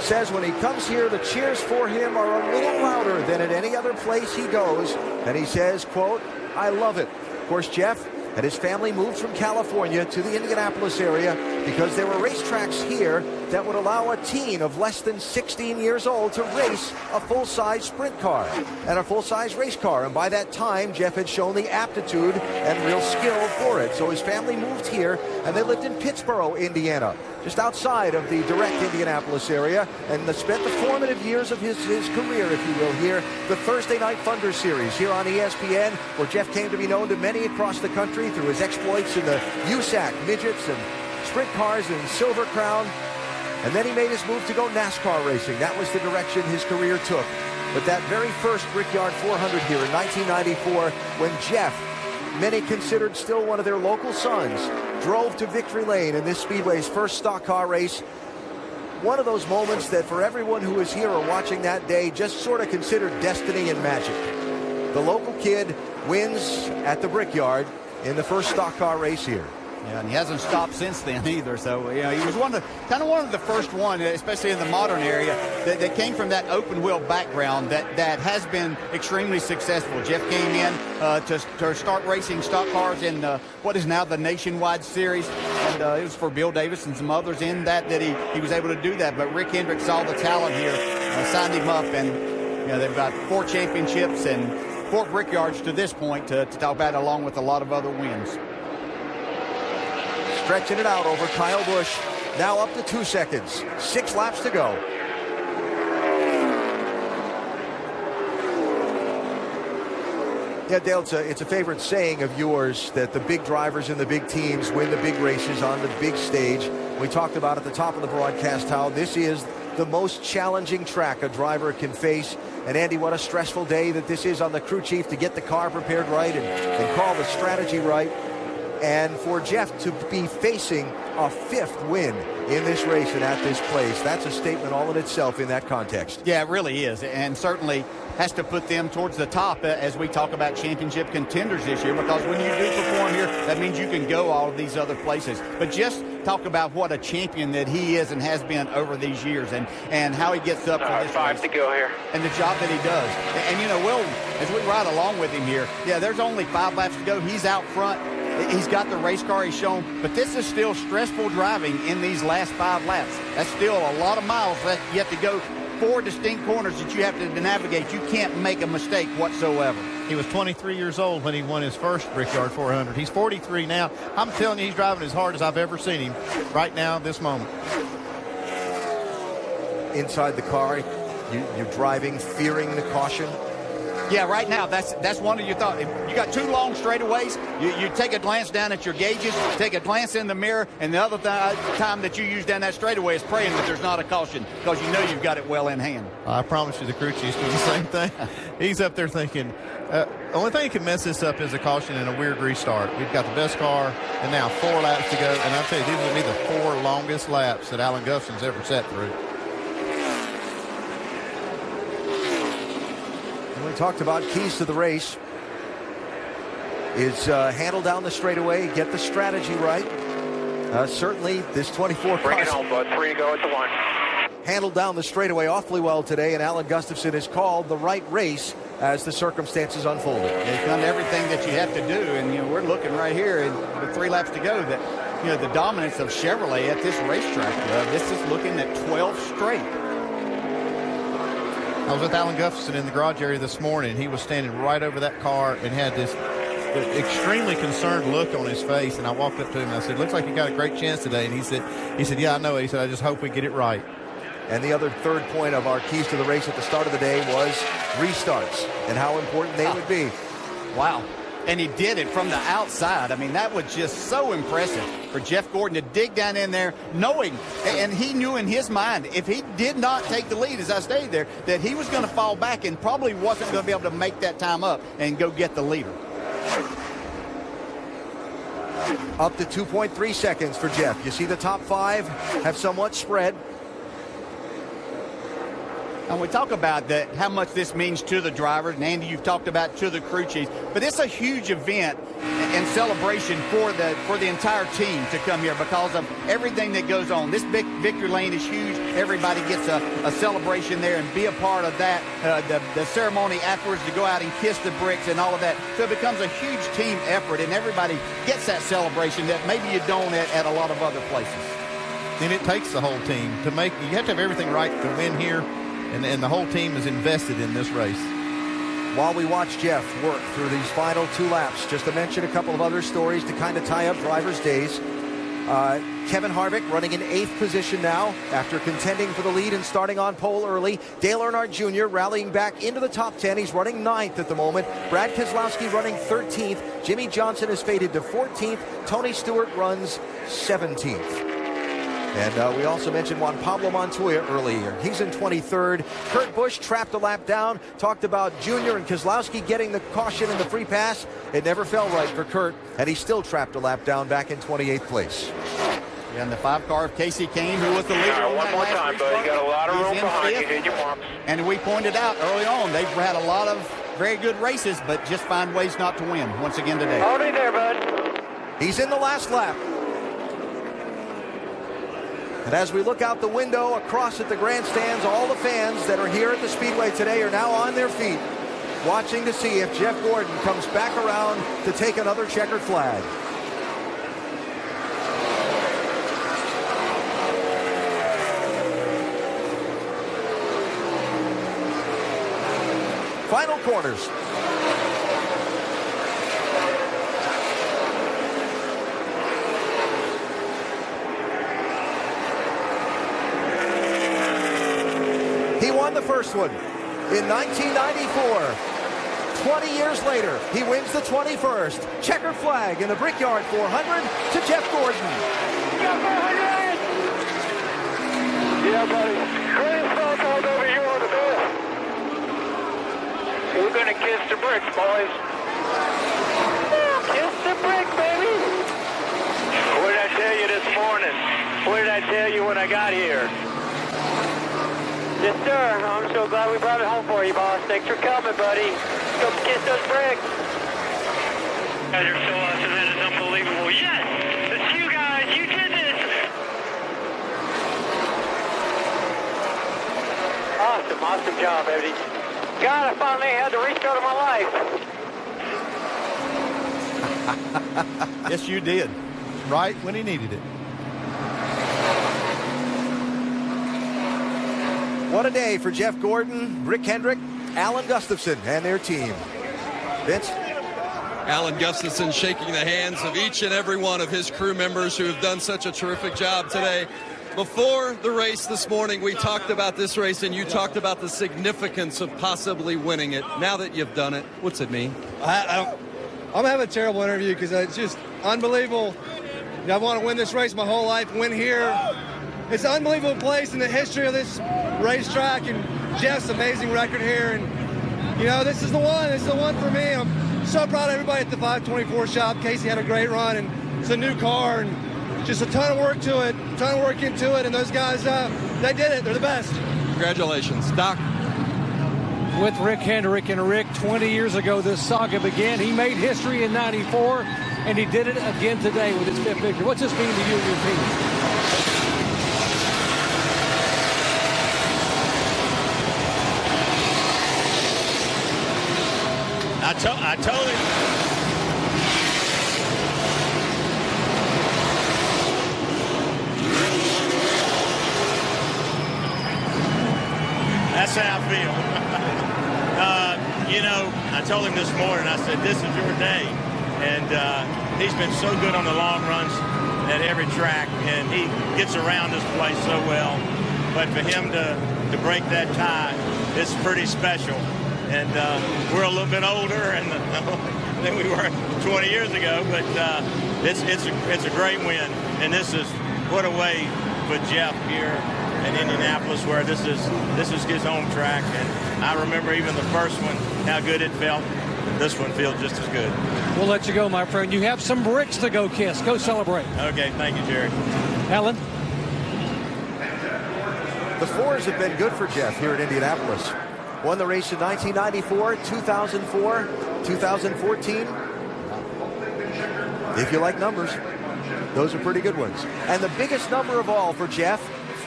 says when he comes here, the cheers for him are a little louder than at any other place he goes. And he says, quote, "I love it." Of course, Jeff, and his family moved from California to the Indianapolis area because there were racetracks here that would allow a teen of less than 16 years old to race a full-size sprint car and a full-size race car. And by that time, Jeff had shown the aptitude and real skill for it. So his family moved here, and they lived in Pittsboro, Indiana, just outside of the direct Indianapolis area, and spent the formative years of his career, if you will, here, the Thursday Night Thunder Series here on ESPN, where Jeff came to be known to many across the country through his exploits in the USAC midgets and sprint cars and Silver Crown. And then he made his move to go NASCAR racing. That was the direction his career took. But that very first Brickyard 400 here in 1994, when Jeff, many considered still one of their local sons, drove to victory lane in this speedway's first stock car race. One of those moments that for everyone who was here or watching that day just sort of considered destiny and magic. The local kid wins at the Brickyard in the first stock car race here. Yeah, and he hasn't stopped since then either. So, you know, he was one of the first one, especially in the modern area, that came from that open wheel background that has been extremely successful. Jeff came in to start racing stock cars in what is now the Nationwide Series, and it was for Bill Davis and some others in that he was able to do that. But Rick Hendrick saw the talent here, signed him up, and you know, they've got 4 championships and 4 Brickyards to this point to talk about, along with a lot of other wins. Stretching it out over Kyle Busch. Now up to 2 seconds. 6 laps to go. Yeah, Dale, it's a favorite saying of yours that the big drivers and the big teams win the big races on the big stage. We talked about at the top of the broadcast how this is the most challenging track a driver can face. And Andy, what a stressful day that this is on the crew chief to get the car prepared right and call the strategy right. And for Jeff to be facing a 5th win in this race and at this place, that's a statement all in itself in that context. Yeah, it really is, and certainly has to put them towards the top as we talk about championship contenders this year, because when you do perform here, that means you can go all of these other places. But just talk about what a champion that he is and has been over these years, and how he gets up for this 5 race, to go here, and the job that he does. And you know, Will, as we ride along with him here, yeah, there's only 5 laps to go. He's out front. He's got the race car he's shown, but this is still stressful driving in these last 5 laps. That's still a lot of miles that you have to go, 4 distinct corners that you have to navigate. You can't make a mistake whatsoever. He was 23 years old when he won his first Brickyard 400. He's 43 now. I'm telling you, he's driving as hard as I've ever seen him right now, this moment. Inside the car, you're driving, fearing the caution. Yeah, right now, that's one of your thoughts. You got 2 long straightaways. You take a glance down at your gauges, take a glance in the mirror, and the other time that you use down that straightaway is praying that there's not a caution, because you know you've got it well in hand. I promise you the crew chief's doing the same thing. He's up there thinking, the only thing that can mess this up is a caution and a weird restart. We've got the best car, and now 4 laps to go. And I'll tell you, these will be the 4 longest laps that Alan Gustafson's ever sat through. We talked about keys to the race is handle down the straightaway, get the strategy right. Certainly this 24 bring it home, bud. 3 to go at the 1. Handled down the straightaway awfully well today, and Alan Gustafson has called the right race as the circumstances unfolded. He's done everything that you have to do, and you know, we're looking right here in the 3 laps to go that, you know, the dominance of Chevrolet at this racetrack. This is looking at 12 straight. I was with Alan Gustafson in the garage area this morning. He was standing right over that car and had this extremely concerned look on his face. And I walked up to him and I said, "Looks like you got a great chance today." And he said, "Yeah, I know." He said, "I just hope we get it right." And the other third point of our keys to the race at the start of the day was restarts and how important they would be. Wow. And he did it from the outside. I mean, that was just so impressive for Jeff Gordon to dig down in there, knowing, and he knew in his mind, if he did not take the lead as I stayed there, that he was going to fall back and probably wasn't going to be able to make that time up and go get the leader. Up to 2.3 seconds for Jeff. You see the top 5 have somewhat spread. And we talk about that, how much this means to the drivers, and Andy, you've talked about to the crew chiefs, but it's a huge event and celebration for the entire team to come here because of everything that goes on. This big victory lane is huge. Everybody gets a celebration there and be a part of that. The ceremony afterwards to go out and kiss the bricks and all of that. So it becomes a huge team effort, and everybody gets that celebration that maybe you don't at a lot of other places. And it takes the whole team to make. You have to have everything right to win here. And the whole team is invested in this race. While we watch Jeff work through these final 2 laps, just to mention a couple of other stories to kind of tie up drivers' days. Kevin Harvick running in 8th position now after contending for the lead and starting on pole early. Dale Earnhardt Jr. rallying back into the top 10. He's running 9th at the moment. Brad Keselowski running 13th. Jimmy Johnson has faded to 14th. Tony Stewart runs 17th. And we also mentioned Juan Pablo Montoya earlier. He's in 23rd. Kurt Busch trapped a lap down. Talked about Junior and Keselowski getting the caution in the free pass. It never fell right for Kurt, and he still trapped a lap down back in 28th place. Yeah, and the 5 car of Casey Kane, who was the leader. One more time, buddy. You got a lot of room behind you. Hit your marks. And we pointed out early on, they've had a lot of very good races, but just find ways not to win once again today. Hold it there, bud. He's in the last lap. And as we look out the window across at the grandstands, all the fans that are here at the Speedway today are now on their feet, watching to see if Jeff Gordon comes back around to take another checkered flag. Final corners. He won the first one in 1994. 20 years later, he wins the 21st. Checkered flag in the Brickyard 400 to Jeff Gordon. Yeah, buddy. Chris, I'll over you on the best. We're going to kiss the bricks, boys. Kiss the brick, baby. What did I tell you this morning? What did I tell you when I got here? Yes, sir. I'm so glad we brought it home for you, boss. Thanks for coming, buddy. Go kiss those bricks. You guys are so awesome. That is unbelievable. Yes! It's you guys. You did this. Awesome. Awesome job, Eddie. God, I finally had the restart of my life. Yes, you did. Right when he needed it. What a day for Jeff Gordon, Rick Hendrick, Alan Gustafson, and their team. Vince? Alan Gustafson shaking the hands of each and every one of his crew members who have done such a terrific job today. Before the race this morning, we talked about this race, and you talked about the significance of possibly winning it. Now that you've done it, what's it mean? I'm having a terrible interview because it's just unbelievable. You know, I want to win this race my whole life, win here. It's an unbelievable place in the history of this racetrack, and Jeff's amazing record here. And, you know, this is the one. This is the one for me. I'm so proud of everybody at the 524 shop. Casey had a great run, and it's a new car, and just a ton of work to it, a ton of work into it. And those guys, they did it. They're the best. Congratulations. Doc? With Rick Hendrick, and Rick, 20 years ago this saga began. He made history in 94, and he did it again today with his 5th victory. What's this mean to you and your team? I told him. That's how I feel. You know, I told him this morning, I said, this is your day. And he's been so good on the long runs at every track, and he gets around this place so well. But for him to break that tie, it's pretty special. And we're a little bit older than we were 20 years ago, but it's a great win. And this is what a way for Jeff here in Indianapolis, where this is his home track. And I remember even the first one, how good it felt. This one feels just as good. We'll let you go, my friend. You have some bricks to go kiss. Go celebrate. Okay, thank you, Jerry. Alan? The fours have been good for Jeff here at Indianapolis. Won the race in 1994, 2004, 2014. If you like numbers, those are pretty good ones. And the biggest number of all for Jeff,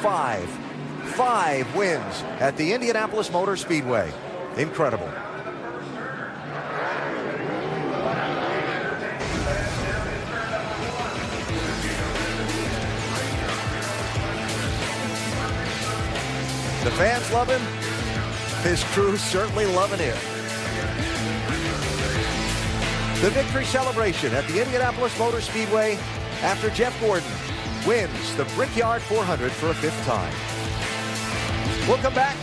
5. 5 wins at the Indianapolis Motor Speedway. Incredible. The fans love him. His crew's certainly loving him. The victory celebration at the Indianapolis Motor Speedway after Jeff Gordon wins the Brickyard 400 for a 5th time. We'll come back,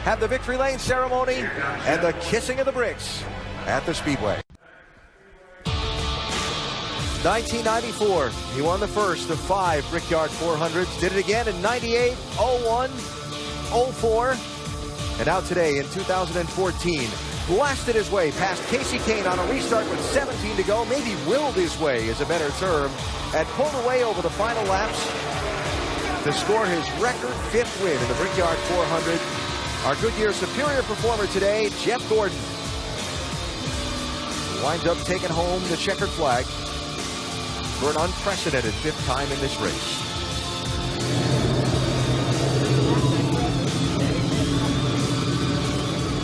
have the victory lane ceremony, and the kissing of the bricks at the Speedway. 1994, he won the first of 5 Brickyard 400s. Did it again in 98, 01, 04, and now today in 2014, blasted his way past Casey Kane on a restart with 17 to go. Maybe willed his way is a better term, and pulled away over the final laps to score his record 5th win in the Brickyard 400. Our Goodyear Superior performer today, Jeff Gordon, winds up taking home the checkered flag for an unprecedented 5th time in this race.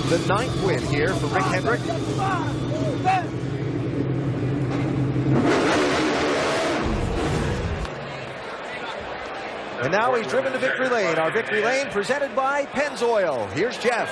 The 9th win here for Rick Hendrick. And now he's driven to victory lane. Our victory lane presented by Pennzoil. Here's Jeff.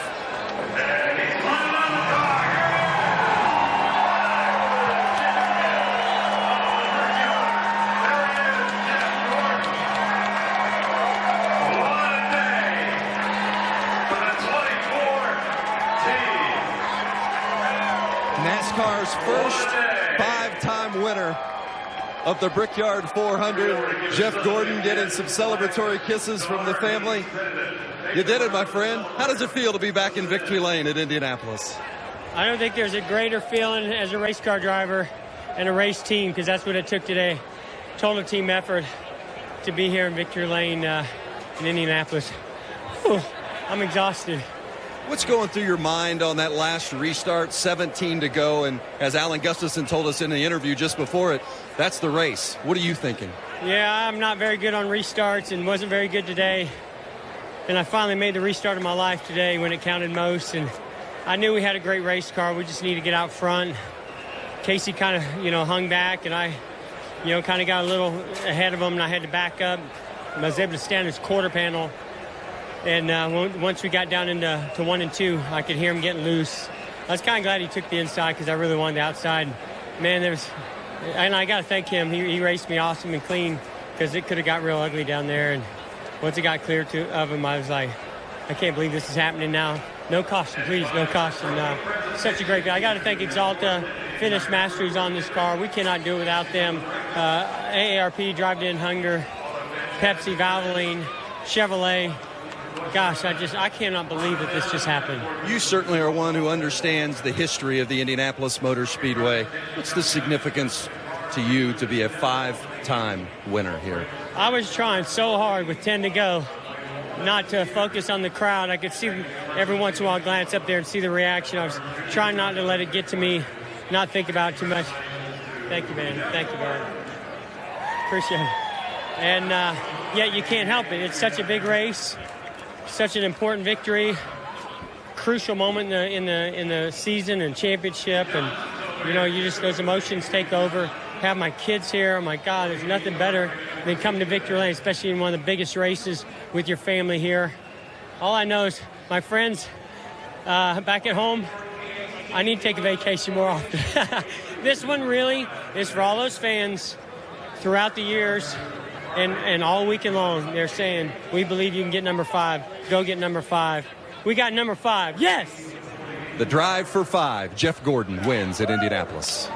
NASCAR's first 5-time winner of the Brickyard 400. Jeff Gordon getting some celebratory kisses from the family. You did it, my friend. How does it feel to be back in victory lane at Indianapolis? I don't think there's a greater feeling as a race car driver and a race team, because that's what it took today. Total team effort to be here in victory lane in Indianapolis. Whew, I'm exhausted. What's going through your mind on that last restart, 17 to go, and as Alan Gustafson told us in the interview just before it, that's the race. What are you thinking? Yeah, I'm not very good on restarts and wasn't very good today. And I finally made the restart of my life today when it counted most, and I knew we had a great race car. We just need to get out front. Casey kind of, hung back, and I, kind of got a little ahead of him, and I had to back up. I was able to stand his quarter panel. And once we got down into 1 and 2, I could hear him getting loose. I was kind of glad he took the inside because I really wanted the outside. Man, and I got to thank him. He raced me awesome and clean because it could have got real ugly down there. And once it got clear of him, I was like, I can't believe this is happening now. No caution, please, no caution. Such a great guy. I got to thank Exalta, Finish Masters on this car. We cannot do it without them. AARP, Drive In Hunger, Pepsi, Valvoline, Chevrolet. Gosh, I cannot believe that this just happened. You certainly are one who understands the history of the Indianapolis Motor Speedway. What's the significance to you to be a 5-time winner here? I was trying so hard with 10 to go not to focus on the crowd. I could see every once in a while glance up there and see the reaction. I was trying not to let it get to me, not think about it too much. Thank you, man. Thank you, man. Appreciate it. And yet you can't help it. It's such a big race. Such an important victory, crucial moment in the season and championship, and you just, those emotions take over. Have my kids here. Oh my God, there's nothing better than coming to victory lane, especially in one of the biggest races with your family here. All I know is my friends back at home, I need to take a vacation more often. This one really is for all those fans throughout the years. And all weekend long, they're saying, we believe you can get number 5. Go get number 5. We got number 5. Yes! The drive for 5. Jeff Gordon wins at Indianapolis.